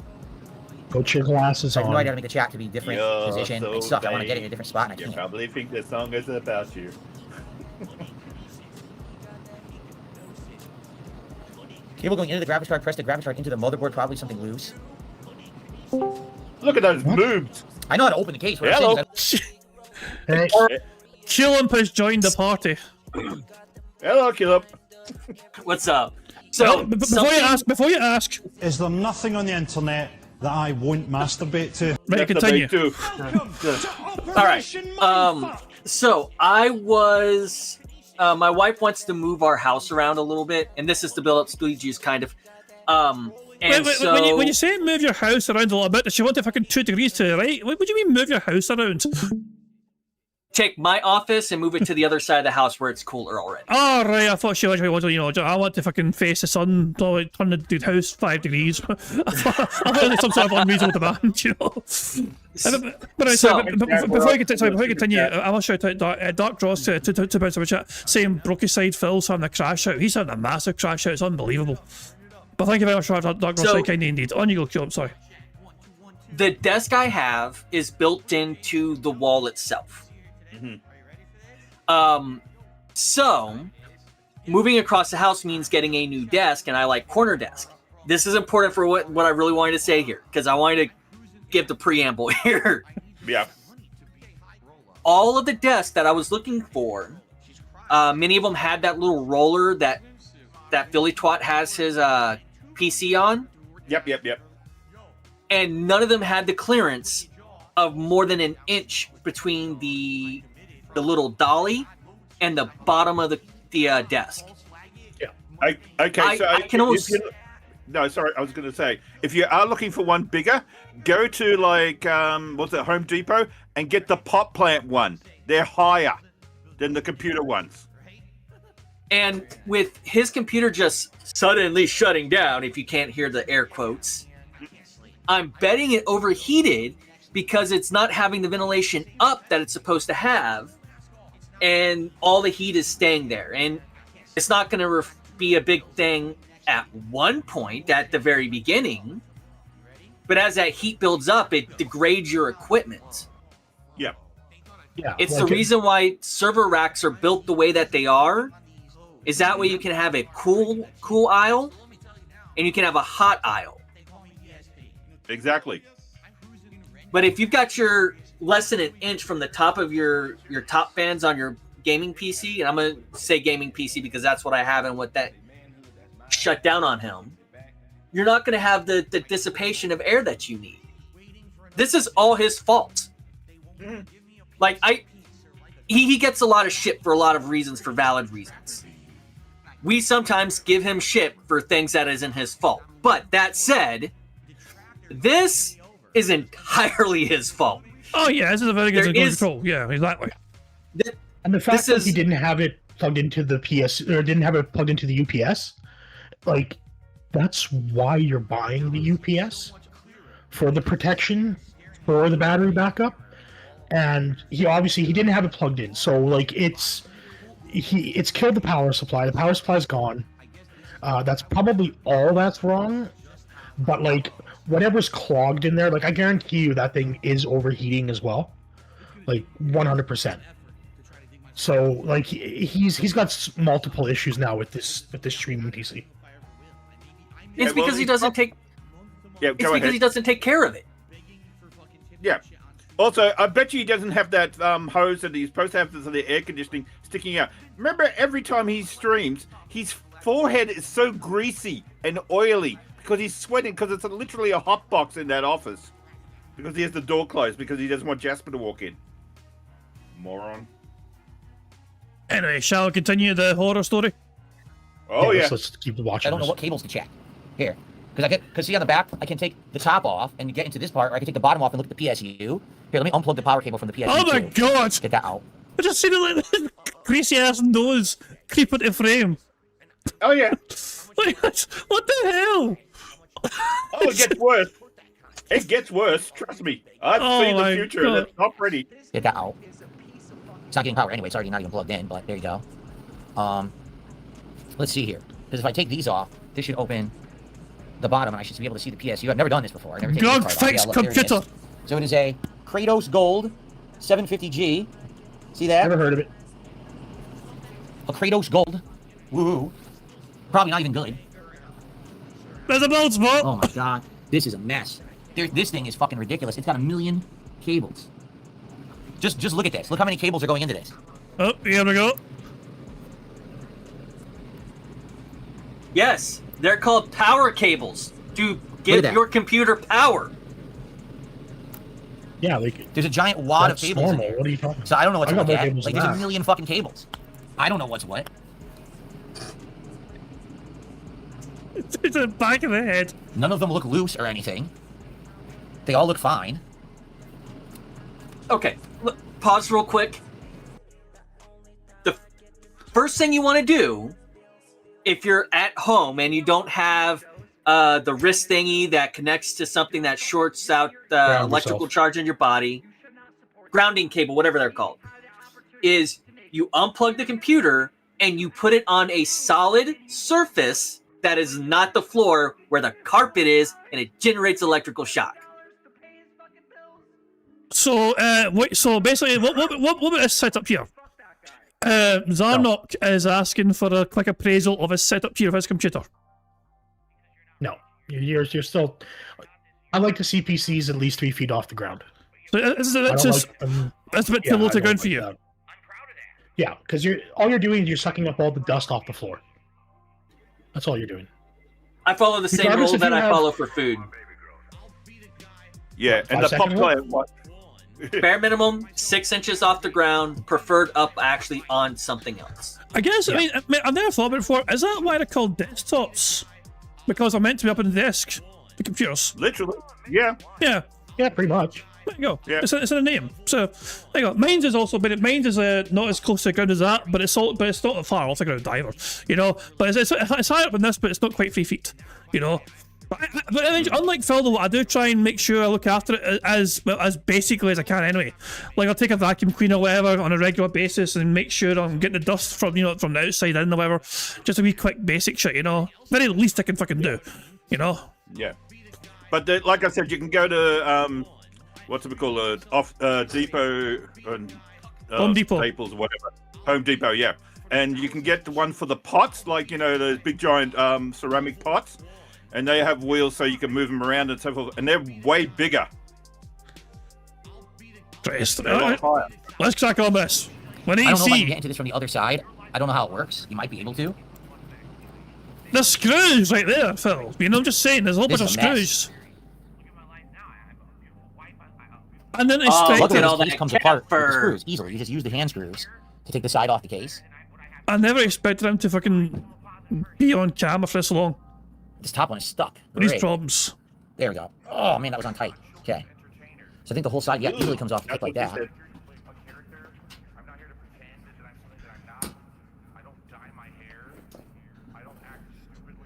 Put your glasses I have on. no idea how to make the chat to be different position. So It sucks. I want to get it in a vain. different spot and I You can't. probably think the song is about you. Cable going into the graphics card, press the graphics card into the motherboard, probably something loose. Look at those moves. I know how to open the case. What I'm Hello. saying Hey, Chillimp has joined the party. Hello, Caleb. What's up? So, before you ask, Is there nothing on the internet that I won't masturbate to? right, continue. Too. All right. So I was. My wife wants to move our house around a little bit, and this is to build up squeegees, kind of. And Wait, so when you say move your house around a little bit, does she want to fucking 2 degrees to the right? What do you mean move your house around? take my office and move it to the other side of the house where it's cooler already. Oh, right, I thought she actually wanted, I want to fucking face the sun, so like, turn the dude house 5 degrees. I thought it was some sort of unreasonable demand, Before I continue, I will shout out Dark Draws to bounce over chat, saying Brokey Phil's having a crash out. He's having a massive crash out, it's unbelievable. But thank you very much for Dark Draws, so kindly indeed. On you go, Q, I'm sorry. The desk I have is built into the wall itself. So moving across the house means getting a new desk, and I like corner desk. This is important for what I really wanted to say here, because I wanted to give the preamble here. Yeah. All of the desks that I was looking for, many of them had that little roller that Philly Twat has his PC on. Yep. And none of them had the clearance of more than an inch between the little dolly and the bottom of the desk. Yeah. I can almost. No, sorry, I was going to say, if you are looking for one bigger, go to Home Depot and get the pot plant one. They're higher than the computer ones. And with his computer just suddenly shutting down, if you can't hear the air quotes, I'm betting it overheated because it's not having the ventilation up that it's supposed to have, and all the heat is staying there. And it's not going to be a big thing at one point at the very beginning, but as that heat builds up, it degrades your equipment. Yeah. It's the reason why server racks are built the way that they are, is that way you can have a cool aisle and you can have a hot aisle. Exactly. But if you've got your less than an inch from the top of your top fans on your gaming PC, and I'm going to say gaming PC because that's what I have and what that shut down on him, you're not going to have the dissipation of air that you need. This is all his fault. Like, he gets a lot of shit for a lot of reasons, for valid reasons. We sometimes give him shit for things that isn't his fault. But that said, this is entirely his fault. Oh yeah, this is a very good control. Yeah, exactly. And the fact that he didn't have it plugged into the PS or didn't have it plugged into the UPS, like, that's why you're buying the UPS, for the protection, for the battery backup. And he didn't have it plugged in, so like it's killed the power supply. The power supply's gone. That's probably all that's wrong. But like whatever's clogged in there, like I guarantee you that thing is overheating as well, like 100%. So like he's got multiple issues now with this streaming PC. It's because he doesn't take. Yeah, it's because he doesn't take care of it. Yeah. Also, I bet you he doesn't have that hose that he's supposed to have for the air conditioning sticking out. Remember, every time he streams, his forehead is so greasy and oily because he's sweating, because it's literally a hot box in that office. Because he has the door closed, because he doesn't want Jasper to walk in. Moron. Anyway, shall I continue the horror story? Oh, yeah. Let's keep watching. I don't know what cables to check. Here. Because see on the back, I can take the top off and get into this part, or I can take the bottom off and look at the PSU. Here, let me unplug the power cable from the PSU. Oh my god! Get that out. I just seen it like greasy ass nose creep into frame. Oh yeah. Like, what the hell? Oh, it gets worse. It gets worse. Trust me. I've seen the future, and it's not pretty. It got out. It's not getting power anyway. It's already not even plugged in, but there you go. Let's see here. Because if I take these off, this should open the bottom, and I should be able to see the PSU. I've never done this before. I've never taken this part off. fix Yeah, look, there it is. computer. So it is a Kratos Gold 750G. See that? Never heard of it. A Kratos Gold. Woo. Probably not even good. There's a bald spot. Oh my god. This is a mess. This thing is fucking ridiculous. It's got 1 million cables. Just look at this. Look how many cables are going into this. Oh, here we go. Yes, they're called power cables to give that. your computer power. Yeah, like there's a giant wad of that's cables normal. in there. What are you talking? So I don't know what to got look more at. cables Like than there's a that. million fucking cables. I don't know what's what. It's the back of the head. None of them look loose or anything. They all look fine. Okay, pause real quick. The first thing you want to do, if you're at home and you don't have the wrist thingy that connects to something that shorts out the electrical charge in your body, grounding cable, whatever they're called, is you unplug the computer and you put it on a solid surface that is not the floor where the carpet is, and it generates electrical shock. So, so basically, what about this setup here? Zarnok is asking for a quick appraisal of his setup here of his computer. No, you're still. I like to see PCs at least 3 feet off the ground. So that's a bit too low to ground for you. That. Yeah, because all you're doing is you're sucking up all the dust off the floor. That's all you're doing. I follow the same Regardless rule if that you I have- follow for food. Yeah, and the 5 second rule? popcorn. What? Bare minimum, 6 inches off the ground, preferred up actually on something else. I guess, I mean, I've never thought about it before. Is that why they're called desktops? Because they're meant to be up on the desk, the computers. Literally, yeah. Yeah. Yeah, pretty much. There you go. Yeah. It's in a name. So there you go. Mine's is also, but mine's is not as close to the ground as that, but it's not far off the ground either. You know, but it's higher up than this, but it's not quite 3 feet. You know. But unlike Phil, though, I do try and make sure I look after it as basically as I can anyway. Like I'll take a vacuum cleaner or whatever on a regular basis and make sure I'm getting the dust from from the outside in or whatever. Just a wee quick basic shit, you know. Very least I can fucking do, you know. Yeah, but like I said, you can go to what's it called? Depot and Home Depot, Staples, or whatever. Home Depot, yeah. And you can get the one for the pots, like those big giant ceramic pots. And they have wheels so you can move them around and so forth. And they're way bigger. Christ. They're a lot higher. Let's crack on this. When I don't know if I see can get into this from the other side. I don't know how it works. You might be able to. the screws right there, Phil. You know, I'm just saying, there's a whole bunch of This is a mess. screws. And then Luckily, expected. this comes apart with the screws easily. You just use the hand screws to take the side off the case. I never expected him to fucking be on camera for this long. This top one is stuck. These Great. problems. There we go. Oh man, that was on tight. Okay. So I think the whole side, easily comes off the tip like that.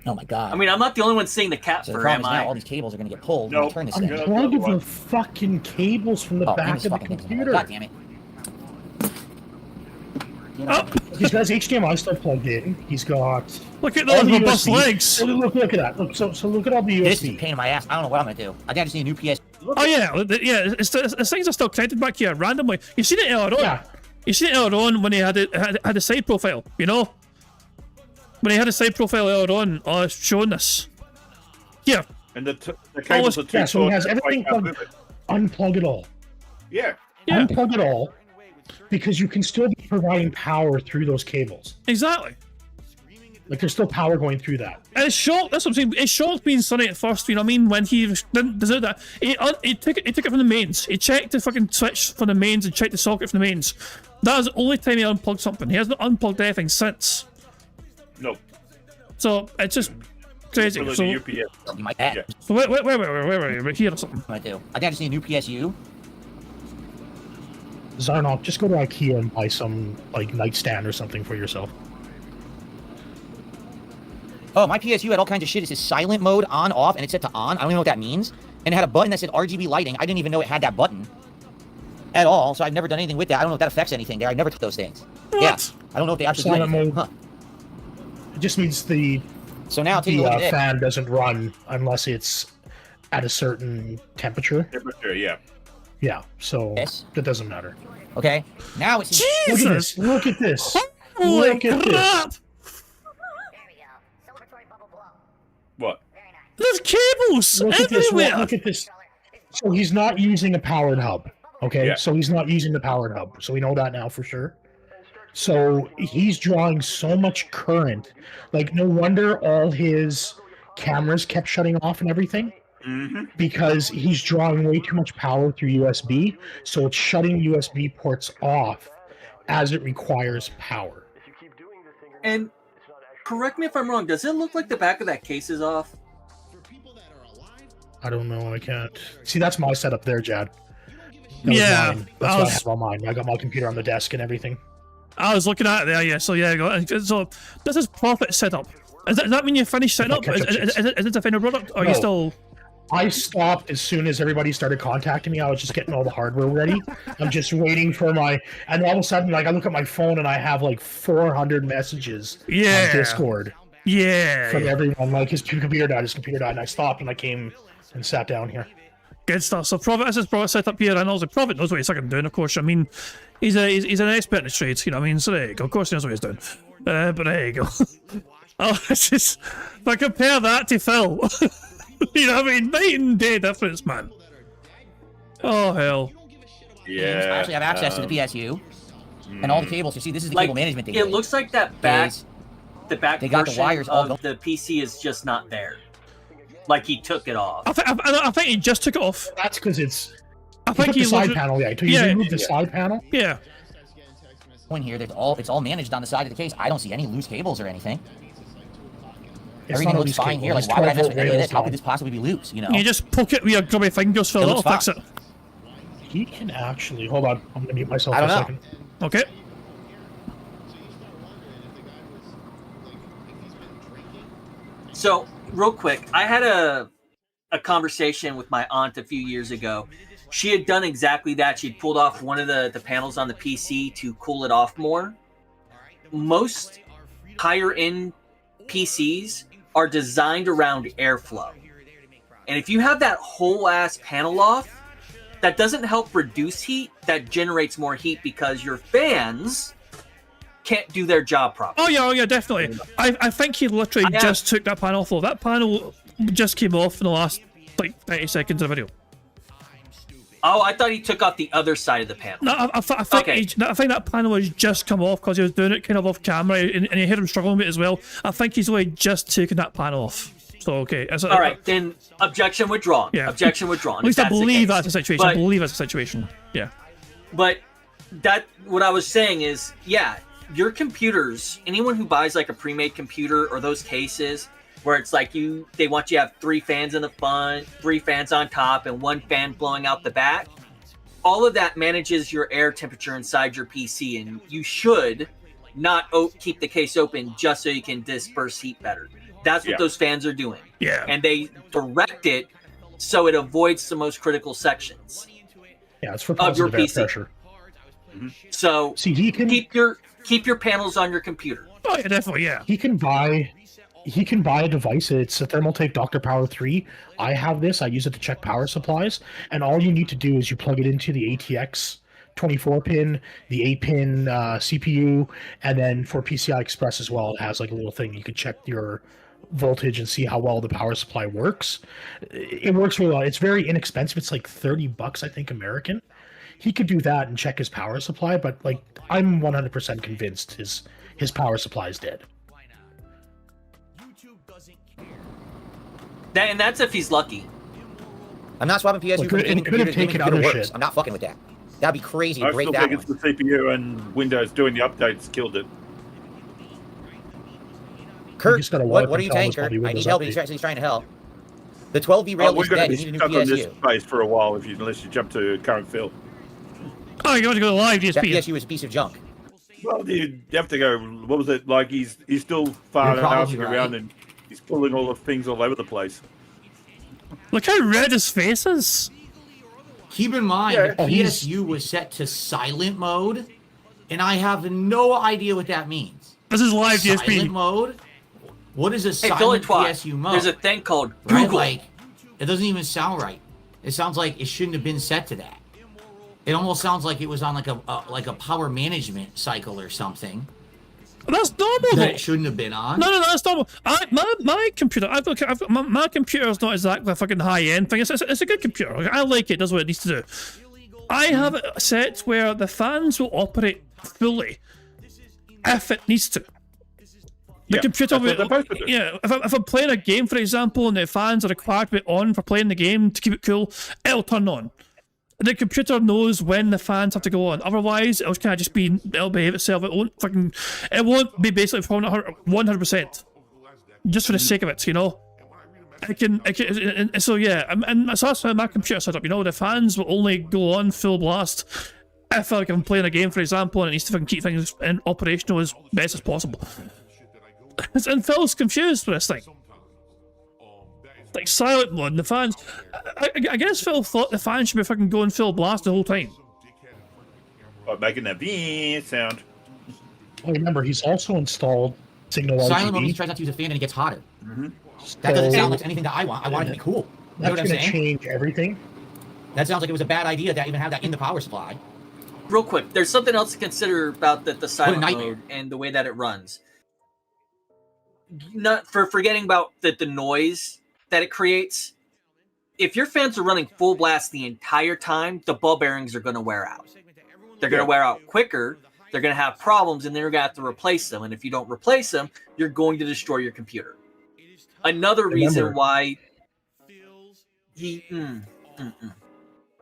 Oh my god. I mean, I'm not the only one seeing the cat So the fur, problem am is now I? all these cables are going to get pulled when I turn this thing. Unplug the fucking cables from the Oh, back these of the fucking things. computer. God damn it. He's got his HDMI stuff plugged in. He's got. Look at all those the robust USB. legs. Look at that. Look, so look at all the USB. This is a pain in my ass. I don't know what I'm going to do. I just need a new PS. Oh yeah, it's things are still connected back here randomly. You seen it earlier on. Yeah. You seen it earlier on when he had a side profile. You know, when he had a side profile earlier on, showing this. Here. And the cables are too Yeah, so he short has to everything quite plugged. move it. Unplug it all. Yeah. Unplug it all, because you can still be providing power through those cables. Exactly. Like there's still power going through that. And it's shocked. That's what I'm saying. It shocked me and Sonny at first. You know what I mean? When he didn't deserve that. He took it from the mains. He checked the fucking switch from the mains and checked the socket from the mains. That was the only time he unplugged something. He hasn't unplugged anything since. No. So it's just crazy. Really So, the UPS. You might add. Yeah. so where are you? Right here or something? I do. I think I just need a new PSU. Zarnok, just go to IKEA and buy some like nightstand or something for yourself. Oh, my PSU had all kinds of shit. It says silent mode, on, off, and it set to on. I don't even know what that means. And it had a button that said RGB lighting. I didn't even know it had that button at all, so I've never done anything with that. I don't know if that affects anything there. I never took those things. What? Yeah, I don't know if they actually do Silent anything. mode. It just means the So now take a look at it. fan doesn't run unless it's at a certain temperature. Temperature, yeah. Yeah, so that doesn't matter. Okay, now it's... Jesus! Look at this! Holy Look at crap! this! What? There's cables Look at this! everywhere! Look at this! So he's not using a powered hub, okay? Yeah. So he's not using the powered hub, so we know that now for sure. So he's drawing so much current. Like, no wonder all his cameras kept shutting off and everything. Mm-hmm. Because he's drawing way too much power through USB, so it's shutting USB ports off as it requires power. And correct me if I'm wrong, does it look like the back of that case is off? I don't know, I can't. See, that's my setup there, Jad. That was Yeah, mine. That's what I have on mine. I got my computer on the desk and everything. I was looking at it there, yeah. So yeah, so this is profit setup. Does that mean you finished setting up? Is it the final product, or are you No. still? I stopped as soon as everybody started contacting me. I was just getting all the hardware ready. I'm just waiting for my, and all of a sudden, like, I look at my phone and I have like 400 messages Yeah. on Discord. Yeah. From everyone, like his computer died, and I stopped and I came and sat down here. Good stuff. So Prophet has his product set up here, and also Prophet knows what he's fucking doing. Of course, I mean, he's an expert in the trade. You know what I mean? So there you go. Of course, he knows what he's doing. But there you go. Oh, it's just, if I compare that to Phil, you know what I mean? Night and day difference, man. Oh hell. Yeah. I actually have access to the PSU and all the cables. You see, this is the Like, cable management thing. it looks like that back, the back They got the portion wires all of the PC is just not there. Like he took it off. I think he just took it off. That's because it's. I think took the he side literally- panel. Yeah, Yeah, removed the yeah. side panel. Yeah. In here, it's all managed on the side of the case. I don't see any loose cables or anything. It's Everything not a looks loose fine cable. here. Like, It's why would I mess 12 with any of rails this? How long. could this possibly be loose? You know. You just poke it with your grubby fingers, Phil. It It'll looks fix it. He can actually hold on. I'm gonna mute myself I for a don't know. second. Okay. So, real quick, I had a conversation with my aunt a few years ago. She had done exactly that. She'd pulled off one of the panels on the PC to cool it off more. Most higher end PCs are designed around airflow. And if you have that whole ass panel off, that doesn't help reduce heat, that generates more heat because your fans can't do their job properly. Oh yeah, definitely. I think he literally just took that panel off. Though. That panel just came off in the last like 30 seconds of the video. Oh, I thought he took off the other side of the panel. No, I think I think that panel has just come off because he was doing it kind of off camera, and you heard him struggling with it as well. I think he's only just taken that panel off. So okay, All right, then objection withdrawn. Yeah. Objection withdrawn. At least I believe that's the situation. I But- believe that's the situation. Yeah. But that what I was saying is, yeah, your computers, anyone who buys like a pre-made computer or those cases where it's like they want you to have 3 fans in the front, 3 fans on top, and 1 fan blowing out the back. All of that manages your air temperature inside your PC, and you should not keep the case open just so you can disperse heat better. That's what Yeah. those fans are doing. Yeah. And they direct it so it avoids the most critical sections. Yeah, it's for Of your positive air PC. pressure. So See, he can keep your panels on your computer. Oh yeah, definitely. Yeah. He can buy a device. It's a Thermaltake Dr. Power 3. I have this. I use it to check power supplies. And all you need to do is you plug it into the ATX 24-pin, the 8-pin CPU, and then for PCI Express as well, it has like a little thing. You can check your voltage and see how well the power supply works. It works really well. It's very inexpensive. It's like $30, I think, American. He could do that and check his power supply, but like I'm 100% convinced his power supply is dead. And that's if he's lucky. I'm not swapping PSU for the gaming could have computer. The gaming taken computer other works. shit. I'm not fucking with that. That'd be crazy I to break still that think one. it's the CPU and Windows doing the updates killed it. Kurt, just gotta what wipe are you and tell saying, us Kurt? probably I need Windows help. update. He's actually trying to help. The 12V rail We're is going to dead. be You need a new stuck on this PSU. space for a while unless you jump to current fill. Oh, you want to go to live That DSP? PSU is a piece of junk. Well, you have to go. What was it like? He's still farting and probably arsing right. around and He's pulling all the things all over the place. Look how red his face is. Keep in mind, Yeah. the PSU was set to silent mode, and I have no idea what that means. This is live Silent DSP. mode? What is a Hey, silent Philly PSU mode? There's a thing called Right? Google. Like, it doesn't even sound right. It sounds like it shouldn't have been set to that. It almost sounds like it was on like a power management cycle or something. That's normal. That Though. it shouldn't have been on. No, that's normal. My computer, my computer is not exactly a fucking high end thing. It's a good computer. I like it. It does what it needs to do. I have it set where the fans will operate fully if it needs to. The computer will, if I'm playing a game, for example, and the fans are required to be on for playing the game to keep it cool, it'll turn on. The computer knows when the fans have to go on. Otherwise, it'll kind of just be, it'll behave itself. It won't be basically 100%. Just for the sake of it, you know? So yeah, and so that's how my computer set up, you know? The fans will only go on full blast if I'm playing a game, for example, and it needs to fucking keep things in operational as best as possible. And Phil's confused with this thing. Like silent mode, and the fans. I guess Phil thought the fans should be fucking going full blast the whole time. Or making that beep sound. Well, remember, he's also installed Signal RGB. Silent mode, he tries not to use a fan and it gets hotter. That doesn't sound like anything that I want. I want it to be cool. You know what I'm That's saying? going to change everything. That sounds like it was a bad idea to even have that in the power supply. Real quick, there's something else to consider about the silent mode and the way that it runs. Not for forgetting about the noise that it creates. If your fans are running full blast the entire time, the ball bearings are going to wear out. They're going to wear out quicker. They're going to have problems, and then you're going to have to replace them. And if you don't replace them, you're going to destroy your computer. Another reason why he.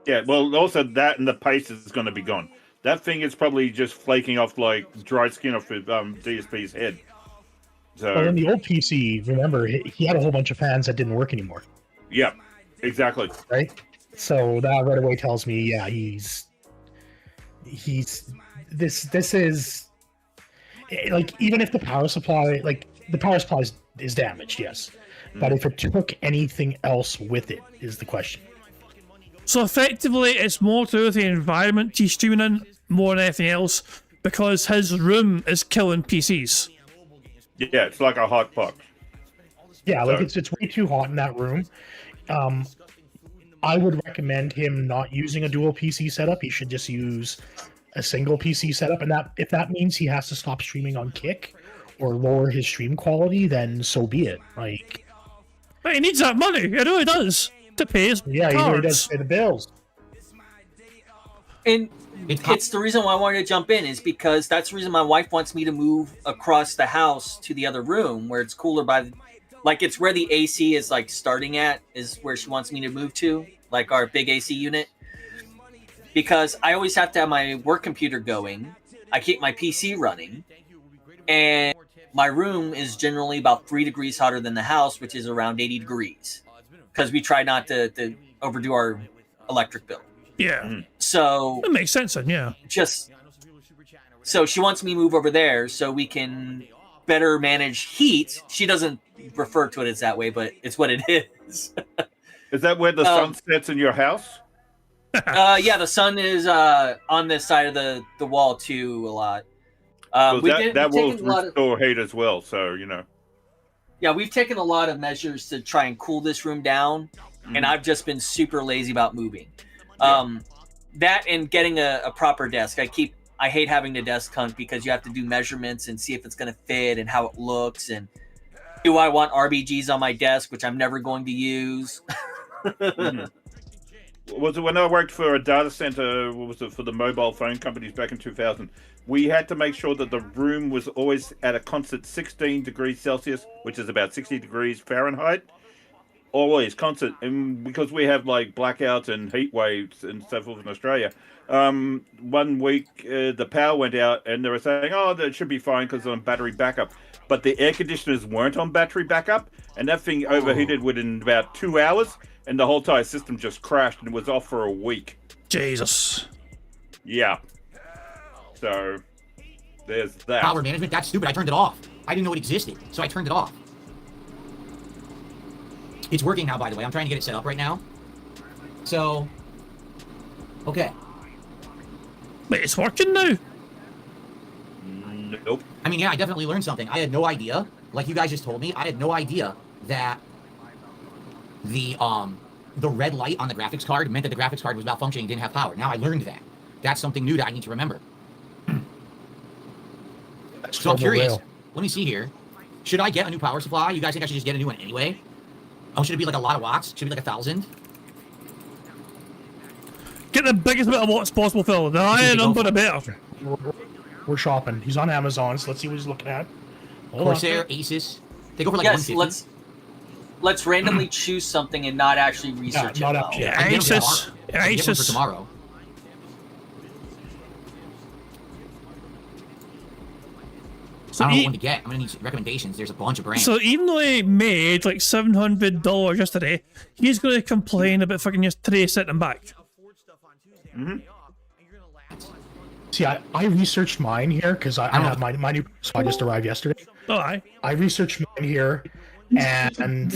Yeah, well, also that and the pace is going to be gone. That thing is probably just flaking off like dry skin off DSP's head. So, Well, in the old PC, remember, he had a whole bunch of fans that didn't work anymore. yeah, exactly. Right? So that right away tells me, yeah, this is like, even if the power supply, is damaged, yes. But if it took anything else with it, is the question. So effectively, it's more to do with the environment he's streaming in more than anything else, because his room is killing PCs. Yeah, it's like a hot pot. Yeah, like it's way too hot in that room. I would recommend him not using a dual PC setup. He should just use a single PC setup, and that if that means he has to stop streaming on Kick or lower his stream quality, then so be it. Like, but he needs that money. He really does to pay his he really does pay the bills. And it's the reason why I wanted to jump in is because that's the reason my wife wants me to move across the house to the other room where it's cooler like it's where the AC is like starting at is where she wants me to move to, like our big AC unit. Because I always have to have my work computer going. I keep my PC running. And my room is generally about 3 degrees hotter than the house, which is around 80 degrees. Because we try not to overdo our electric bill. Yeah. So that makes sense then, yeah. So she wants me to move over there so we can better manage heat. She doesn't refer to it as that way, but it's what it is. Is that where the sun sets in your house? Yeah, the sun is on this side of the wall too a lot. That will restore heat as well, so you know. Yeah, we've taken a lot of measures to try and cool this room down, and I've just been super lazy about moving. That and getting a proper desk. I hate having the desk hunt because you have to do measurements and see if it's going to fit and how it looks, and do I want RBGs on my desk, which I'm never going to use. Was it when I worked for a data center? What was it for the mobile phone companies back in 2000? We had to make sure that the room was always at a constant 16 degrees Celsius, which is about 60 degrees Fahrenheit. Always constant, and because we have like blackouts and heat waves and so forth in Australia. 1 week the power went out, and they were saying, "Oh, that should be fine because on battery backup." But the air conditioners weren't on battery backup, and that thing overheated within about 2 hours, and the whole entire system just crashed and was off for a week. Jesus. Yeah. So there's that. Power management, that's stupid. I turned it off. I didn't know it existed, so I turned it off. It's working now, by the way. I'm trying to get it set up right now. So, okay. Wait, it's working now? Nope. I mean, yeah, I definitely learned something. I had no idea, like you guys just told me, I had no idea that the red light on the graphics card meant that the graphics card was malfunctioning, didn't have power. Now I learned that. That's something new that I need to remember. So I'm curious. Let me see here. Should I get a new power supply? You guys think I should just get a new one anyway? Oh, should it be like a lot of watts? Should it be like 1,000? Get the biggest amount of watts possible, Phil. The higher number, the better. We're shopping. He's on Amazon, so let's see what he's looking at. Corsair, Asus. They go for like yes, 150. let's randomly choose something and not actually research it. Well. Yeah, Asus. Asus. For tomorrow. So I don't know what to get. I'm gonna need recommendations. There's a bunch of brands. So even though he made like $700 yesterday, he's going to complain about fucking just today sitting back. See, I researched mine here because I have my new. So I just arrived yesterday. Oh, I researched mine here, and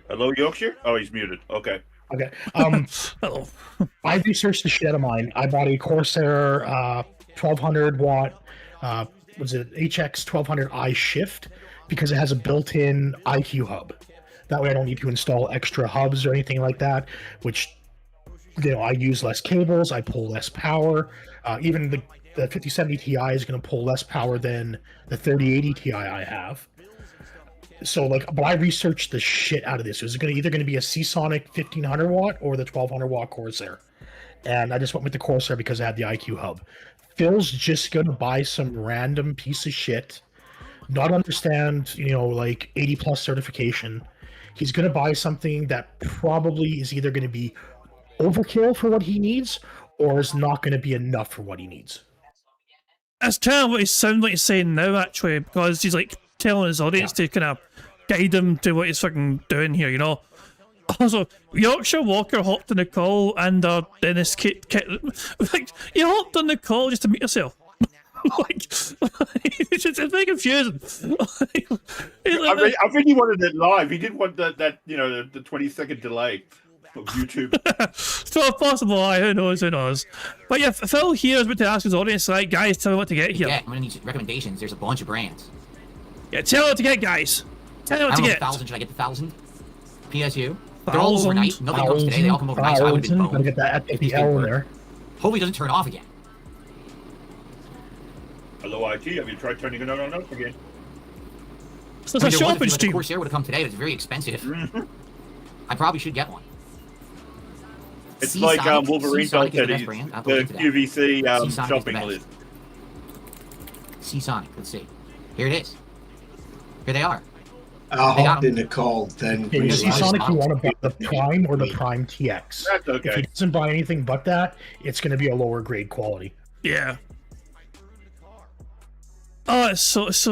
Hello, Yorkshire? Oh, he's muted. Okay. Okay. I researched the shit out of mine. I bought a Corsair 1200 watt, was it HX 1200i shift because it has a built-in IQ hub. That way I don't need to install extra hubs or anything like that, which, you know, I use less cables, I pull less power. Even the 5070 Ti is going to pull less power than the 3080 Ti I have. So, like, but I researched the shit out of this. It was either going to be a Seasonic 1500 watt or the 1200 watt Corsair. And I just went with the Corsair because I had the IQ hub. Phil's just going to buy some random piece of shit, not understand, you know, like 80 plus certification. He's going to buy something that probably is either going to be overkill for what he needs or is not going to be enough for what he needs. That's kind of what he sounds like he's saying now, actually, because he's like telling his audience to kind of guide him to what he's fucking doing here, you know. Also, Yorkshire Walker hopped on the call and Dennis like, you hopped on the call just to meet yourself. Like, it's very confusing. I think he wanted it live. He didn't want that you know, the 20-second delay of YouTube. So possible, who knows. But yeah, Phil here is about to ask his audience, like, guys, tell me what to get here. Yeah, I'm gonna need recommendations. There's a bunch of brands. Yeah, tell me what to get, guys. Tell me what to get. 1,000. Should I get the 1,000? PSU. They're all overnight. Nobody comes today. They all come overnight. So I would have been boned. Gotta get that FPL in there. Hopefully it doesn't turn off again. Hello, IT. Have you tried turning it on and off again? So it's a shopping stream. The Corsair would have come today, but it's very expensive. I probably should get one. It's like Wolverine told Teddy, the QVC shopping list. Seasonic, let's see. Here it is. Here they are. I'll hop in the call then. Seasonic, you want to buy the Prime or the Prime TX. That's okay. If he doesn't buy anything but that, it's going to be a lower grade quality. Yeah. So what's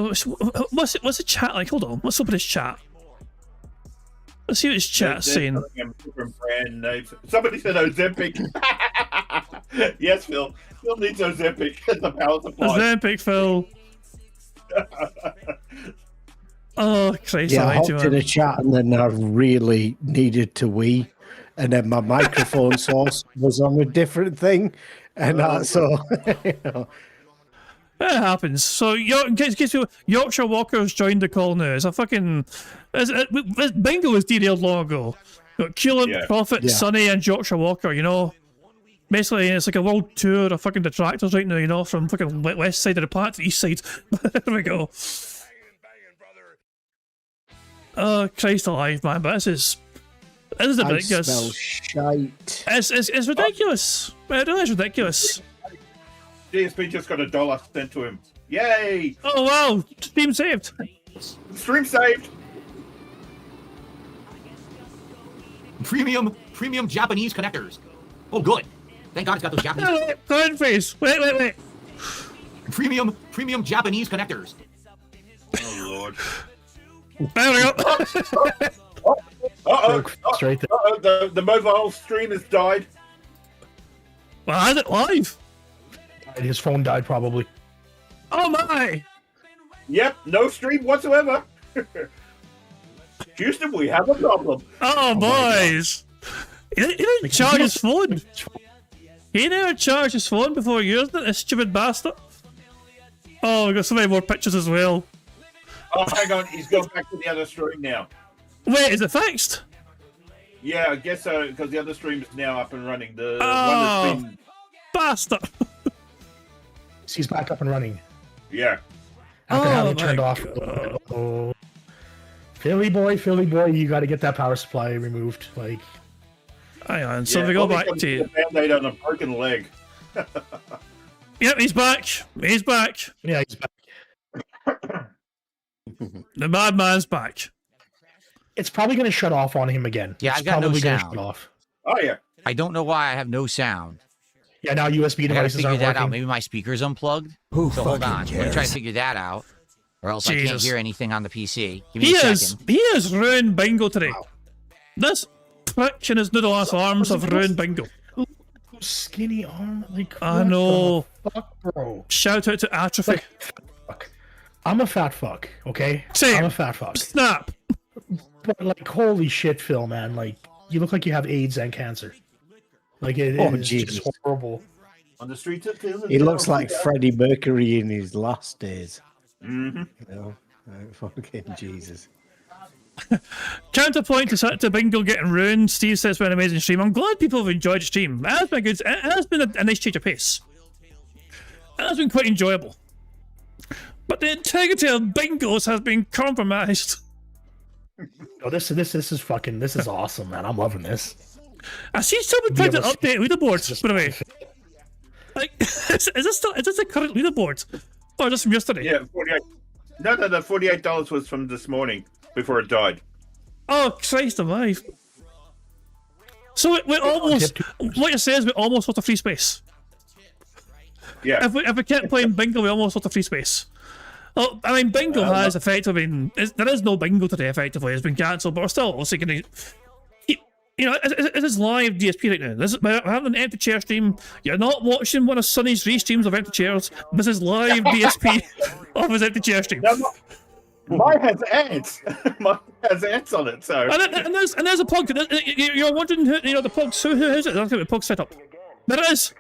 the chat like? Hold on, let's open his chat. Let's see what his chat's saying. Somebody said Ozempic. Yes, Phil. Phil needs Ozempic as a power supply. Ozempic, Phil. Oh, Christ! Yeah, I hopped in the chat and then I really needed to wee, and then my microphone source was on a different thing, and so you know. It happens. So, in case Yorkshire Walker's joined the call now. It's a fucking... Bingo was derailed long ago. Keelan, Prophet, Sonny, and Yorkshire Walker, you know. Basically, it's like a world tour of fucking detractors right now, you know, from fucking west side of the planet to the east side. There we go. Oh, Christ alive, man, but this is ridiculous. I smell shite. It's ridiculous. It really is ridiculous. DSP just got $1 sent to him. Yay! Oh wow! Stream saved. Stream saved. Premium Japanese connectors. Oh, good. Thank God it's got those Japanese. Wait, face. Wait. Premium Japanese connectors. Oh Lord. There we go. Straight there. The mobile stream has died. Well, I had it live. His phone died probably. Oh my! Yep, no stream whatsoever. Houston, we have a problem. Oh, boys! He didn't charge his phone. He never charged his phone before using it, this stupid bastard. Oh, we got so many more pictures as well. Oh, hang on, he's gone back to the other stream now. Wait, is it fixed? Yeah, I guess so, because the other stream is now up and running. The one Oh, that's been... bastard! He's back up and running. Yeah. After having my turned off. Oh. Philly boy, you got to get that power supply removed. Like, hang on, so Yeah, we go probably back to. a Band-Aid on a broken leg. Yep, he's back. He's back. Yeah, he's back. The madman's back. It's probably going to shut off on him again. Yeah, it's I've got no probably gonna sound. shut off. Oh, yeah. I don't know why I have no sound. Yeah, now USB I gotta devices figure aren't that working. out. Maybe my speaker's unplugged. Who so hold on. fucking Let me try to cares? figure that out. Or else I can't Jesus. hear anything on the PC. Give me He a has second. ruined Bingo today. This prick in his noodle ass arms have ruined Bingo. Skinny arm, like I what know. the fuck, bro. Shout out to Atrophy. Fuck. I'm a fat fuck, okay? Same. I'm a fat fuck. Snap. But like, holy shit, Phil, man! Like, you look like you have AIDS and cancer. Like, it is Jesus. just horrible. On the streets of Philly. He looks like Freddie Mercury in his last days. Mm-hmm. You know? Fucking Jesus. Counterpoint to Bingo getting ruined. Steve says, "What an amazing stream." I'm glad people have enjoyed the stream. It has been good. It has been a nice change of pace. It has been quite enjoyable. But the integrity of Bingos has been compromised. Oh, this is fucking. This is awesome, man. I'm loving this. I see someone trying to update leaderboards. By the way, like, is this the current leaderboard, or just from yesterday? Yeah, 48. No, $48 was from this morning before it died. Oh, Christ alive. So we almost, what you're saying is we almost lost a free space. Yeah. If we kept playing Bingo, we almost lost a free space. Well, I mean, Bingo has effectively been, there is no Bingo today, effectively. It's been cancelled, but we're still also going to, you know, it is live DSP right now. We're having an empty chair stream. You're not watching one of Sonny's restreams of empty chairs. This is live DSP of his empty chair stream. Mine has ads. Mine has ads on it, so. And there's a plug. You're wondering who, you know, the plug. So who is it? That's the plug setup. There it is.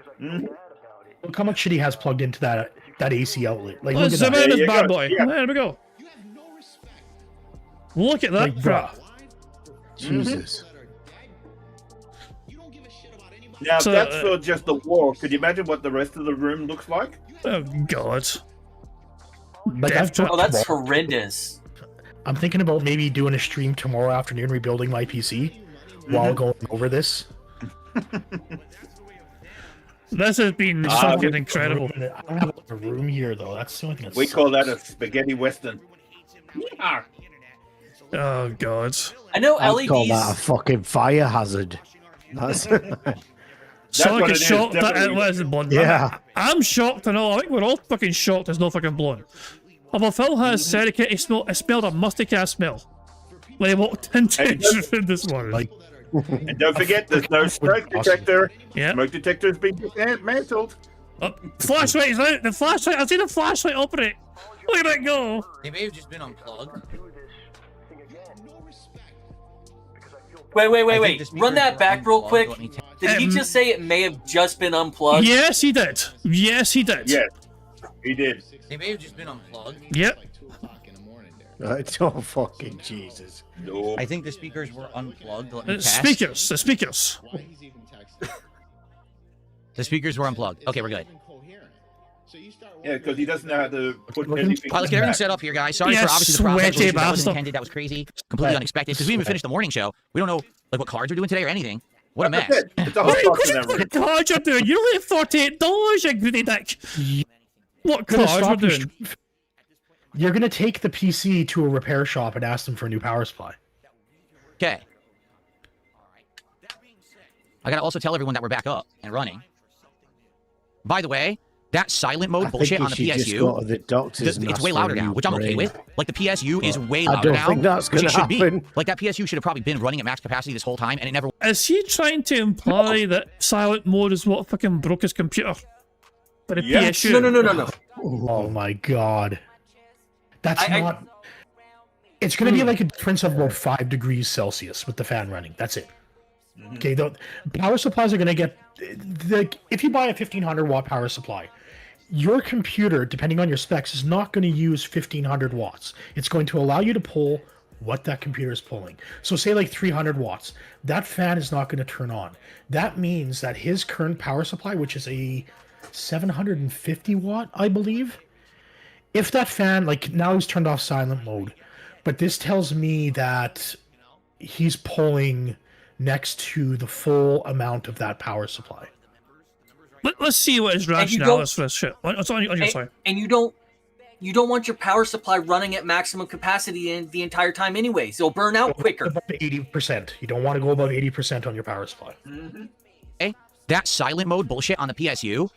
Look how much shit he has plugged into that AC outlet. Like, Let's look at zoom in that. this bad boy. There we go. Look at that Like, crap. Jesus. Now, So, that's for just the wall. Could you imagine what the rest of the room looks like? Oh, God. Like, I've Oh, that's horrendous. I'm thinking about maybe doing a stream tomorrow afternoon, rebuilding my PC while going over this. This has been fucking incredible. I don't have a room here though. That's the only thing. That We call that a sucks. spaghetti western. Yeah. Oh, God. I know I'd call LEDs. that a fucking fire hazard. That's So I what get it is, shocked that it definitely. wasn't blown. Yeah. I'm shocked and all. I think we're all fucking shocked it's no fucking blown. Although Phil has said it smelled a musty cat smell when he walked into his room this morning. Like, And don't forget, there's no smoke detector. Yeah. Smoke detector's been dismantled. Flashlight is out. The flashlight. I've seen the flashlight operate. Look at it go. They may have just been unplugged. Wait. Run that back real quick. Did he just say it may have just been unplugged? Yes, he did. Yes, he did. Yes, he did. They may have just been unplugged. Yep. oh fucking Jesus. No. I think the speakers were unplugged. Let me test. Speakers. The speakers. The speakers were unplugged. Okay, we're good. Yeah, because he doesn't know how to put anything. All right, let's get everything set up here, guys. Sorry Yeah, for obviously the problem. sweaty That wasn't bastard. intended. That was crazy. Completely unexpected. Because we didn't even finish the morning show. We don't know like what cards we're doing today or anything. What a mess. That's it. It's a What whole are box in you that room. going cards you're doing? You only have $48, you greedy dick. What Gonna cards we're stop your doing? You're gonna take the PC to a repair shop and ask them for a new power supply. Okay. I gotta also tell everyone that we're back up and running. By the way, that silent mode bullshit on the PSU, the doctors it's way louder now, which I'm okay with. Like the PSU is way louder I don't now. think that's which gonna it should happen. be. Like that PSU should have probably been running at max capacity this whole time, and it never. Is he trying to imply that silent mode is what fucking broke his computer? But a Yes. PSU? No. Oh my god. That's not. It's going to be like a difference of about 5 degrees Celsius with the fan running. That's it. Okay, the power supplies are going to get. If you buy a 1500-watt power supply, your computer, depending on your specs, is not going to use 1500 watts. It's going to allow you to pull what that computer is pulling. So say like 300 watts. That fan is not going to turn on. That means that his current power supply, which is a 750 watt, I believe, if that fan, like now he's turned off silent mode, but this tells me that he's pulling next to the full amount of that power supply. Let's see what his rationale is for this shit. What's on your side? And you don't want your power supply running at maximum capacity the entire time anyways. It'll burn out quicker. Above 80%. You don't want to go above 80% on your power supply. Okay, that silent mode bullshit on the PSU,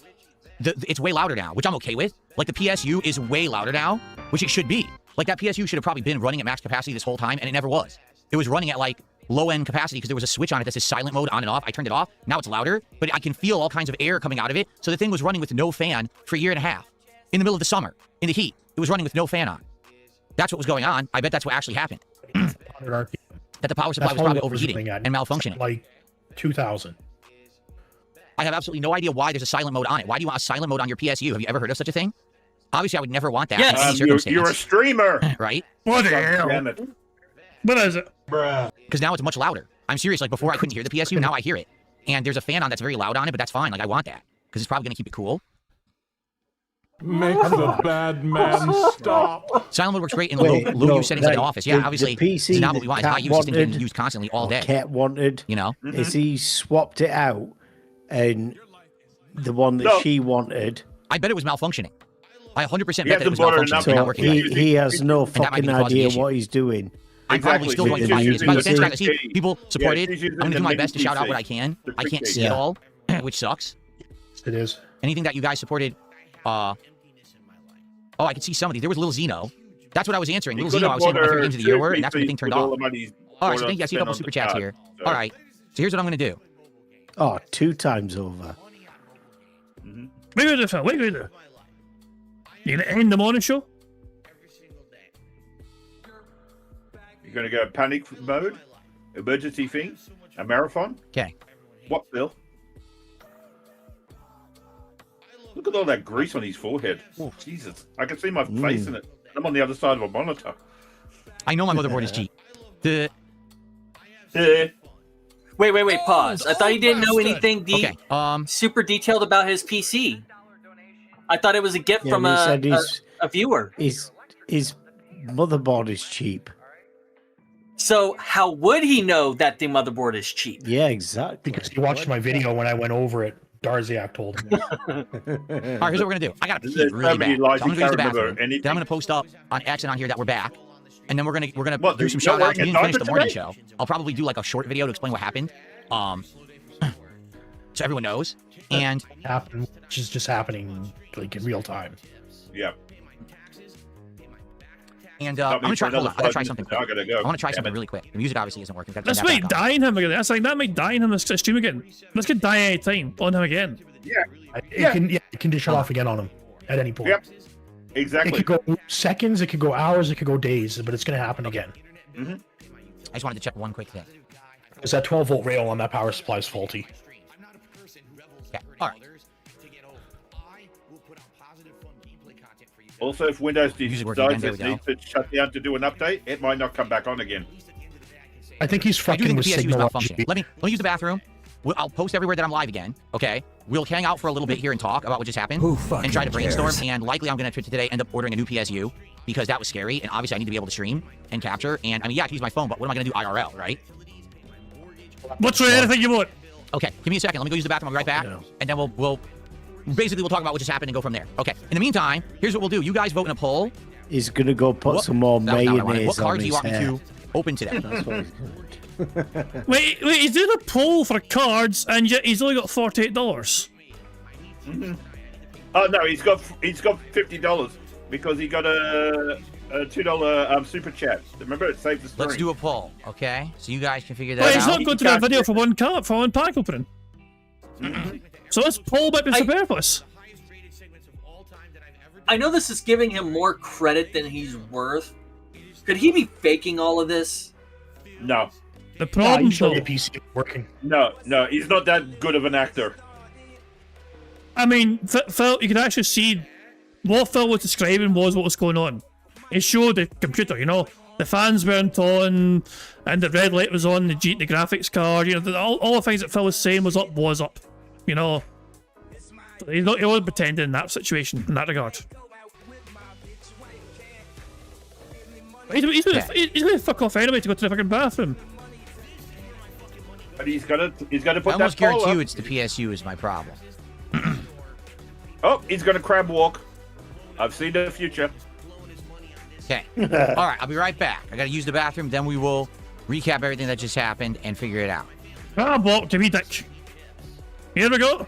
it's way louder now, which I'm okay with. Like, the PSU is way louder now, which it should be. Like, that PSU should have probably been running at max capacity this whole time, and it never was. It was running at, like, low-end capacity because there was a switch on it that says silent mode on and off. I turned it off. Now it's louder, but I can feel all kinds of air coming out of it. So the thing was running with no fan for a year and a half. In the middle of the summer, in the heat, it was running with no fan on. That's what was going on. I bet that's what actually happened. That the power supply was probably overheating and malfunctioning. Like 2000. I have absolutely no idea why there's a silent mode on it. Why do you want a silent mode on your PSU? Have you ever heard of such a thing? Obviously, I would never want that in any circumstance. You're a streamer, right? What the hell? What is it? Because now it's much louder. I'm serious. Like, before I couldn't hear the PSU, now I hear it. And there's a fan on that's very loud on it, but that's fine. Like, I want that because it's probably going to keep it cool. Make the bad man stop. Silent mode works great in low use settings like an office. Yeah, obviously, it's not what we want. It's high use. This thing's getting used constantly all day. Cat wanted, you know, is he swapped it out, and the one that she wanted. I bet it was malfunctioning. I 100% bet that it was malfunctioning. So Not working he has no fucking idea what he's doing. I'm probably still going to buy this. By the sense, guys, see, people support it. I'm going to do my best to shout out what I can. I can't see it all, which sucks. It is. Anything that you guys supported, oh, I could see some of these. There was Lil Zeno. That's what I was answering. Lil Zeno, I was saying what my favorite games of the year were, and that's when the thing turned off. All right, so thank you. I see a couple super chats here. All right, so here's what I'm going to do. Oh, 2 times over. Wait a minute. You going to end the morning show? You're going to go panic mode, emergency thing, a marathon. Okay. What, Bill? Look at all that grease on his forehead. Oh, Jesus. I can see my face in it. I'm on the other side of a monitor. I know my motherboard is cheap. Wait, pause. I thought you didn't know anything super detailed about his PC. I thought it was a gift from a viewer. His motherboard is cheap. So how would he know that the motherboard is cheap? Yeah, exactly. Because he watched my video when I went over it. Darziak told him. All right, here's what we're going to do. I got to pee really bad. So I'm going to use the bathroom. Then I'm going to post up on X and on here that we're back. And then we're gonna do some shout outs. We didn't finish the morning show. I'll probably do like a short video to explain what happened. So everyone knows. And which is just happening like in real time. Yeah. And I'm gonna try. Hold on, I'm gonna try something quick. I want to try something really quick. The music obviously isn't working. Let's make dying him again. That's like that might die in him to stream again. Let's get die any time on him again. Yeah. It can just shut off again on him at any point. Yep. Exactly. It could go seconds, it could go hours, it could go days, but it's going to happen again. I just wanted to check one quick thing. Because that 12-volt rail on that power supply is faulty. Yeah. All right. Also, if Windows decides it needs to shut down to do an update, it might not come back on again. I think he's fucking with signal. Let me use the bathroom. I'll post everywhere that I'm live again. Okay. We'll hang out for a little bit here and talk about what just happened and try to brainstorm. And likely I'm going to today end up ordering a new PSU because that was scary. And obviously I need to be able to stream and capture. And I mean, yeah, I can use my phone, but what am I going to do IRL, right? What's anything you want? Okay. Give me a second. Let me go use the bathroom. I'll be right back. And then we'll talk about what just happened and go from there. Okay. In the meantime, here's what we'll do. You guys vote in a poll. He's going to go put some more mayonnaise What cards on do you want me hair. to open today? Wait, he's doing a poll for cards, and yet he's only got $48. Oh no, he's got $50 because he got a $2 super chat. Remember, it saved the stream. Let's do a poll, okay? So you guys can figure that Wait, out. he's not going to do a video for one pack opening. So this poll might be for purpose. I know this is giving him more credit than he's worth. Could he be faking all of this? No. The problem, though, the PC working. No, he's not that good of an actor. I mean, Phil, you can actually see what Phil was describing was what was going on. It showed the computer, you know, the fans weren't on, and the red light was on, the graphics card, you know, all the things that Phil was saying was up, you know. He wasn't pretending in that situation, in that regard. He's gonna fuck off anyway to go to the fucking bathroom. But he's gonna put I that almost poll guarantee up. you it's the PSU is my problem. Oh, he's gonna crab walk. I've seen the future. Okay. All right, I'll be right back. I gotta use the bathroom, then we will recap everything that just happened and figure it out. Crab walk to me, dick. Here we go.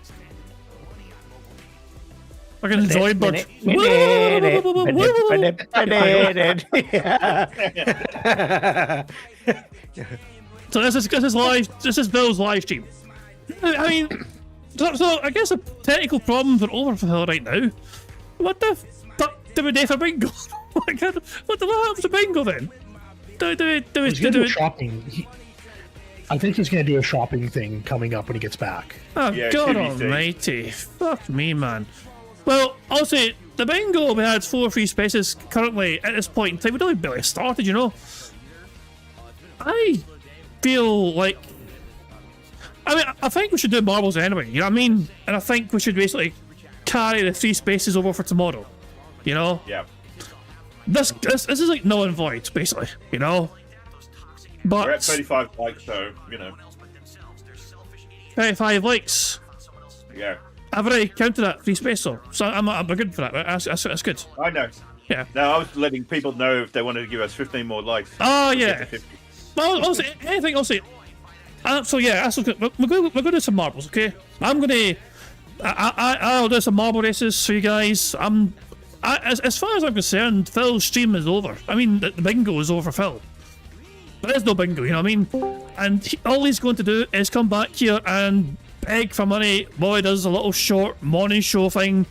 Fucking Zoidberg. So this is live. This is Bill's live stream. I mean, so I guess a technical problems are over for Phil right now. What the fuck do we do for Bingo? What happens to Bingo then? He's gonna do shopping. I think he's gonna do a shopping thing coming up when he gets back. Oh Yeah, God TBC. Almighty! Fuck me, man. Well, I'll say the Bingo we had 4 free spaces currently at this point in time. We'd only barely started, you know. I feel like, I mean, I think we should do marbles anyway. You know what I mean? And I think we should basically carry the 3 spaces over for tomorrow. You know? Yeah. This is like null and void, basically. You know. But We're at 35 likes, so you know. 35 likes. Yeah. I've already counted that 3 space, so I'm good for that. That's good. I know. Yeah. No, I was letting people know if they wanted to give us 15 more likes. Oh yeah. Well, also anything. Also, so yeah, that's okay. We're going to do some marbles, okay? I'll do some marble races for you guys. As far as I'm concerned, Phil's stream is over. I mean, the bingo is over for Phil. There is no bingo, you know what I mean? And all he's going to do is come back here and beg for money while he does a little short morning show thing,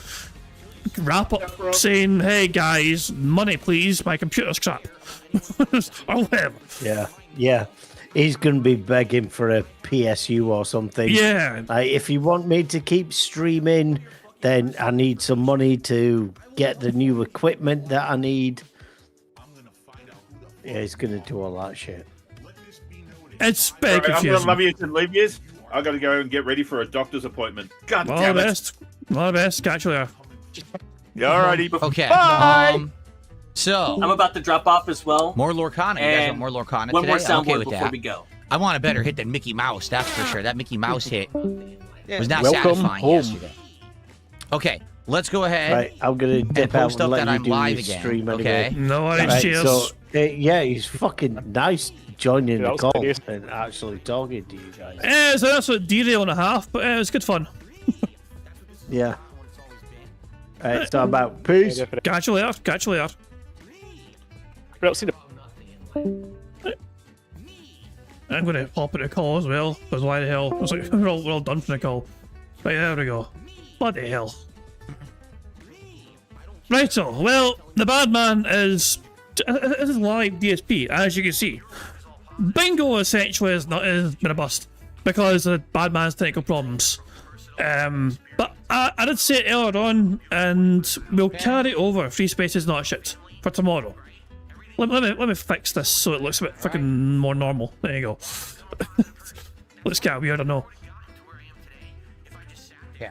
wrap up saying, "Hey guys, money please, my computer's crap," or whatever. Yeah. He's going to be begging for a PSU or something. Yeah. If you want me to keep streaming, then I need some money to get the new equipment that I need. Yeah, he's going to do all that shit. It's very I'm confusing. gonna love you and leave you. I gotta go and get ready for a doctor's appointment. God All damn the it. best. All the best. Catch you later. Yeah, alrighty. Okay. Bye. So I'm about to drop off as well. more Lorcana. You guys want more Lorcana One today? more I'm soundboard okay with before that. we go. I want a better hit than Mickey Mouse, that's for sure. That Mickey Mouse hit was not Welcome satisfying home. yesterday. Okay, let's go ahead. Right, I'm going to and dip out post up and let that you I'm do live your again. stream Okay. anyway. No worries. Right, Cheers. so, yeah, he's fucking nice joining the was call serious. and actually talking to you guys. It's an absolute derail and a half, but it was good fun. Yeah. Right, so about peace. Catch you later. Catch you later. I'm going to pop in a call as well, because why the hell? I was like, we're all done for the call. Right, there we go. What the hell? Right, so, well, the bad man is... This is live DSP, as you can see. Bingo essentially has been a bust, because of the bad man's technical problems. But I did say it earlier on, and we'll carry over Free Space is not shit for tomorrow. Let me fix this so it looks a bit fucking more normal. There you go. Looks kind of weird, I know. Yeah.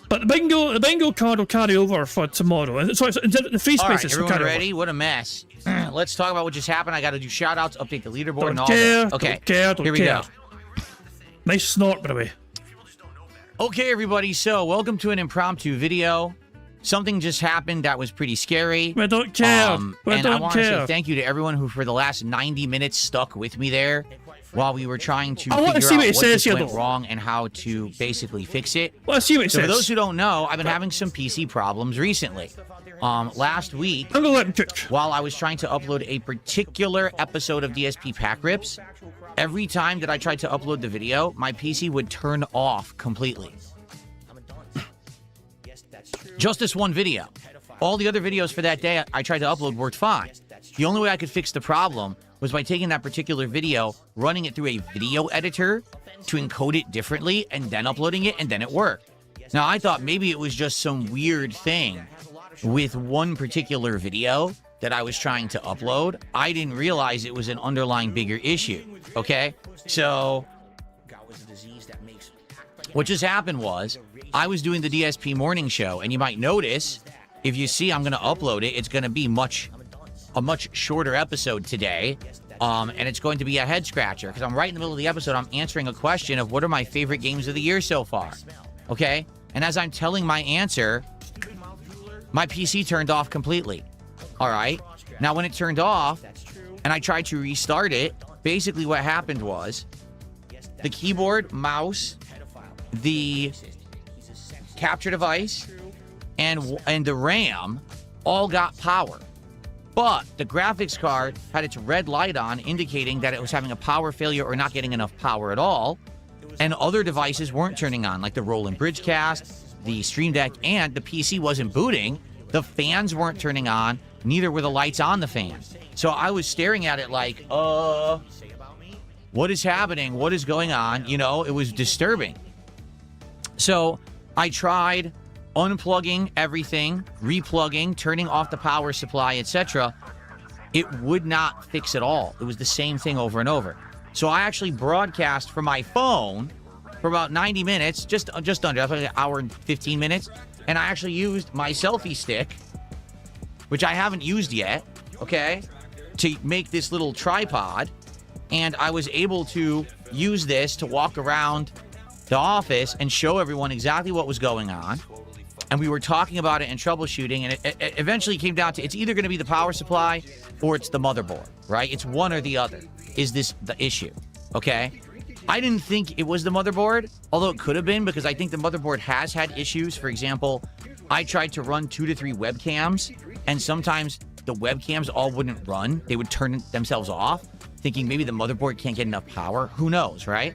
But the bingo card will carry over for tomorrow. And so the Free All right, Spaces will everyone carry ready? over. What a mess. Let's talk about what just happened. I got to do shout outs, update the leaderboard, and all Care, that. Okay, don't care, don't here we care. go. Nice snort, by the way. Okay, everybody, so welcome to an impromptu video. Something just happened that was pretty scary. We don't care. We and I don't want to say care. thank you to everyone who, for the last 90 minutes, stuck with me there while we were trying to I want to figure see out what it what says just here, went though. wrong and how to basically fix it. Let's see what it So says. for those who don't know, I've been having some PC problems recently. Last week, I'm gonna let him cook. While I was trying to upload a particular episode of DSP Pack Rips, every time that I tried to upload the video, my PC would turn off completely. Just this one video. All the other videos for that day I tried to upload worked fine. The only way I could fix the problem was by taking that particular video, running it through a video editor to encode it differently, and then uploading it, and then it worked. Now, I thought maybe it was just some weird thing with one particular video that I was trying to upload. I didn't realize it was an underlying bigger issue, okay? So what just happened was I was doing the DSP morning show, and you might notice, if you see I'm going to upload it, it's going to be a much shorter episode today, and it's going to be a head scratcher, because I'm right in the middle of the episode. I'm answering a question of what are my favorite games of the year so far, okay? And as I'm telling my answer, my PC turned off completely. All right. Now, when it turned off and I tried to restart it, basically what happened was the keyboard, mouse, the capture device, and the RAM all got power. But the graphics card had its red light on, indicating that it was having a power failure or not getting enough power at all. And other devices weren't turning on, like the Roland Bridgecast, the Stream Deck, and the PC wasn't booting. The fans weren't turning on. Neither were the lights on the fan. So I was staring at it like, what is happening? What is going on? You know, it was disturbing. So I tried unplugging everything, replugging, turning off the power supply, etc. It would not fix it all. It was the same thing over and over. So I actually broadcast from my phone for about 90 minutes, just under, like an hour and 15 minutes. And I actually used my selfie stick, which I haven't used yet, okay, to make this little tripod. And I was able to use this to walk around the office and show everyone exactly what was going on. And we were talking about it and troubleshooting, and it eventually came down to, it's either going to be the power supply or it's the motherboard, right? It's one or the other. Is this the issue? Okay. I didn't think it was the motherboard, although it could have been, because I think the motherboard has had issues. For example, I tried to run 2 to 3 webcams, and sometimes the webcams all wouldn't run. They would turn themselves off, thinking maybe the motherboard can't get enough power. Who knows, right?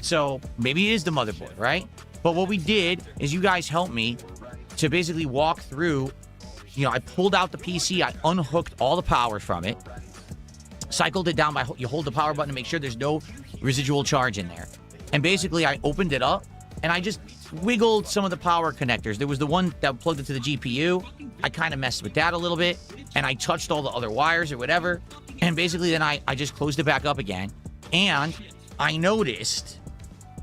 So maybe it is the motherboard, right? But what we did is you guys helped me to basically walk through. You know, I pulled out the PC, I unhooked all the power from it, cycled it down by, you hold the power button to make sure there's no residual charge in there. And basically I opened it up and I just wiggled some of the power connectors. There was the one that plugged into the GPU. I kind of messed with that a little bit, and I touched all the other wires or whatever. And basically then I just closed it back up again. And I noticed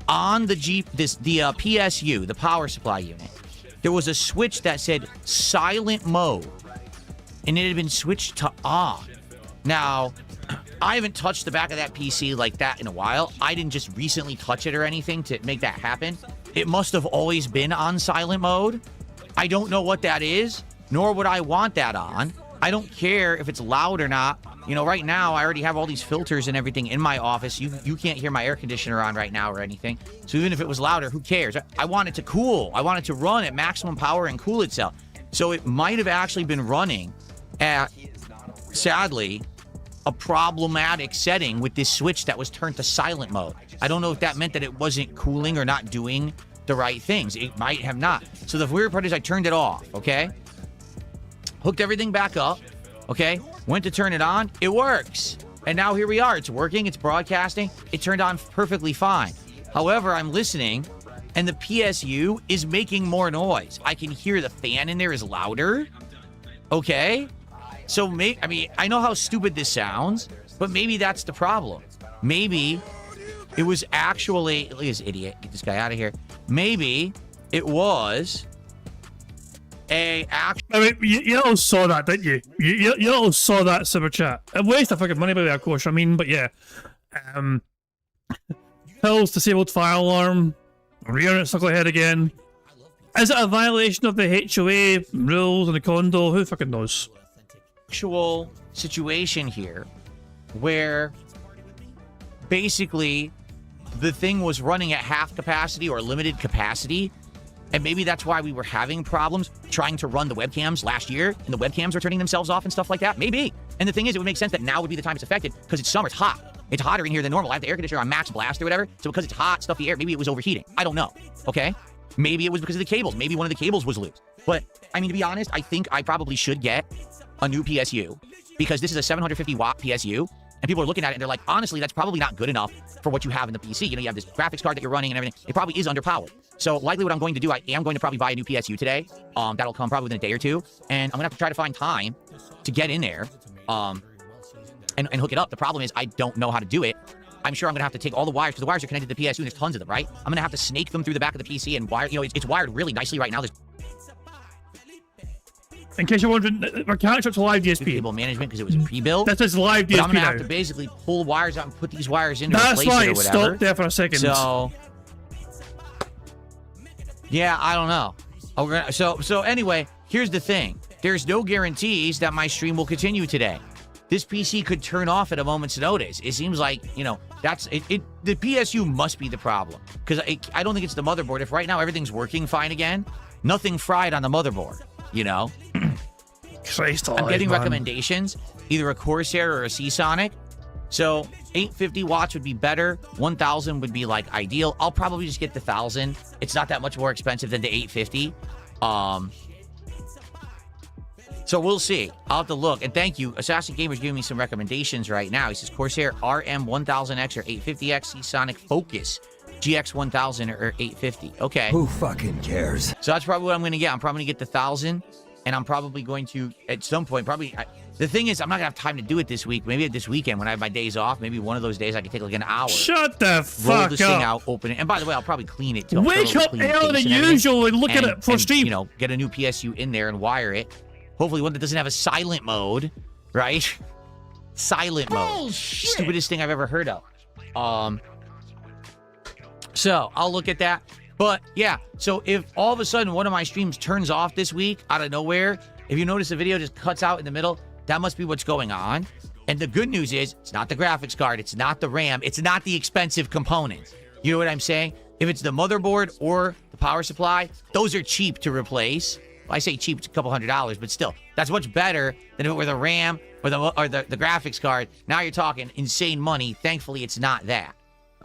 on the PSU, the power supply unit, there was a switch that said silent mode, and it had been switched to on. Now, I haven't touched the back of that PC like that in a while. I didn't just recently touch it or anything to make that happen. It must have always been on silent mode. I don't know what that is, nor would I want that on. I don't care if it's loud or not. You know, right now, I already have all these filters and everything in my office. You can't hear my air conditioner on right now or anything. So even if it was louder, who cares? I want it to cool. I want it to run at maximum power and cool itself. So it might have actually been running at, sadly, a problematic setting with this switch that was turned to silent mode. I don't know if that meant that it wasn't cooling or not doing the right things. It might have not. So the weird part is I turned it off, okay? Hooked everything back up, okay? Went to turn it on. It works. And now here we are. It's working. It's broadcasting. It turned on perfectly fine. However, I'm listening, and the PSU is making more noise. I can hear the fan in there is louder, okay? So, I mean, I know how stupid this sounds, but maybe that's the problem. Maybe it was actually... Look at this idiot. Get this guy out of here. Maybe it was a... I mean, you all saw that, didn't you? You all saw that super chat. A waste of fucking money, by the way, of course. I mean, but yeah. Hills disabled fire alarm. Rear it stuck ahead again. Is it a violation of the HOA rules in the condo? Who fucking knows? Actual situation here where basically the thing was running at half capacity or limited capacity, and maybe that's why we were having problems trying to run the webcams last year, and the webcams were turning themselves off and stuff like that. Maybe. And the thing is, it would make sense that now would be the time it's affected, because it's summer, it's hot. It's hotter in here than normal. I have the air conditioner on max blast or whatever, so because it's hot, stuffy air, maybe it was overheating. I don't know, okay? Maybe it was because of the cables. Maybe one of the cables was loose. But, I mean, to be honest, I think I probably should get a new PSU because this is a 750-watt PSU, and people are looking at it and they're like, honestly, that's probably not good enough for what you have in the PC. You know, you have this graphics card that you're running and everything. It probably is underpowered. So likely what I'm going to do, I am going to probably buy a new PSU today. That'll come probably within a day or two, and I'm going to have to try to find time to get in there and hook it up. The problem is I don't know how to do it. I'm sure I'm going to have to take all the wires, because the wires are connected to the PSU, and there's tons of them, right? I'm going to have to snake them through the back of the PC and wire, you know, it's wired really nicely right now. There's in case you're wondering, we're catching up to live DSP. Cable management because it was a pre-built. That is live DSP. But I'm going to now. have to basically pull wires out and put these wires in to That's replace why it or it whatever. stopped there for a second. So, yeah, I don't know. So anyway, here's the thing. There's no guarantees that my stream will continue today. This PC could turn off at a moment's notice. It seems like, you know, that's it. The PSU must be the problem, because I don't think it's the motherboard. If right now everything's working fine again, nothing fried on the motherboard, you know? Christ alive, I'm getting man. recommendations, either a Corsair or a Seasonic. So 850 watts would be better. 1000 would be like ideal. I'll probably just get the 1000. It's not that much more expensive than the 850. So we'll see. I'll have to look. And thank you. Assassin Gamer's giving me some recommendations right now. He says Corsair RM1000X or 850X, Seasonic Focus GX1000 or 850. Okay. Who fucking cares? So that's probably what I'm going to get. I'm probably going to get the 1000. And I'm probably going to, at some point, the thing is, I'm not going to have time to do it this week. Maybe this weekend when I have my days off, maybe one of those days I can take like an hour. Shut the fuck roll up. this thing out, open it. And by the way, I'll probably clean it too. Wake up earlier than usual and look at it for stream. You know, get a new PSU in there and wire it. Hopefully one that doesn't have a silent mode, right? Silent mode. Stupidest thing I've ever heard of. So I'll look at that. But yeah, so if all of a sudden one of my streams turns off this week out of nowhere, if you notice the video just cuts out in the middle, that must be what's going on. And the good news is it's not the graphics card, it's not the RAM, it's not the expensive components. You know what I'm saying? If it's the motherboard or the power supply, those are cheap to replace. Well, I say cheap, it's a couple $100s, but still, that's much better than if it were the RAM or the graphics card. Now you're talking insane money. Thankfully, it's not that.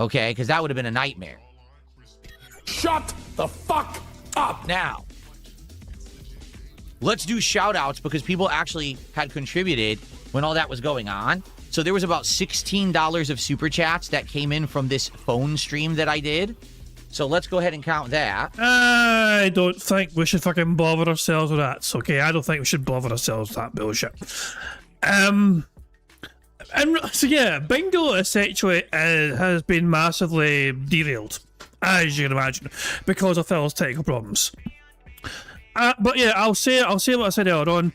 Okay? Because that would have been a nightmare. Shut the fuck up! Now, let's do shout-outs because people actually had contributed when all that was going on. So there was about $16 of super chats that came in from this phone stream that I did. So let's go ahead and count that. I don't think we should fucking bother ourselves with that. Okay, I don't think we should bother ourselves with that bullshit. And so yeah, Bingo essentially has been massively derailed, as you can imagine, because of Phil's technical problems. But yeah, I'll say what I said earlier on.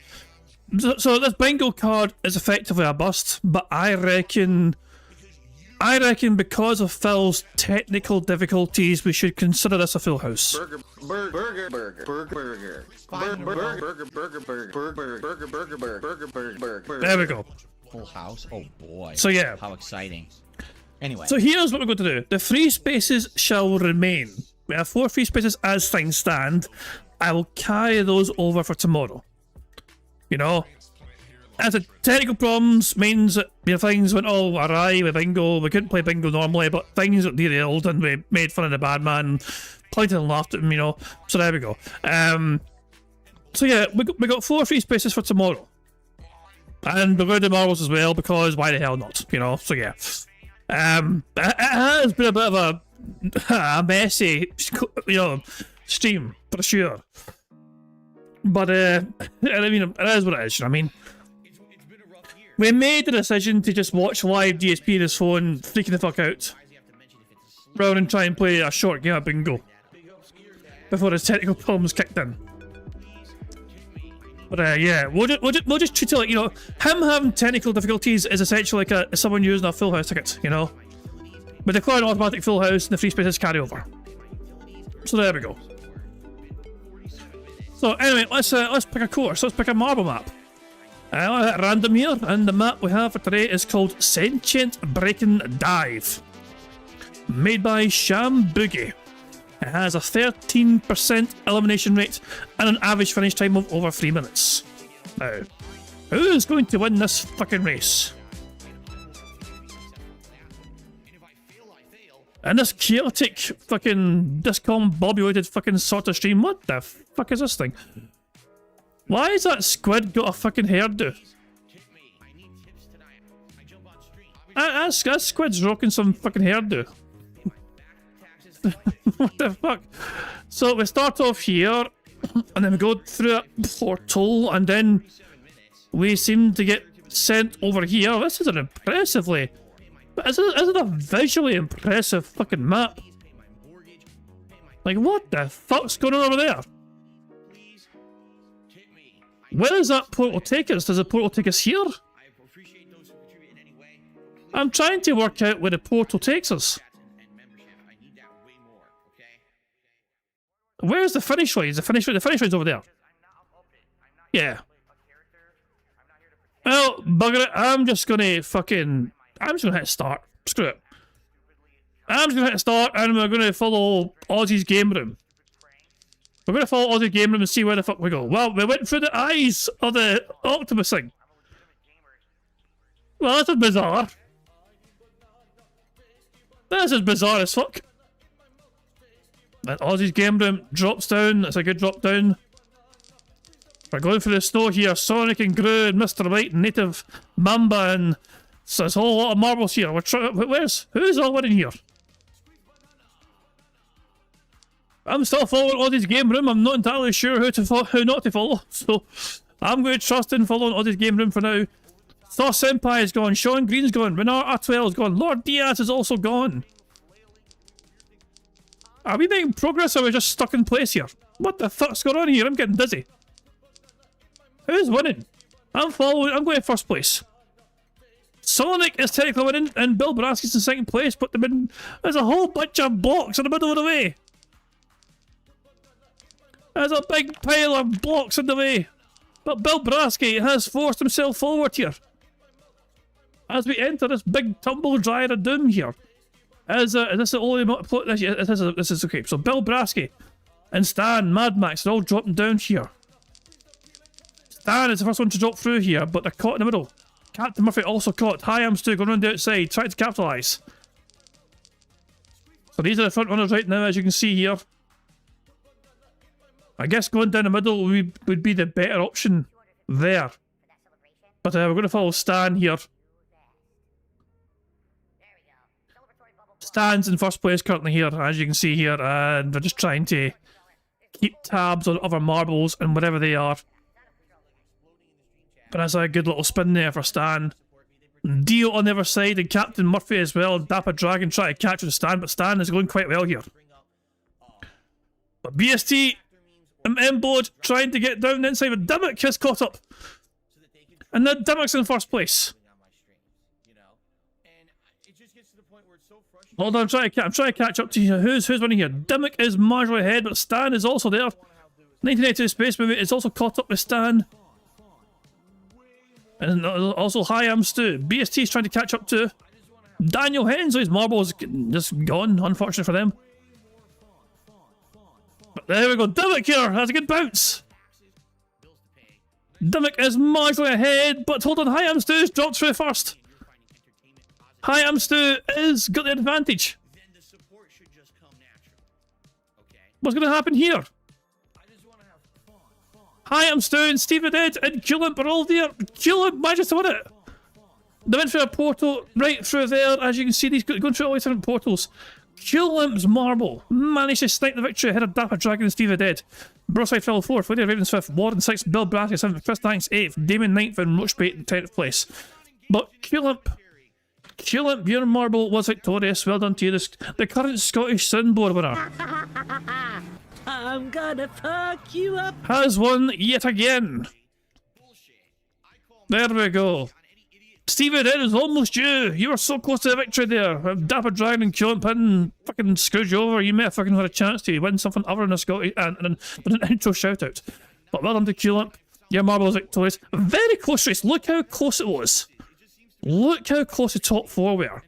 So this Bingo card is effectively a bust, but I reckon because of Phil's technical difficulties, we should consider this a full house. There we go. Full house? Oh boy. So yeah. How exciting. Anyway. So here's what we're going to do. The free spaces shall remain. We have 4 free spaces as things stand. I will carry those over for tomorrow. You know? As the technical problems means that things went all awry with Bingo. We couldn't play Bingo normally, but things got derailed and we made fun of the bad man, pointed and laughed at him, you know. So there we go. So yeah, we got 4 free spaces for tomorrow. And we're going to do marbles as well, because why the hell not, you know? So yeah. It has been a bit of a messy, you know, stream, for sure. But, I mean, it is what it is, you know what I mean? We made the decision to just watch live DSP on his phone, freaking the fuck out, rather than try and play a short game of Bingo before his technical problems kicked in. But yeah, we'll just treat it like, you know, him having technical difficulties is essentially like someone using a full house ticket, you know? We declare an automatic full house and the free spaces carry over. So there we go. So anyway, let's pick a course. Let's pick a marble map. At random here, and the map we have for today is called Sentient Breaking Dive, made by Sham Boogie. It has a 13% elimination rate and an average finish time of over 3 minutes. Now, who's going to win this fucking race? And this chaotic fucking discombobulated fucking sort of stream. What the fuck is this thing? Why has that squid got a fucking hairdo? That squid's rocking some fucking hairdo. What the fuck? So we start off here, and then we go through a portal, and then we seem to get sent over here. This is an impressively... Isn't a visually impressive fucking map? Like, what the fuck's going on over there? Where does that portal take us? Does the portal take us here? I'm trying to work out where the portal takes us. Where's the finish line? The finish line's over there. Yeah. Well, bugger it. I'm just gonna hit start. Screw it. I'm just gonna hit start and we're gonna follow Aussie's game room. We're gonna follow Aussie's game room and see where the fuck we go. Well, we went through the eyes of the octopus thing. Well, this is bizarre. This is bizarre as fuck. And Aussie's game room drops down. That's a good drop down. We're going through the snow here. Sonic and Gru and Mr. White and Native Mamba and so there's a whole lot of marbles here. We're trying. Who's all winning here? I'm still following Aussie's game room. I'm not entirely sure who not to follow. So I'm going to trust in following Aussie's game room for now. Thor Senpai is gone. Sean Green's gone. Renard R12 is gone. Lord Diaz is also gone. Are we making progress or are we just stuck in place here? What the fuck's going on here? I'm getting dizzy. Who's winning? I'm going first place. Sonic is technically winning and Bill Brasky's in second place, but there's a whole bunch of blocks in the middle of the way. There's a big pile of blocks in the way. But Bill Brasky has forced himself forward here. As we enter this big tumble dryer of doom here. Is this the only... This is okay. So Bill Brasky and Stan, Mad Max are all dropping down here. Stan is the first one to drop through here, but they're caught in the middle. Captain Murphy also caught. Hi, I'm Stu going around the outside, trying to capitalise. So these are the front runners right now, as you can see here. I guess going down the middle would be the better option there. But we're going to follow Stan here. Stan's in first place currently here, as you can see here, and they're just trying to keep tabs on other marbles and whatever they are. But that's a good little spin there for Stan. Dio on the other side and Captain Murphy as well. Dapper Dragon trying to capture Stan, but Stan is going quite well here. But BST and M-Board trying to get down the inside, but Dimmick has caught up. And then Dimmick's in first place. Hold on, I'm trying to catch up to you. Who's winning here? Dimmick is marginally ahead, but Stan is also there. 1982 Space Movie is also caught up with Stan. And also, hi, I'm Stu. BST is trying to catch up to Daniel Hensley's marble is just gone, unfortunately for them. But there we go, Dimmick here has a good bounce. Dimmick is marginally ahead, but hold on, hi, I'm Stu's dropped through first. Hi, I'm Stu is got the advantage. What's going to happen here? Hi, I'm Stu and Steve the Dead and Culimp are all there. Culimp manages to win it. They went through a portal right through there. As you can see, these going through all these different portals. Culimp's marble managed to snipe the victory ahead of Dapper Dragon and Steve the Dead. Broadside fell 4th, Lady Ravens 5th, Warden 6th, Bill Brasky 7th, Chris Thanks 8th, Damon 9th, and Roachbait in 10th place. But Culimp, your marble was victorious. Well done to you, the current Scottish Soundboard winner. I'm gonna fuck you up. Has won yet again. There we go. Stevie Dead is almost you. You were so close to the victory there. Dapper Dragon and Culimp hadn't fucking screwed you over. You may have fucking had a chance to win something other than a Scottish and an intro shout out. But well done to Culimp. Your marble was victorious. Very close race. Look how close it was. Look how close the top 4 were.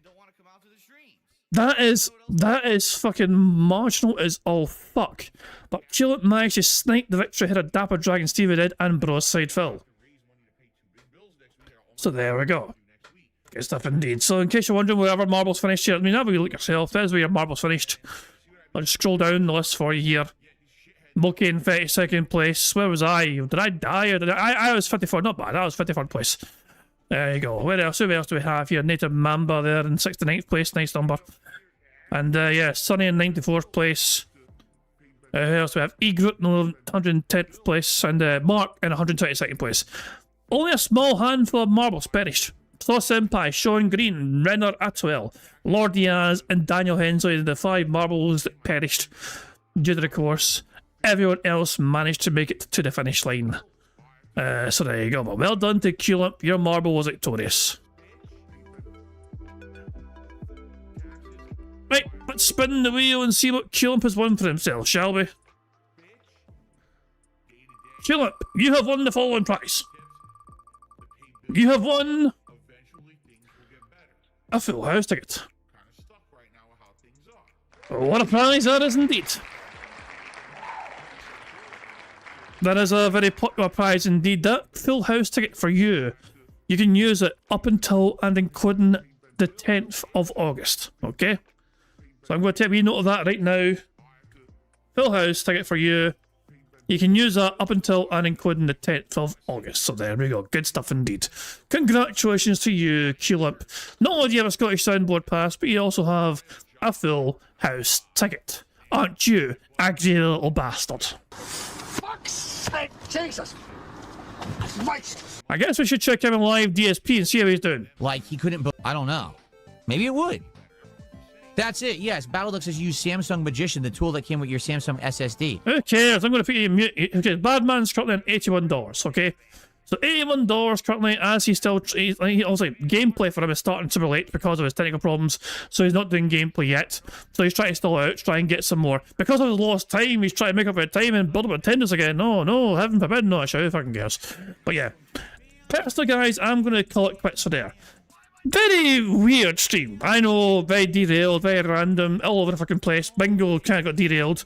That is fucking marginal as all fuck. But Culimp managed to snipe the victory ahead of Dapper Dragon, Stevie Dead, and Broadside Phil. So there we go. Good stuff indeed. So in case you're wondering where our marbles finished here, I mean, have a look yourself. There's where your marbles finished. I'll just scroll down the list for you here. Moki in 32nd place. Where was I? Did I die? Or did I was 54. Not bad. I was 53rd place. There you go. Where else? Who else do we have here? Native Mamba there in 69th place. Nice number. And yeah, Sunny in 94th place. Who else do we have? Egret in 110th place. And Mark in 122nd place. Only a small handful of marbles perished. Thor Senpai, Sean Green, Renner Atwell, Lord Diaz, and Daniel Hensley, the 5 marbles that perished due to the course. Everyone else managed to make it to the finish line. So there you go. But well done to Culump. Your marble was victorious. Right, let's spin the wheel and see what Culump has won for himself, shall we? Culump, you have won the following prize. You have won a full house ticket. What a prize that is indeed. That is a very popular prize indeed. That full house ticket for you, you can use it up until and including the 10th of August. Okay? So I'm going to take a wee note of that right now. Full house ticket for you. You can use that up until and including the 10th of August. So there we go. Good stuff indeed. Congratulations to you, Culump. Not only do you have a Scottish Soundboard pass, but you also have a full house ticket. Aren't you, a greedy little bastard? Fuck's sake, Jesus! Christ! I guess we should check him on live DSP and see how he's doing. Like, he couldn't... I don't know. Maybe it would. That's it, yes. Battlelux says use Samsung Magician, the tool that came with your Samsung SSD. Who cares? I'm going to put you in mute. Okay, Badman's currently on $81, okay? So $81 currently, as he's still... He also, gameplay for him is starting super late because of his technical problems, so he's not doing gameplay yet. So he's trying to stall out, try and get some more. Because of his lost time, he's trying to make up for time and build up attendance again. No, heaven forbid, no, I who fucking cares. But yeah. Personally, guys, I'm going to call it quits for there. Very weird stream. I know, very derailed, very random, all over the fucking place. Bingo kind of got derailed.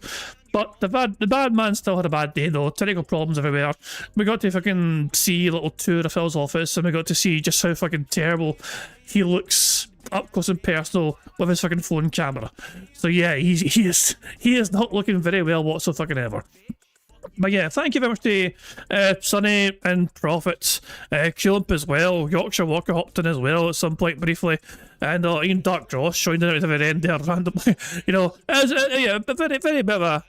But the bad man still had a bad day though. Technical problems everywhere. We got to fucking see a little tour of Phil's office, and we got to see just how fucking terrible he looks up close and personal with his fucking phone camera. So yeah, he is not looking very well whatsoever. But yeah, thank you very much to Sonny and Prophet, Culump as well, Yorkshire Walker hopped in as well at some point briefly, and even Dark Dross joined in at the very end there randomly. You know, as yeah, a very bit of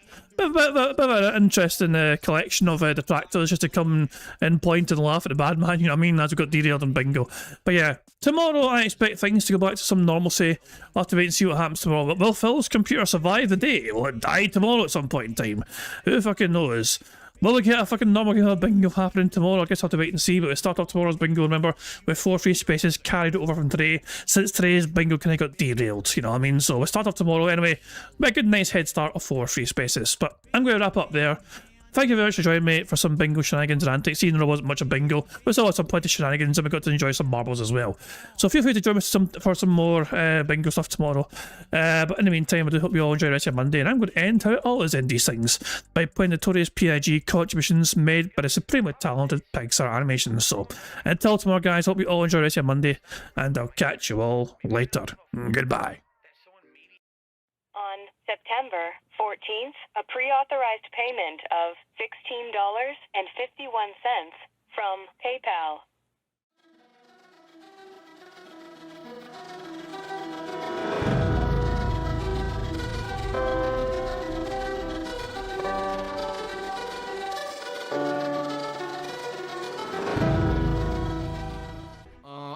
an interesting collection of detractors just to come and point and laugh at the bad man, you know what I mean, as we got derailed in Bingo. But yeah, tomorrow I expect things to go back to some normalcy. I'll have to wait and see what happens tomorrow. But will Phil's computer survive the day? Will it die tomorrow at some point in time? Who fucking knows? Will we get a fucking normal game of Bingo happening tomorrow? I guess I'll have to wait and see, but we start off tomorrow's Bingo, remember, with 4 free spaces carried over from today, since today's Bingo kind of got derailed, you know what I mean? So we start off tomorrow anyway, with a good nice head start of 4 free spaces. But I'm going to wrap up there. Thank you very much for joining me for some Bingo shenanigans and antics, even though there wasn't much of Bingo. We still had some plenty of shenanigans and we got to enjoy some marbles as well. So feel free to join us for some more Bingo stuff tomorrow. But in the meantime, I do hope you all enjoy the rest of your Monday, and I'm going to end how it always ends these things, by playing notorious PIG contributions made by the supremely talented Pixar Animations. So until tomorrow, guys, hope you all enjoy the rest of your Monday, and I'll catch you all later. Goodbye. On September 14th, a pre-authorized payment of $16.51 from PayPal.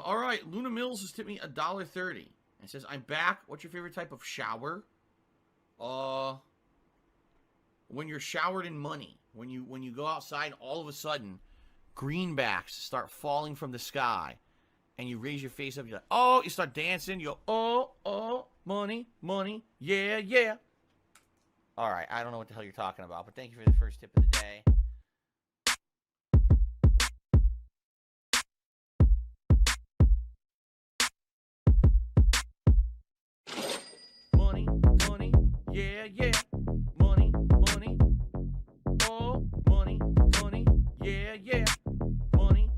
All right, Luna Mills has tipped me $1.30. It says, I'm back. What's your favorite type of shower? When you're showered in money. When you go outside and all of a sudden greenbacks start falling from the sky and you raise your face up, you're like, oh, you start dancing, you go, oh, money, yeah. All right, I don't know what the hell you're talking about, but thank you for the first tip of the day. Money, yeah. Money, oh, money, yeah. Money,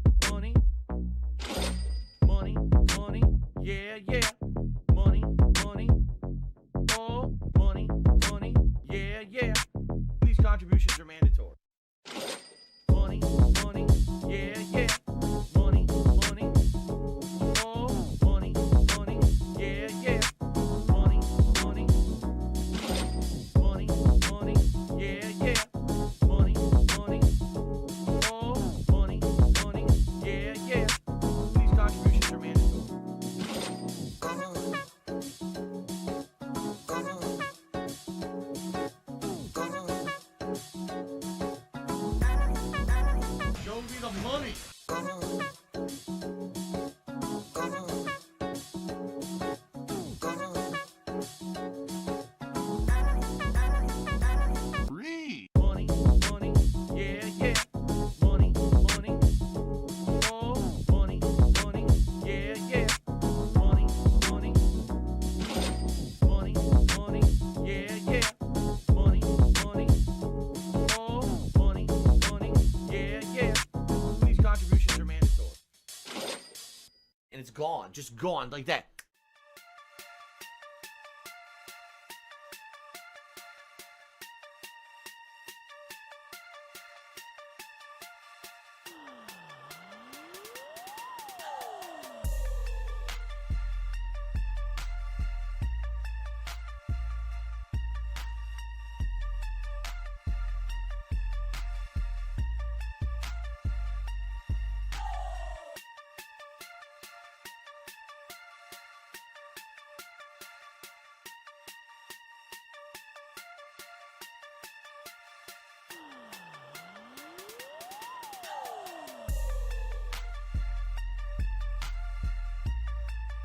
just gone like that.